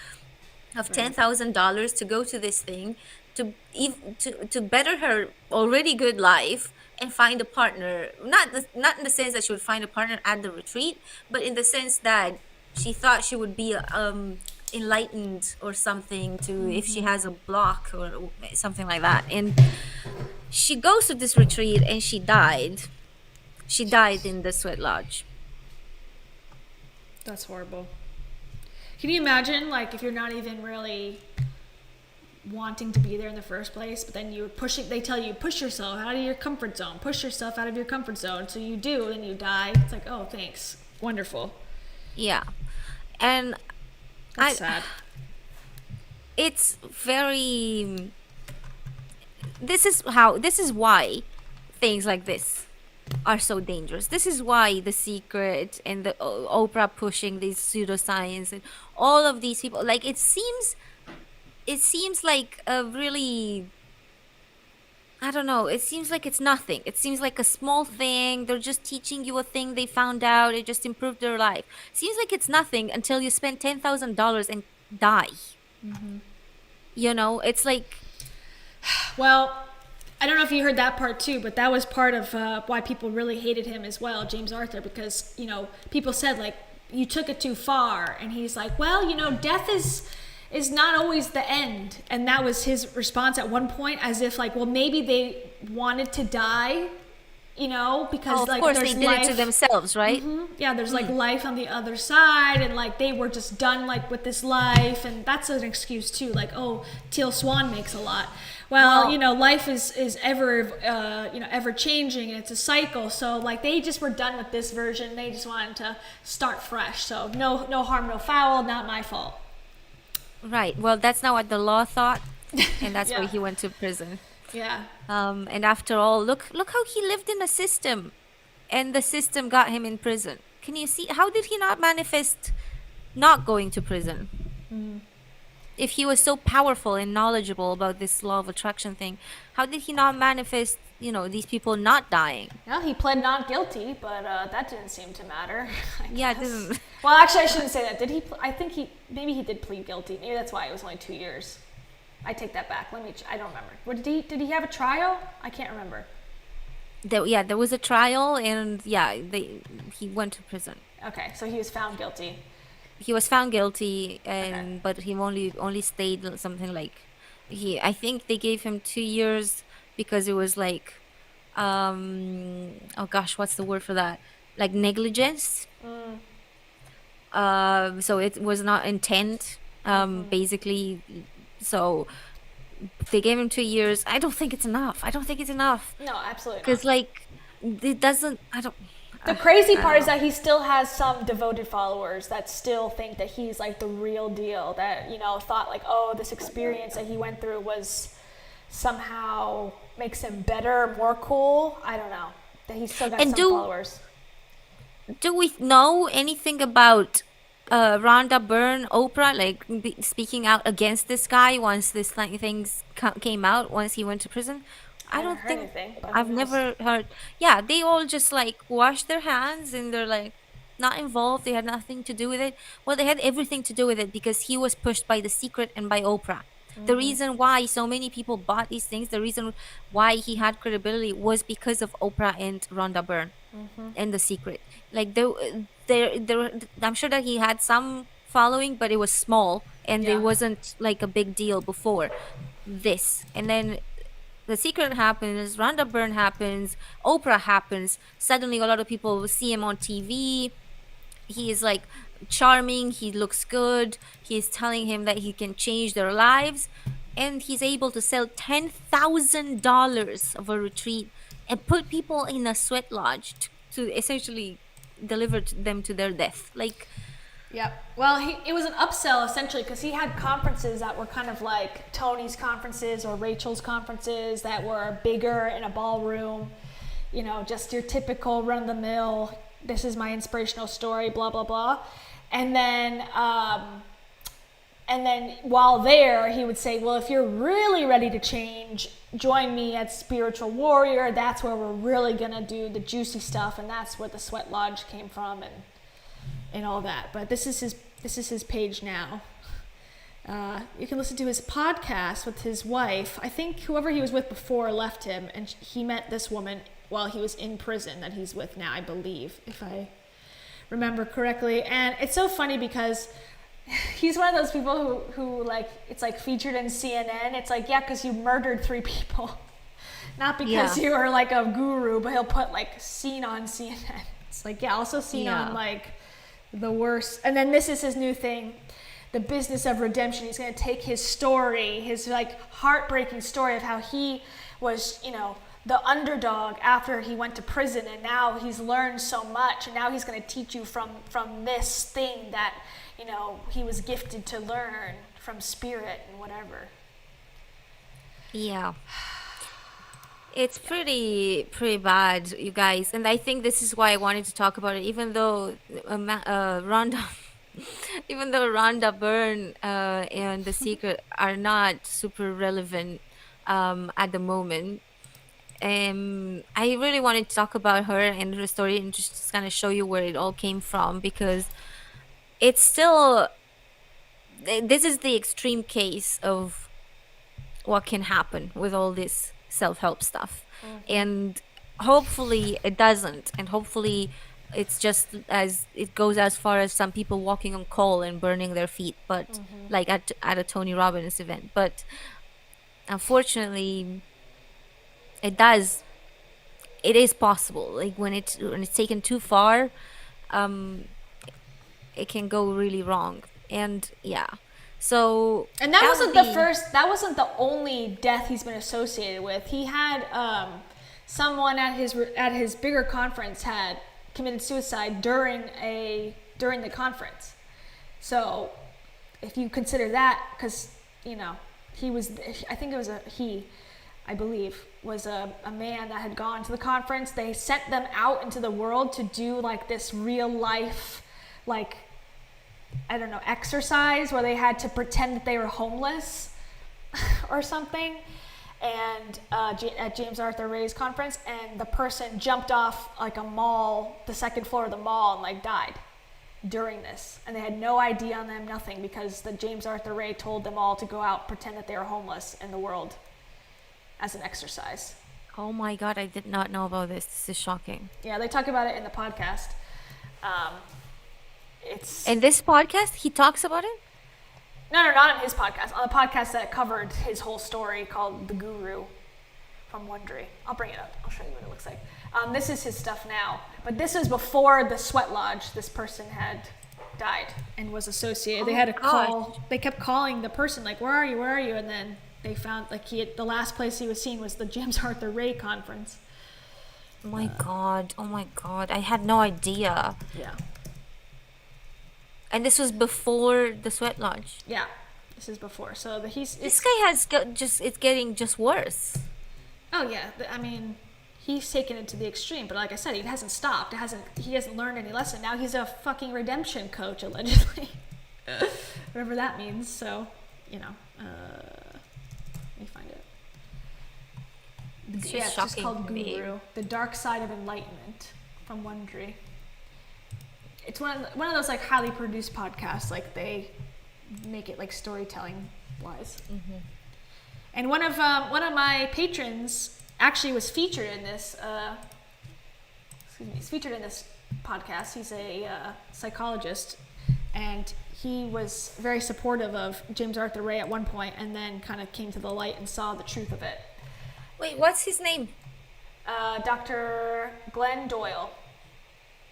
of $10,000 to go to this thing to better her already good life and find a partner. Not in the sense that she would find a partner at the retreat, but in the sense that she thought she would be enlightened or something if she has a block or something like that. And she goes to this retreat and she died. She died in the sweat lodge. That's horrible. Can you imagine, like, if you're not even really wanting to be there in the first place, but then they tell you, push yourself out of your comfort zone, push yourself out of your comfort zone. So you do, and you die. It's like, oh, thanks. Wonderful. Yeah. And that's sad. It's very, this is why things like this are so dangerous. This is why The Secret and the Oprah pushing these pseudoscience and all of these people, like, it seems like a really, I don't know, it seems like it's nothing. It seems like a small thing. They're just teaching you a thing they found out. It just improved their life. Seems like it's nothing until you spend $10,000 and die. It's like, well, I don't know if you heard that part too, but that was part of why people really hated him as well, James Arthur, because, people said, like, you took it too far. And he's like, well, death is not always the end. And that was his response at one point, as if like, well, maybe they wanted to die, because of course they did it to themselves, right? Yeah, there's like life on the other side, and like they were just done like with this life. And that's an excuse too, like, oh, Teal Swan makes a lot. Well, life is ever ever changing, and it's a cycle. So like they just were done with this version. They just wanted to start fresh. So no harm, no foul, not my fault. Right. Well, that's not what the law thought, and that's why Yeah. he went to prison. Yeah. And after all, look how he lived in a system, and the system got him in prison. Can you see how did he not manifest not going to prison? Mm. If he was so powerful and knowledgeable about this law of attraction thing, how did he not manifest, these people not dying? Well, he pled not guilty, but that didn't seem to matter. Yeah, it guess. didn't. Well, actually, I shouldn't say that. Did he? I think maybe he did plead guilty. Maybe that's why it was only 2 years. I take that back. I don't remember. What, did he have a trial? I can't remember. There was a trial, and he went to prison. Okay, so he was found guilty. He was found guilty, but he only stayed something like I think they gave him 2 years because it was like oh gosh, what's the word for that? Like negligence. So it was not intent, basically. So they gave him 2 years. I don't think it's enough. No, absolutely because not. it doesn't. The crazy part is that he still has some devoted followers that still think that he's like the real deal, that, thought like, oh, this experience that he went through was somehow makes him better, more cool. I don't know. That he's still got some followers. Do we know anything about Rhonda Byrne, Oprah, speaking out against this guy once this things came out, once he went to prison? I don't think anything, I've never heard. Yeah, they all just wash their hands and they're not involved. They had nothing to do with it. Well, they had everything to do with it because he was pushed by The Secret and by Oprah. The reason why so many people bought these things, the reason why he had credibility was because of Oprah and Rhonda Byrne and The Secret. I'm sure that he had some following, but it was small and it wasn't a big deal before this. And then The Secret happens, Rhonda Byrne happens, Oprah happens. Suddenly a lot of people will see him on TV. He is charming, he looks good, he's telling him that he can change their lives, and he's able to sell $10,000 of a retreat and put people in a sweat lodge to essentially deliver them to their death. Yep. Well, it was an upsell essentially because he had conferences that were kind of like Tony's conferences or Rachel's conferences that were bigger in a ballroom, just your typical run-of-the-mill, this is my inspirational story, blah, blah, blah. And then while there, he would say, well, if you're really ready to change, join me at Spiritual Warrior. That's where we're really going to do the juicy stuff. And that's where the Sweat Lodge came from and all that. But this is his page now. You can listen to his podcast with his wife. I think whoever he was with before left him, and he met this woman while he was in prison that he's with now, I believe, if I remember correctly. And it's so funny because he's one of those people who it's featured in CNN. It's because you murdered 3 people. Not because you are a guru, but he'll put seen on CNN. It's also seen on the worst. And then this is his new thing, the business of redemption. He's going to take his story, his heartbreaking story of how he was, the underdog after he went to prison, and now he's learned so much, and now he's going to teach you from this thing that he was gifted to learn from spirit and whatever. Yeah, it's pretty bad, you guys, and I think this is why I wanted to talk about it, even though Rhonda Byrne and The Secret are not super relevant at the moment. I really wanted to talk about her and her story and just kind of show you where it all came from, because it's still, this is the extreme case of what can happen with all this self-help stuff. And hopefully it doesn't, and hopefully it's just as it goes as far as some people walking on coal and burning their feet, but at a Tony Robbins event. But unfortunately it is possible. when it's taken too far, it can go really wrong. And so, and that wasn't the only death he's been associated with. He had someone at his bigger conference had committed suicide during the conference. So if you consider that, because, you know, he was, I think it was I believe, was a man that had gone to the conference. They sent them out into the world to do like this real life, like, I don't know, exercise where they had to pretend that they were homeless or something. And at James Arthur Ray's conference, and the person jumped off like a mall, the second floor of the mall, and like died during this. And they had no ID on them, nothing, because the James Arthur Ray told them all to go out, pretend that they were homeless in the world as an exercise. Oh my God, I did not know about this. This is shocking. Yeah, they talk about it in the podcast. It's in this podcast, he talks about it? No, not on his podcast. On the podcast that covered his whole story called The Guru from Wondery. I'll bring it up. I'll show you what it looks like. This is his stuff now. But this is before the sweat lodge. This person had died and was associated. They had to call. They kept calling the person, like, where are you? Where are you? And then they found, like, the last place he was seen was the James Arthur Ray conference. Oh my God. Oh my God. I had no idea. Yeah. And this was before the sweat lodge. Yeah, this is before. So this guy has it's getting just worse. Oh yeah, I mean, he's taken it to the extreme. But like I said, he hasn't stopped. He hasn't learned any lesson. Now he's a fucking redemption coach, allegedly. Whatever that means. So, you know, let me find it. It's It's just called Guru: The Dark Side of Enlightenment from Wondery. It's one of those like highly produced podcasts. Like they make it like storytelling wise. Mm-hmm. And one of my patrons actually was featured in this. He's featured in this podcast. He's a psychologist, and he was very supportive of James Arthur Ray at one point, and then kind of came to the light and saw the truth of it. Wait, what's his name? Dr. Glenn Doyle.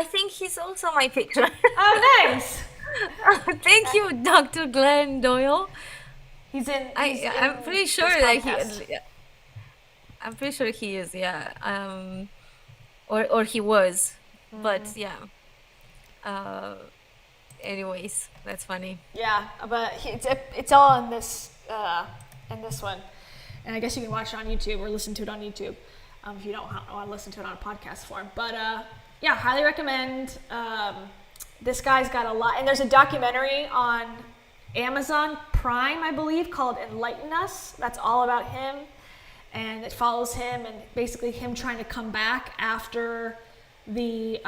I think he's also my patron. Oh, nice! Thank you, Dr. Glenn Doyle. I'm pretty sure that I'm pretty sure he is, yeah. Or he was, but yeah. Anyways, that's funny. Yeah, but it's all in this one, and I guess you can watch it on YouTube or listen to it on YouTube if you don't want to listen to it on a podcast form. But yeah, highly recommend. This guy's got a lot, and there's a documentary on Amazon Prime, I believe, called Enlighten Us. That's all about him, and it follows him and basically him trying to come back after the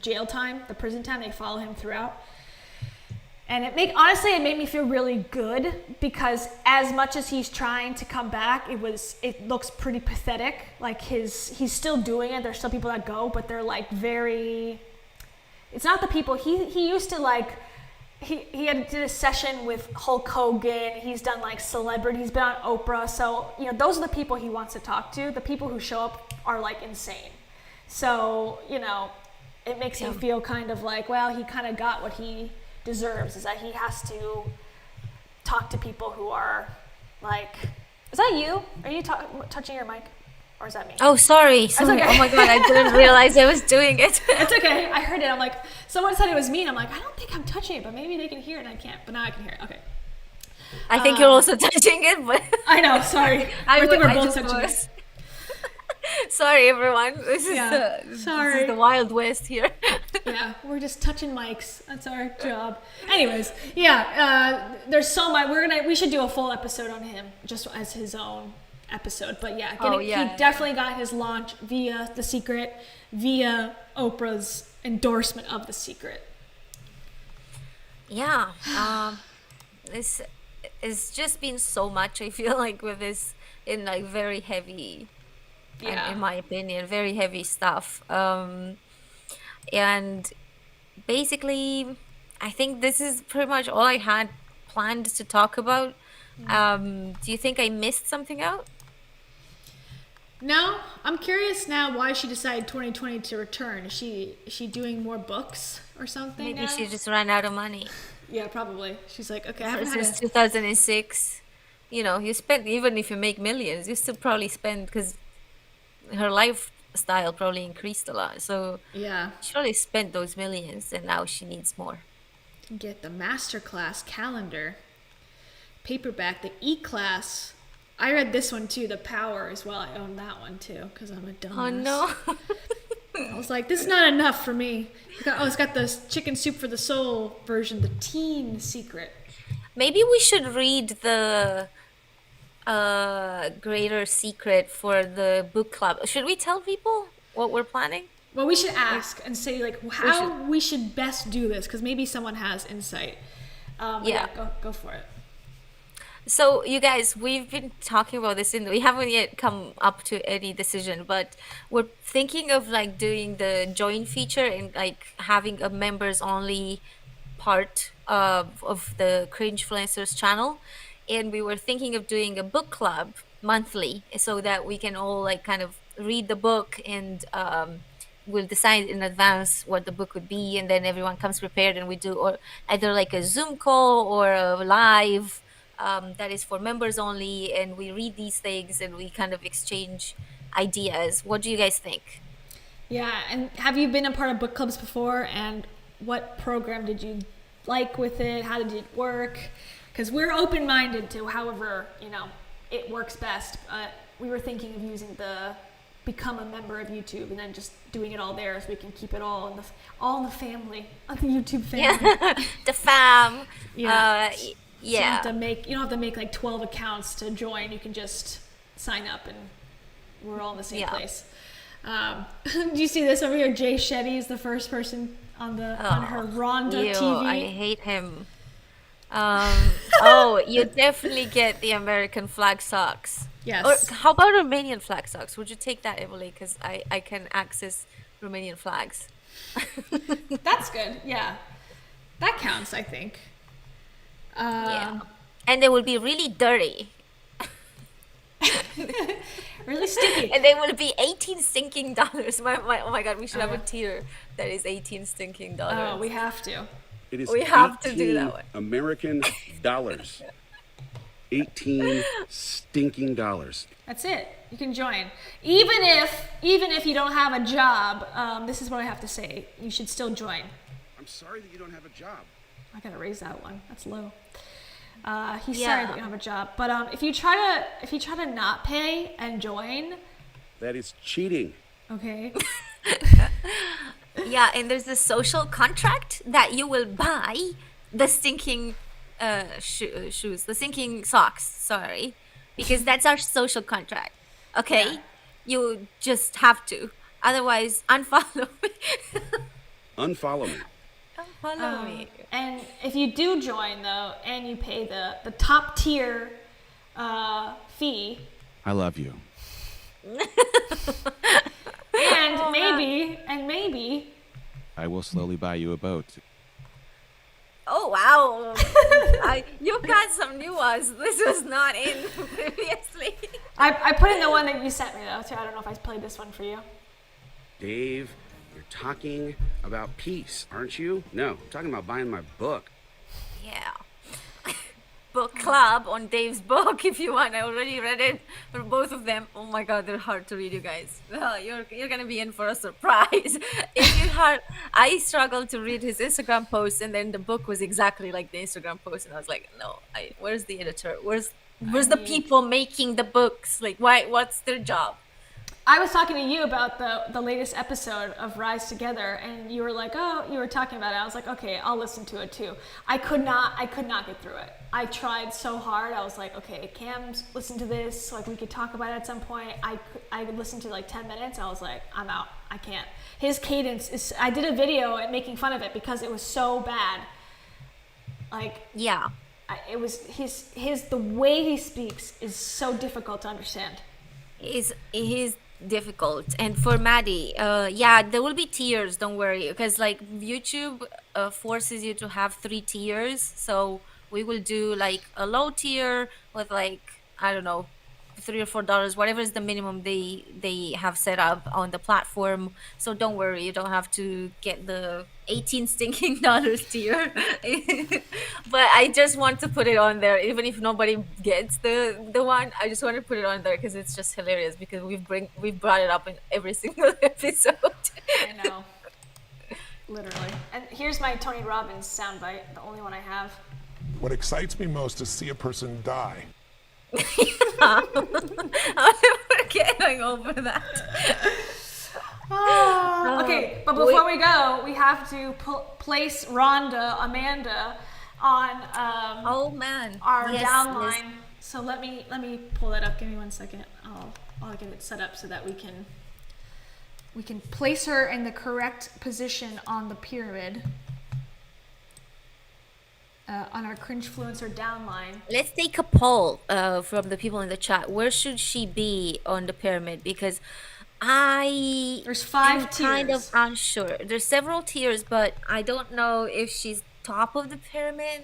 jail time, the prison time. They follow him throughout. And honestly, it made me feel really good, because as much as he's trying to come back, it looks pretty pathetic. Like he's still doing it. There's still people that go, but they're like it's not the people he used to like. He did a session with Hulk Hogan. He's done like celebrities. He's been on Oprah. So, you know, those are the people he wants to talk to. The people who show up are like insane. So, you know, it makes you feel kind of like, well, he kind of got what he deserves, is that he has to talk to people who are like, is that you? Are you touching your mic? Or is that me? Oh, sorry. Okay. Oh my God, I didn't realize I was doing it. It's okay. I heard it. I'm like, someone said it was me, and I'm like, I don't think I'm touching it, but maybe they can hear it and I can't. But now I can hear it. Okay. I think you're also touching it, but I know, sorry. I think we're both touching it. Sorry, everyone. This is the Wild West here. Yeah, we're just touching mics. That's our job. Anyways, yeah, there's so much. We should do a full episode on him, just as his own episode. But yeah, he definitely got his launch via The Secret, via Oprah's endorsement of The Secret. Yeah, this has just been so much. I feel like with this, in like very heavy. In my opinion, very heavy stuff. And basically, I think this is pretty much all I had planned to talk about. Do you think I missed something out? No, I'm curious now why she decided 2020 to return. Is she doing more books or something? Maybe now? she just ran out of money. Yeah, probably. She's like, okay, I haven't since 2006. You know, you spend, even if you make millions, you still probably spend, because her life style probably increased a lot. So Yeah. she probably spent those millions and now she needs more. Get the masterclass calendar. Paperback, the E-Class. I read this one too, The Power as well. I own that one too because I'm a dumbass. Oh no. I was like, this is not enough for me. It's got the Chicken Soup for the Soul version, The Teen Secret. Maybe we should read the Greater Secret for the book club. Should we tell people what we're planning? Well, we should ask and say like how we should best do this because maybe someone has insight. Yeah, go for it. So you guys, we've been talking about this and we haven't yet come up to any decision, but we're thinking of like doing the join feature and like having a members only part of the Cringe-Fluencers channel. And we were thinking of doing a book club monthly so that we can all like kind of read the book and we'll decide in advance what the book would be, and then everyone comes prepared and we do or either like a Zoom call or a live that is for members only, and we read these things and we kind of exchange ideas. What do you guys think? Yeah, and have you been a part of book clubs before, and what program did you like with it? How did it work? Because we're open-minded to however, it works best. We were thinking of using the become a member of YouTube and then just doing it all there so we can keep it all in the family, of the YouTube family. Yeah. The fam. Yeah. Yeah. So you don't have to make like 12 accounts to join. You can just sign up and we're all in the same place. Do you see this over here? Jay Shetty is the first person on her Rhonda TV. I hate him. You definitely get the American flag socks. Yes. Or how about Romanian flag socks? Would you take that, Emily? Because I can access Romanian flags. That's good. Yeah. That counts, I think. Yeah. And they will be really dirty. Really sticky. And they will be $18 stinking. Oh my god, we should have a tier that is $18 stinking. Oh, we have to. It is we have to do that one. American dollars. 18 stinking dollars. That's it. You can join. Even if you don't have a job, this is what I have to say. You should still join. I'm sorry that you don't have a job. I gotta raise that one. That's low. He's sorry that you don't have a job. But if you try to not pay and join, that is cheating. Okay. Yeah, and there's a social contract that you will buy the stinking shoes, the stinking socks, sorry. Because that's our social contract. Okay? Yeah. You just have to. Otherwise, unfollow me. Unfollow me. Unfollow me. And if you do join, though, and you pay the top tier fee. I love you. And maybe I will slowly buy you a boat. Oh wow. You've got some new ones. This was not in previously. I put in the one that you sent me though, so I don't know if I played this one for you. Dave, you're talking about peace, aren't you? No, I'm talking about buying my book. Yeah. Book club on Dave's book if you want. I already read it for both of them. Oh my god, they're hard to read, you guys. You're gonna be in for a surprise. I struggled to read his Instagram post, and then the book was exactly like the Instagram post, and I was like, no, where's the editor? Where's the people making the books? Like, what's their job? I was talking to you about the latest episode of Rise Together, and you were like, oh, you were talking about it. I was like, okay, I'll listen to it too. I could not get through it. I tried so hard. I was like, okay, Cam's listen to this. Like, we could talk about it at some point. I listened to like 10 minutes. I was like, I'm out. I can't. His cadence is. I did a video making fun of it because it was so bad. Like, yeah, it was the way he speaks is so difficult to understand. Is difficult. And for Maddie, yeah, there will be tiers, don't worry, because like YouTube forces you to have 3 tiers, so we will do like a low tier with like, I don't know, $3 or $4, whatever is the minimum they have set up on the platform. So don't worry, you don't have to get the 18 stinking dollars tier. But I just want to put it on there, even if nobody gets the one. I just want to put it on there because it's just hilarious, because we've brought it up in every single episode. I know. Literally. And here's my Tony Robbins soundbite, the only one I have. What excites me most is see a person die. I'll never get over that. Okay, but before we go, we have to place Amanda on oh man, our yes, downline. yes. So let me pull that up. Give me 1 second. I'll get it set up so that we can place her in the correct position on the pyramid. On our Cringe-Fluencer downline. Let's take a poll from the people in the chat. Where should she be on the pyramid? Because there's 5 tiers. Kind of unsure. There's several tiers, but I don't know if she's top of the pyramid.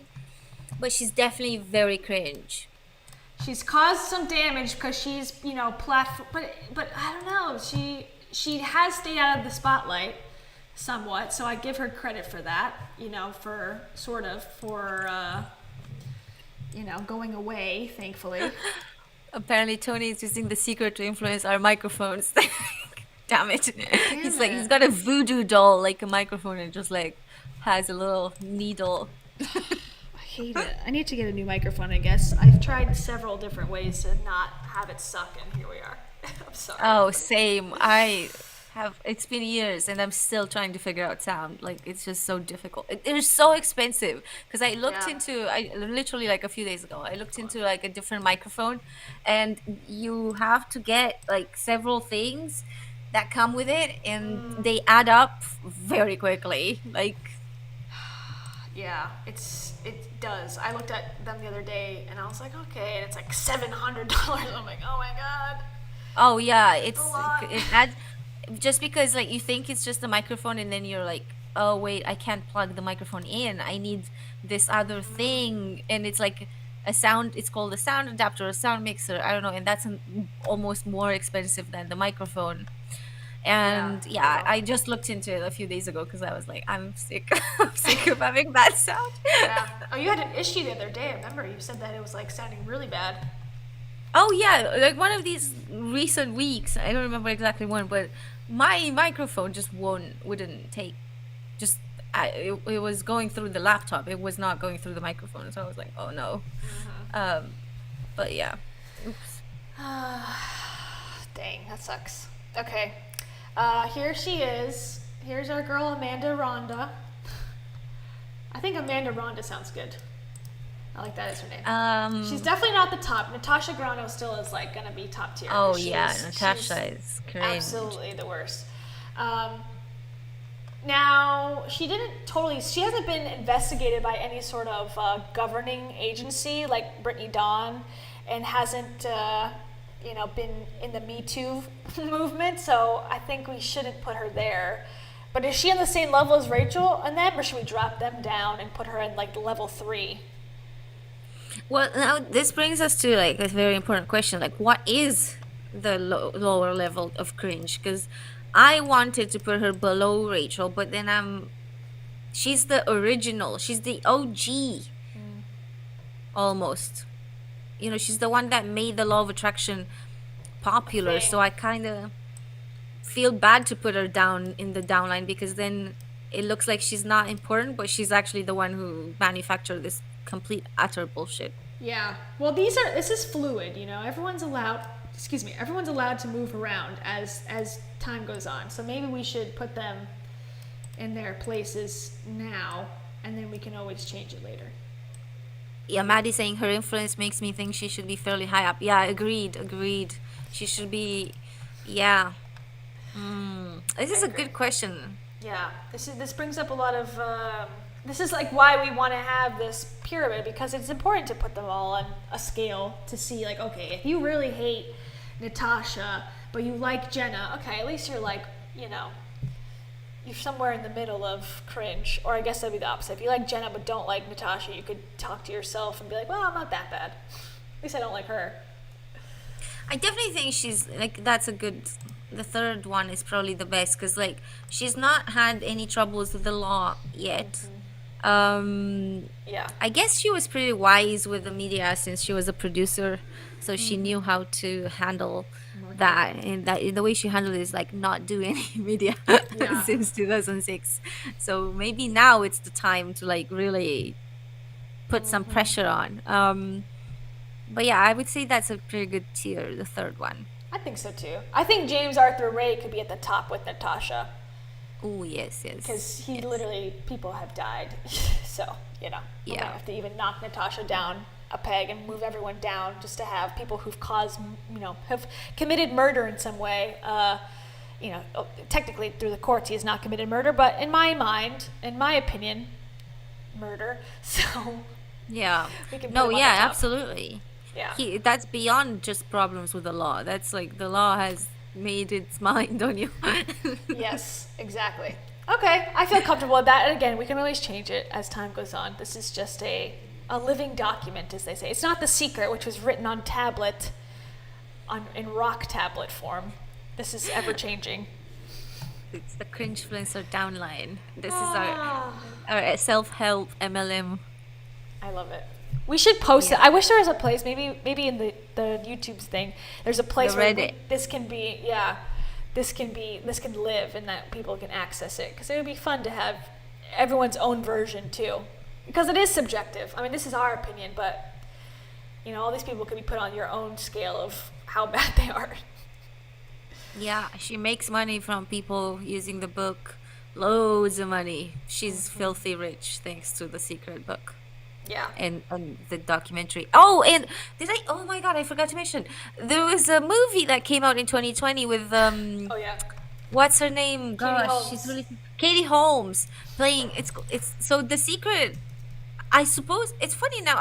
But she's definitely very cringe. She's caused some damage because she's, platform. But I don't know. She has stayed out of the spotlight somewhat, so I give her credit for that, for going away, thankfully. Apparently Tony is using the secret to influence our microphones. Damn it. He's got a voodoo doll like a microphone, and just like has a little needle. I hate it. I need to get a new microphone, I guess. I've tried several different ways to not have it suck, and here we are. I'm sorry. Oh, same. It's been years and I'm still trying to figure out sound. Like, it's just so difficult. They're so expensive, because I looked into, literally like a few days ago, I looked into like a different microphone, and you have to get like several things that come with it, and they add up very quickly. Like, yeah, it does. I looked at them the other day and I was like, okay, and it's like $700. I'm like, oh my god. Oh yeah, it adds. Just because like you think it's just a microphone, and then you're like, oh wait, I can't plug the microphone in, I need this other thing, and it's like it's called a sound adapter, a sound mixer, I don't know, and that's almost more expensive than the microphone. And I just looked into it a few days ago because I was like, I'm sick of having bad sound. Yeah. Oh, you had an issue the other day. I remember you said that it was like sounding really bad. Oh yeah, like one of these recent weeks, I don't remember exactly when, but my microphone just wouldn't take. It was going through the laptop. It was not going through the microphone. So I was like, oh no. But yeah. Oops. Dang, that sucks. Okay. Here she is. Here's our girl Amanda Rhonda. I think Amanda Rhonda sounds good. I like that as her name. She's definitely not the top. Natasha Grano still is like gonna be top tier. Oh yeah, Natasha is cringe. Absolutely the worst. Now she hasn't been investigated by any sort of governing agency like Brittany Dawn, and hasn't been in the Me Too movement. So I think we shouldn't put her there. But is she on the same level as Rachel and them, or should we drop them down and put her in like level 3? Well, now this brings us to like a very important question. Like, what is the lower level of cringe? Because I wanted to put her below Rachel, but then she's the original. She's the OG. Almost. She's the one that made the law of attraction popular. So I kind of feel bad to put her down in the downline, because then it looks like she's not important, but she's actually the one who manufactured this complete utter bullshit. Yeah. Well, this is fluid, everyone's allowed to move around as time goes on. So maybe we should put them in their places now, and then we can always change it later. Yeah, Maddie saying her influence makes me think she should be fairly high up. Yeah, agreed. She should be, yeah. This is a good question. Yeah, this brings up a lot of, this is like why we want to have this pyramid, because it's important to put them all on a scale to see like, okay, if you really hate Natasha, but you like Jenna, okay, at least you're like, you're somewhere in the middle of cringe. Or I guess that'd be the opposite. If you like Jenna but don't like Natasha, you could talk to yourself and be like, well, I'm not that bad. At least I don't like her. I definitely think she's like that's a good. The third one is probably the best because like she's not had any troubles with the law yet. Yeah. I guess she was pretty wise with the media since she was a producer, so she knew how to handle that. And the way she handled it is like not do any media since 2006. So maybe now it's the time to like really put some pressure on. But yeah, I would say that's a pretty good tier, the third one. I think so too. I think James Arthur Ray could be at the top with Natasha. Oh yes. Because he literally, people have died. So, you know, we might have to even knock Natasha down a peg and move everyone down just to have people who've caused, you know, have committed murder in some way. You know, technically through the courts he has not committed murder, but in my mind, in my opinion, murder. So yeah. we can put No, him on yeah, the top. absolutely. Yeah. That's beyond just problems with the law. That's like the law has made its mind on you. Yes, exactly. Okay, I feel comfortable with that. And again, we can always change it as time goes on. This is just a living document, as they say. It's not The Secret, which was written on tablet, in rock tablet form. This is ever changing. It's the Cringe-Fluencer downline. This is our self-help MLM. I love it. We should post it. I wish there was a place, maybe in the YouTube's thing, there's a place where this can live and that people can access it. Because it would be fun to have everyone's own version too. Because it is subjective. I mean, this is our opinion, but you know, all these people could be put on your own scale of how bad they are. Yeah, she makes money from people using the book. Loads of money. She's filthy rich thanks to The Secret book. Yeah. And the documentary. Oh, and oh my God, I forgot to mention. There was a movie that came out in 2020 with, oh yeah. What's her name? Gosh, Holmes. she's really, Katie Holmes playing, it's so The Secret, I suppose, it's funny now,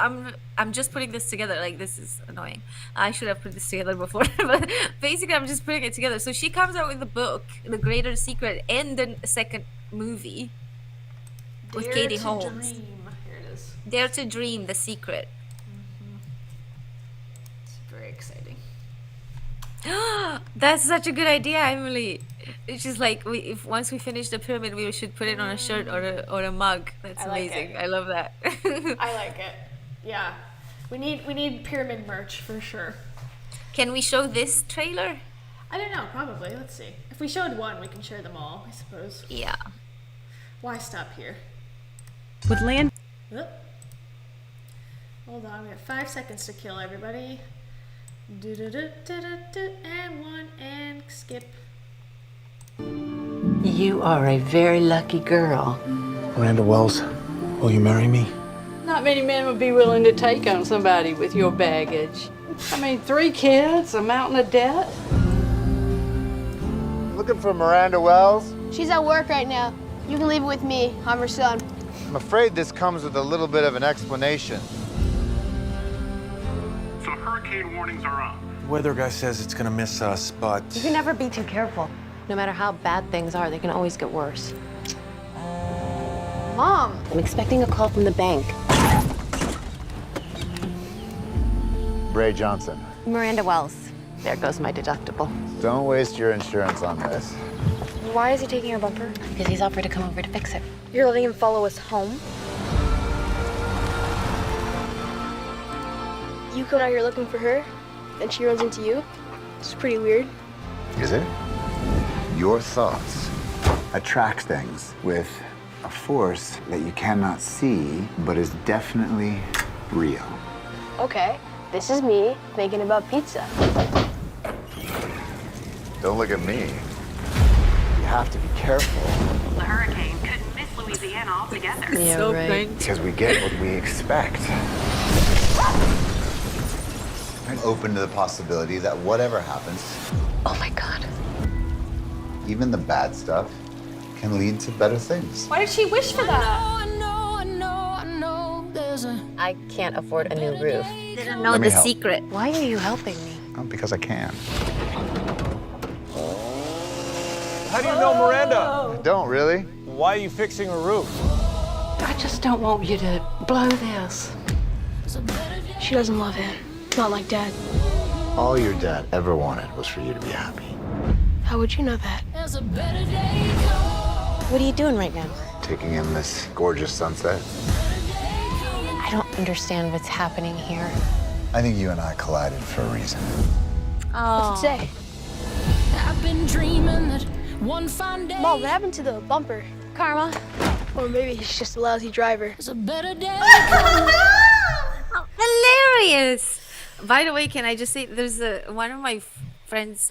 I'm just putting this together, like this is annoying. I should have put this together before, but basically I'm just putting it together. So she comes out with the book, The Greater Secret, and then a second movie with Katie Holmes. Dream. Dare to Dream, The Secret. It's very exciting. That's such a good idea, Emily. It's just like if once we finish the pyramid, we should put it on a shirt or a mug. That's amazing. I love that. I like it. Yeah, we need pyramid merch for sure. Can we show this trailer? I don't know. Probably. Let's see. If we showed one, we can share them all. I suppose. Yeah. Why stop here? With land. Oop. Hold on, we have 5 seconds to kill everybody. And one, and skip. You are a very lucky girl. Miranda Wells, will you marry me? Not many men would be willing to take on somebody with your baggage. I mean, 3 kids, a mountain of debt. Looking for Miranda Wells? She's at work right now. You can leave it with me. I'm her son. I'm afraid this comes with a little bit of an explanation. So hurricane warnings are on. The weather guy says it's gonna miss us, but... You can never be too careful. No matter how bad things are, they can always get worse. Mom! I'm expecting a call from the bank. Ray Johnson. Miranda Wells. There goes my deductible. Don't waste your insurance on this. Why is he taking your bumper? Because he's offered to come over to fix it. You're letting him follow us home? You come out here looking for her, then she runs into you. It's pretty weird. Is it? Your thoughts attract things with a force that you cannot see, but is definitely real. Okay, this is me thinking about pizza. Don't look at me. You have to be careful. The hurricane could miss Louisiana altogether. Yeah, so right. cringe. Because we get what we expect. I'm open to the possibility that whatever happens, Oh my God. even the bad stuff, can lead to better things. Why did she wish for that? I can't afford a new roof. They don't know Let me the help. secret. Why are you helping me? Because I can. How do you know Miranda? I don't really. Why are you fixing a roof? I just don't want you to blow this. She doesn't love him. Not like Dad. All your dad ever wanted was for you to be happy. How would you know that? What are you doing right now? Taking in this gorgeous sunset. I don't understand what's happening here. I think you and I collided for a reason. What's it say? I've been dreaming that one fine day. Mom, what happened to the bumper? Karma. Or maybe he's just a lousy driver. It's a better day. Hilarious. By the way, can I just say there's one of my friends,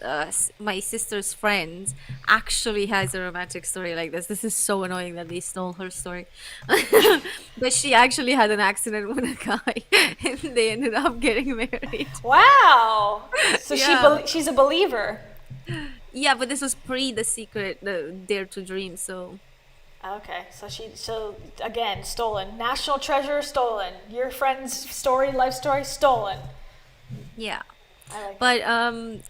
my sister's friends, actually has a romantic story like this. This is so annoying that they stole her story. But she actually had an accident with a guy, and they ended up getting married. Wow. So Yeah. she's a believer. Yeah, but this was pre The Secret, the Dare to Dream. So Okay, so again, stolen. National treasure, stolen. Your friend's story, life story, stolen. yeah. I like But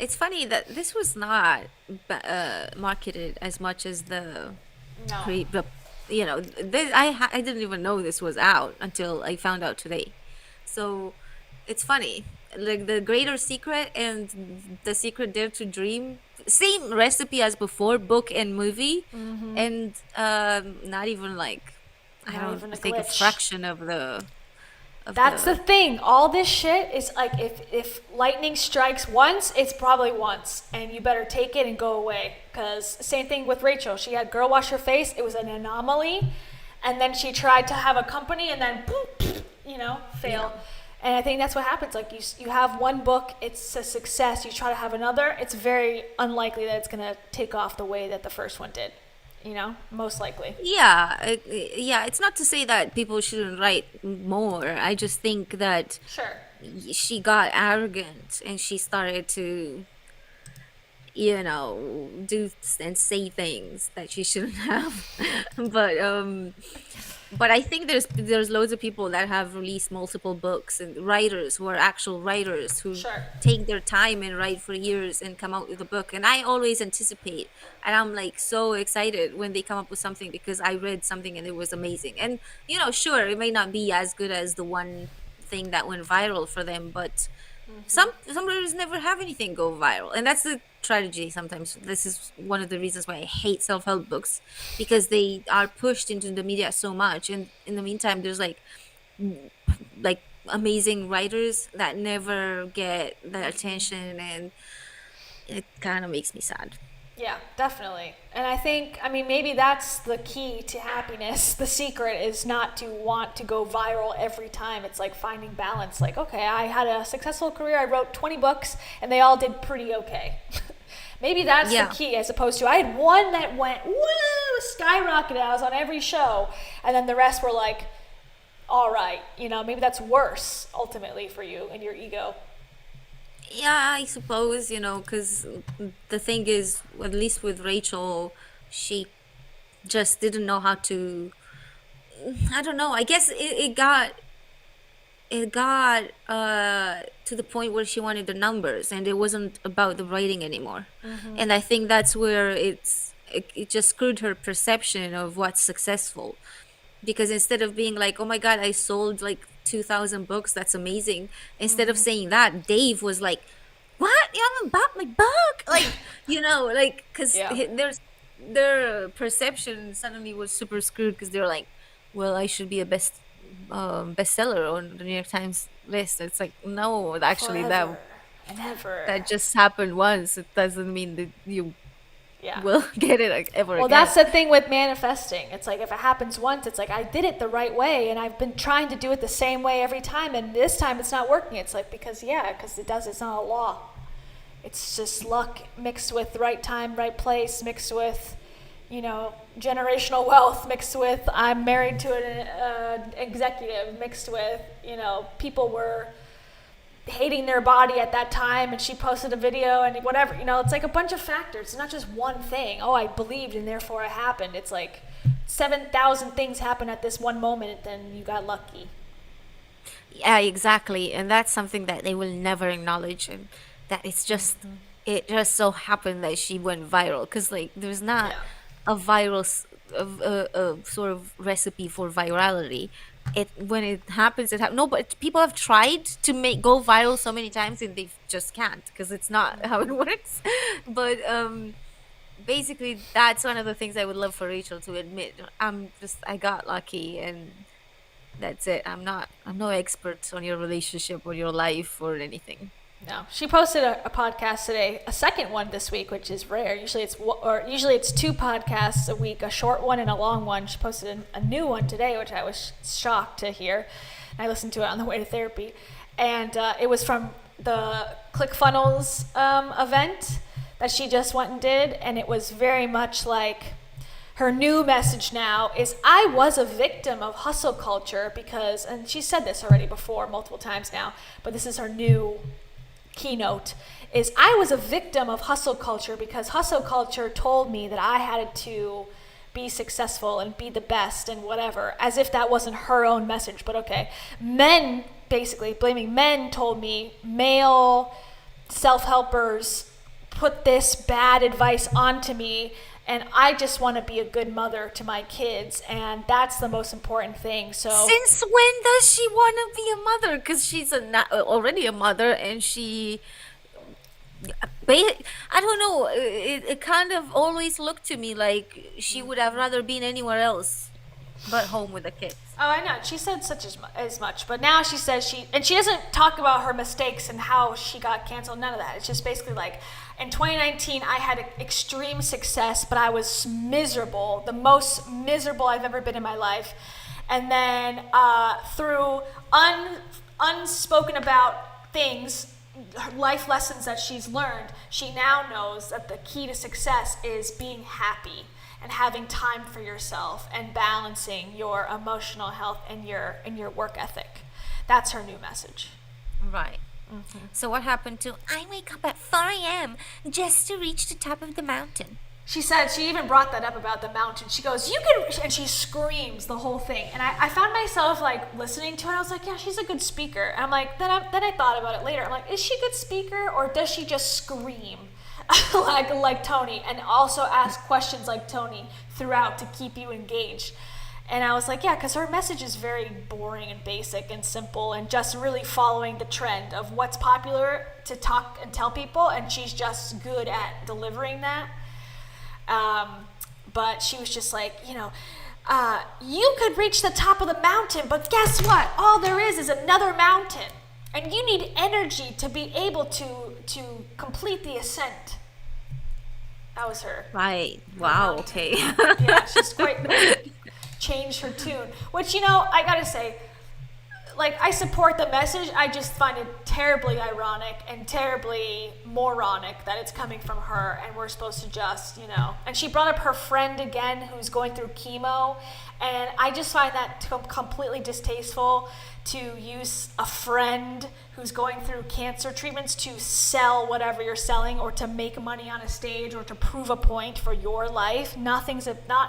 it's funny that this was not marketed as much as the No. I didn't even know this was out until I found out today. So it's funny, like the Greater Secret and The Secret Dare to Dream, same recipe as before, book and movie, Mhm. and not even like I Not don't even a think a glitch. fraction of the. That's the thing. All this shit is like if lightning strikes once, it's probably once, and you better take it and go away. Cause same thing with Rachel. She had girl wash her face. It was an anomaly, and then she tried to have a company, and then boop, fail. And I think that's what happens. Like you have one book, it's a success. You try to have another, it's very unlikely that it's gonna take off the way that the first one did. Most likely. Yeah, yeah. It's not to say that people shouldn't write more. I just think that Sure. she got arrogant and she started to, do and say things that she shouldn't have. But I think there's loads of people that have released multiple books and writers who are actual writers who Sure. take their time and write for years and come out with a book. And I always anticipate, and I'm like so excited when they come up with something because I read something and it was amazing. And sure, it may not be as good as the one thing that went viral for them, but some writers never have anything go viral, and that's the tragedy sometimes. This is one of the reasons why I hate self-help books, because they are pushed into the media so much, and in the meantime there's like amazing writers that never get the attention, and it kind of makes me sad. Yeah, definitely. And I think, maybe that's the key to happiness. The secret is not to want to go viral every time. It's like finding balance. Like, okay, I had a successful career. I wrote 20 books and they all did pretty okay. Maybe that's Yeah. the key, as opposed to I had one that went, woo, skyrocketed. I was on every show. And then the rest were like, all right. Maybe that's worse ultimately for you and your ego. Yeah, I suppose, because the thing is, at least with Rachel, she just didn't know how to. I don't know. I guess it got to the point where she wanted the numbers, and it wasn't about the writing anymore. Mhm. And I think that's where it just screwed her perception of what's successful. Because instead of being like, oh my God, I sold like 2,000 books, that's amazing. Instead of saying that, Dave was like, what? You haven't bought my book? Like, because their perception suddenly was super screwed, because they're like, well, I should be a bestseller on the New York Times list. It's like, no, actually Forever and ever. that just happened once. It doesn't mean that you Yeah. will get it ever Well, again. that's the thing with manifesting. It's like if it happens once, it's like I did it the right way, and I've been trying to do it the same way every time, and this time it's not working. It's like because it's not a law. It's just luck mixed with right time, right place, mixed with, generational wealth, mixed with I'm married to an executive, mixed with, people were hating their body at that time and she posted a video and whatever, it's like a bunch of factors. It's not just one thing. Oh, I believed and therefore it happened. It's like 7,000 things happen at this one moment, then you got lucky. Yeah, exactly. And that's something that they will never acknowledge, and that it's just it just so happened that she went viral, because like there's not a viral a sort of recipe for virality. when it happens, it happens. No, but people have tried to go viral so many times and they just can't, because it's not how it works. But basically, that's one of the things I would love for Rachel to admit. I got lucky, and that's it. I'm no expert on your relationship or your life or anything. No, she posted a podcast today, a second one this week, which is rare. Usually it's 2 podcasts a week, a short one and a long one. She posted a new one today, which I was shocked to hear. I listened to it on the way to therapy, and it was from the ClickFunnels event that she just went and did, and it was very much like her new message now is, I was a victim of hustle culture because, and she said this already before multiple times now, but this is her new keynote, is I was a victim of hustle culture because hustle culture told me that I had to be successful and be the best and whatever, as if that wasn't her own message, but okay. Men, basically blaming men, told me male self-helpers put this bad advice onto me, and I just want to be a good mother to my kids, and that's the most important thing. So since when does she want to be a mother? Because she's already a mother, and she, I don't know, it kind of always looked to me like she would have rather been anywhere else but home with the kids. Oh, I know. She said such as much, but now she says she doesn't talk about her mistakes and how she got canceled. None of that. It's just basically like, in 2019, I had extreme success, but I was miserable, the most miserable I've ever been in my life. And then through unspoken about things, life lessons that she's learned, she now knows that the key to success is being happy and having time for yourself and balancing your emotional health and your work ethic. That's her new message. Right. Mm-hmm. So what happened to, I wake up at 4 a.m. just to reach the top of the mountain? She said, she even brought that up about the mountain. She goes, you can, and she screams the whole thing. And I found myself like listening to it. I was like, yeah, she's a good speaker. And I'm like, then I thought about it later. I'm like, is she a good speaker, or does she just scream like Tony, and also ask questions like Tony throughout to keep you engaged? And I was like, yeah, because her message is very boring and basic and simple and just really following the trend of what's popular to talk and tell people, and she's just good at delivering that. But she was just like, you could reach the top of the mountain, but guess what? All there is another mountain. And you need energy to be able to complete the ascent. That was her. Right. Wow. Okay. Yeah, she's quite changed her tune. Which, I gotta say, like, I support the message. I just find it terribly ironic and terribly moronic that it's coming from her, and we're supposed to just, And she brought up her friend again who's going through chemo, and I just find that completely distasteful to use a friend who's going through cancer treatments to sell whatever you're selling, or to make money on a stage, or to prove a point for your life. Not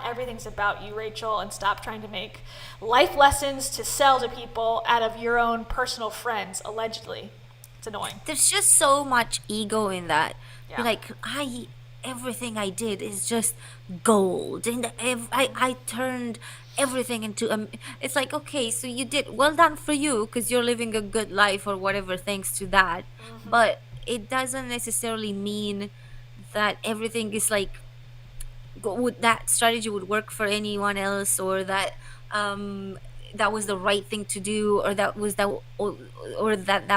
everything's about you, Rachel, and stop trying to make life lessons to sell to people out of your own personal friends, allegedly. It's annoying. There's just so much ego in that. Yeah. Like, everything I did is just gold, and I turned everything into it's like, okay, so you did well done for you because you're living a good life or whatever thanks to that. Mm-hmm. But it doesn't necessarily mean that everything is like that strategy would work for anyone else, or that that was the right thing to do, or that was that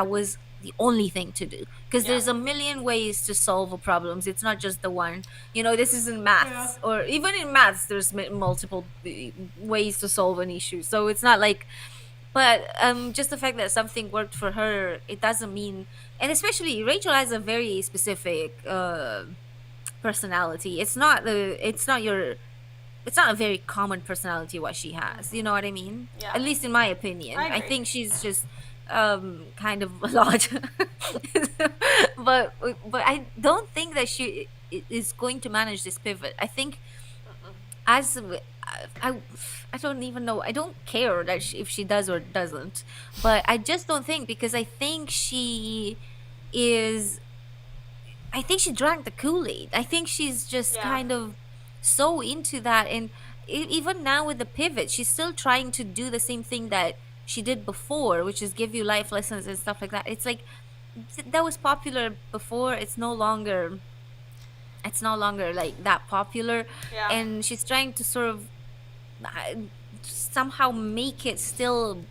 was the only thing to do, because there's a million ways to solve a problems. It's not just the one. This isn't maths, or even in maths there's multiple ways to solve an issue. So it's not like, but just the fact that something worked for her, it doesn't mean. And especially Rachel has a very specific personality. It's not a very common personality what she has. You know what I mean? Yeah. At least in my opinion. I think she's just kind of a lot. but I don't think that she is going to manage this pivot. I think I don't even know. I don't care that if she does or doesn't, but I just don't think, because I think she drank the Kool-Aid. I think she's just kind of so into that, and even now with the pivot, she's still trying to do the same thing that she did before, which is give you life lessons and stuff like that. It's like that was popular before. It's no longer like that popular. Yeah. And she's trying to sort of somehow make it still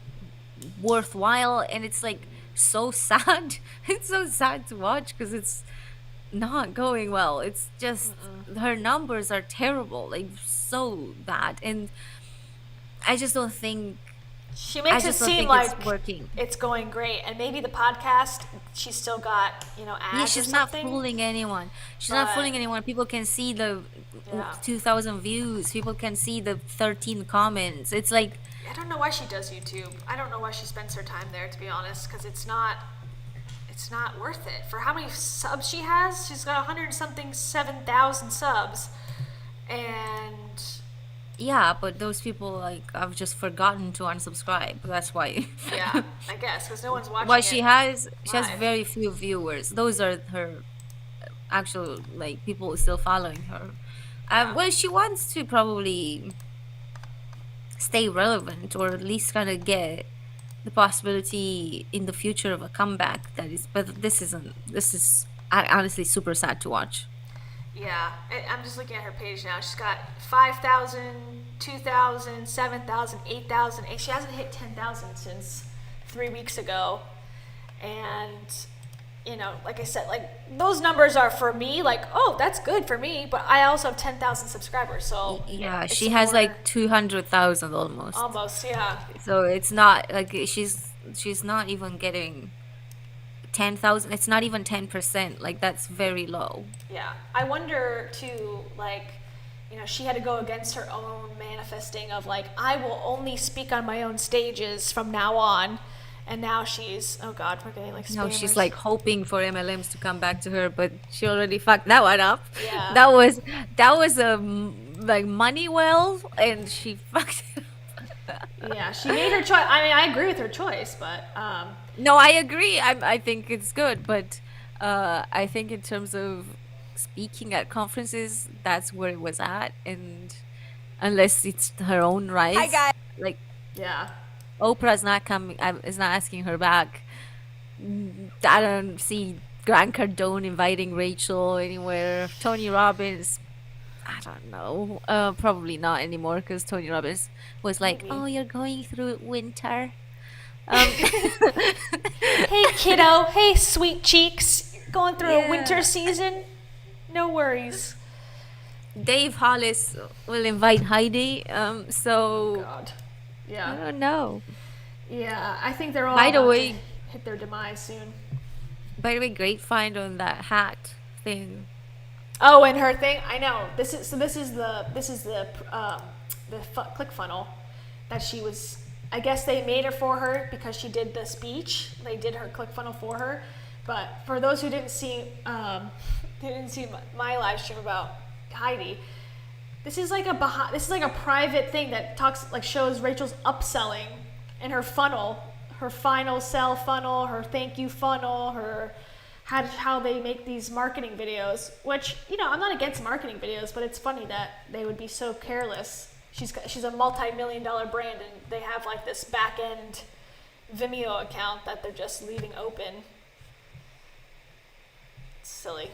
worthwhile, and it's like so sad. It's so sad to watch because it's not going well. It's just her numbers are terrible, like so bad, and I just don't think she makes it seem like it's working. It's going great, and maybe the podcast, she's still got ads. Yeah, she's or not something. fooling anyone. She's not fooling anyone. People can see the 2,000 views. People can see the 13 comments. It's like, I don't know why she does YouTube. I don't know why she spends her time there, to be honest, because it's not worth it. For how many subs she has? She's got 7,000 subs, and yeah, but those people like I've just forgotten to unsubscribe. That's why. Yeah, I guess because no one's watching. Well, she has live. very few viewers. Those are her actual like people still following her. Well, she wants to probably stay relevant, or at least kind of get the possibility in the future of a comeback. But this is honestly super sad to watch. Yeah, I'm just looking at her page now. She's got 5,000, 2,000, 7,000, 8,000. She hasn't hit 10,000 since 3 weeks ago. And, like I said, like those numbers are for me, like, oh, that's good for me. But I also have 10,000 subscribers. So yeah, she has like 200,000 almost. Almost, yeah. So it's not like she's not even getting 10,000. It's not even 10%. Like that's very low. Yeah, I wonder too, like, she had to go against her own manifesting of like, I will only speak on my own stages from now on, and now she's, oh God, we're getting like spammers. No, she's like hoping for MLMs to come back to her, but she already fucked that one up. Yeah, that was a like money well, and she fucked it up. Yeah, she made her choice. I mean, I agree with her choice, but no, I agree. I think it's good, but I think in terms of speaking at conferences, that's where it was at, and unless it's her own right. Hi guys. Like, yeah, Oprah's not coming. Is not asking her back. I don't see Grant Cardone inviting Rachel anywhere. Tony Robbins, I don't know. Probably not anymore because Tony Robbins was like, "Oh, you're going through winter." Hey kiddo, hey sweet cheeks, going through a winter season. No worries. Dave Hollis will invite Heidi. So God. Yeah. I don't know. Yeah, I think they're all by the about way, to hit their demise soon. By the way, great find on that hat thing. Oh, and her thing. I know. This is the ClickFunnels that she was. I guess they made it for her because she did the speech. They did her ClickFunnels for her. But for those who didn't see, my live stream about Heidi, this is like a private thing that shows Rachel's upselling and her funnel, her final sell funnel, her thank you funnel, her how they make these marketing videos. Which I'm not against marketing videos, but it's funny that they would be so careless. She's a multi-million-dollar brand, and they have like this back-end Vimeo account that they're just leaving open. It's silly.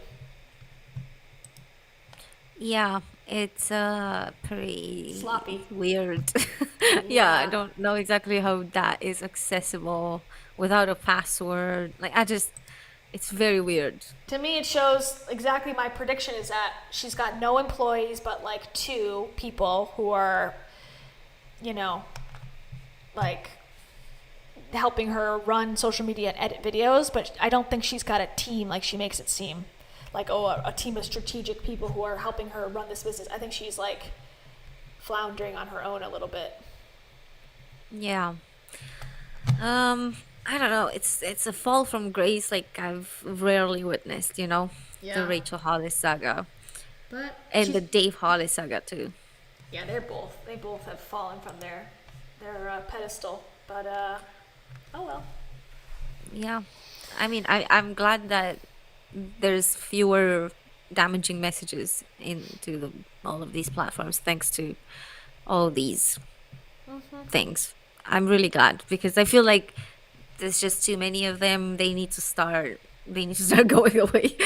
Yeah, it's pretty sloppy, weird. Yeah, I don't know exactly how that is accessible without a password. Like it's very weird. To me, it shows exactly my prediction is that she's got no employees but like 2 people who are, like helping her run social media and edit videos. But I don't think she's got a team like she makes it seem. Like, a team of strategic people who are helping her run this business. I think she's like floundering on her own a little bit. Yeah. I don't know. It's a fall from grace like I've rarely witnessed, Yeah. The Rachel Hollis saga. But and the Dave Hollis saga too. Yeah, they both have fallen from their pedestal. But oh well. Yeah. I mean, I'm glad that there's fewer damaging messages into all of these platforms thanks to all these things. I'm really glad because I feel like there's just too many of them. They need to start going away.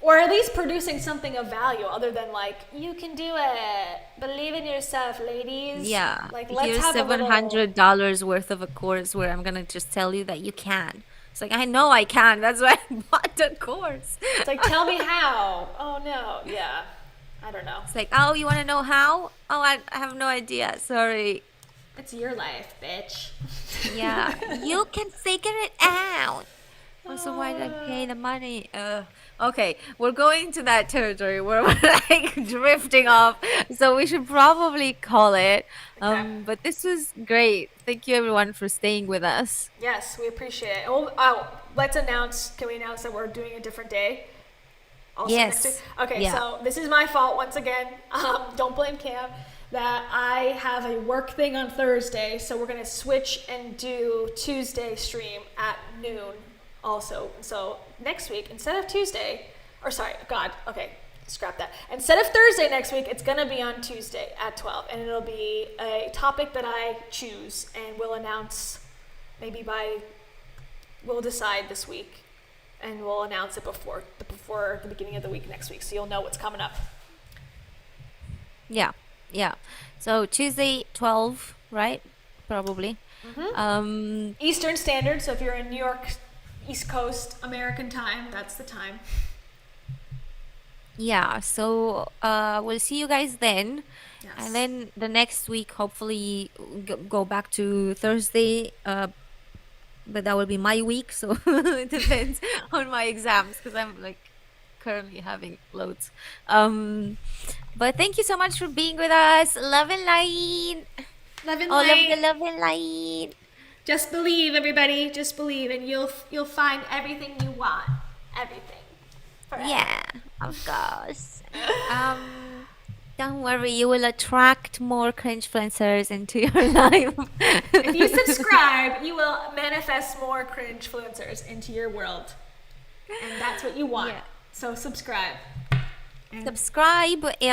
Or at least producing something of value other than like, you can do it. Believe in yourself, ladies. Yeah. Like, let's Here's have a little... $700 worth of a course where I'm going to just tell you that you can. It's like, I know I can. That's why I bought the course. It's like, tell me how. Oh, no. Yeah. I don't know. It's like, oh, you want to know how? Oh, I have no idea. Sorry. It's your life, bitch. Yeah. You can figure it out. Also, why did I pay the money? Okay, we're going to that territory where we're like drifting off, so we should probably call it. But this was great. Thank you everyone for staying with us. Yes, we appreciate it. Let's announce. Can we announce that we're doing a different day? Also Yes. Next week? Okay, Yeah. so this is my fault once again. Don't blame Cam. That I have a work thing on Thursday, so we're gonna switch and do Tuesday stream at noon. Also, so next week, instead of Tuesday, scrap that. Instead of Thursday next week, it's gonna be on Tuesday at 12, and it'll be a topic that I choose, and we'll announce we'll decide this week, and we'll announce it before the beginning of the week next week, so you'll know what's coming up. Yeah. So Tuesday 12, right? Probably. Eastern Standard, so if you're in New York, East Coast American time, that's the time. Yeah, so we'll see you guys then. Yes. And then the next week, hopefully, go back to Thursday. But that will be my week, so it depends on my exams because I'm like currently having loads. But thank you so much for being with us. Love and light. Love and All light. of the love and light. Just believe, everybody. Just believe, and you'll find everything you want. Everything. Forever. Yeah, of course. Don't worry, you will attract more Cringe-Fluencers into your life. If you subscribe, you will manifest more Cringe-Fluencers into your world, and that's what you want. Yeah. So subscribe. Subscribe and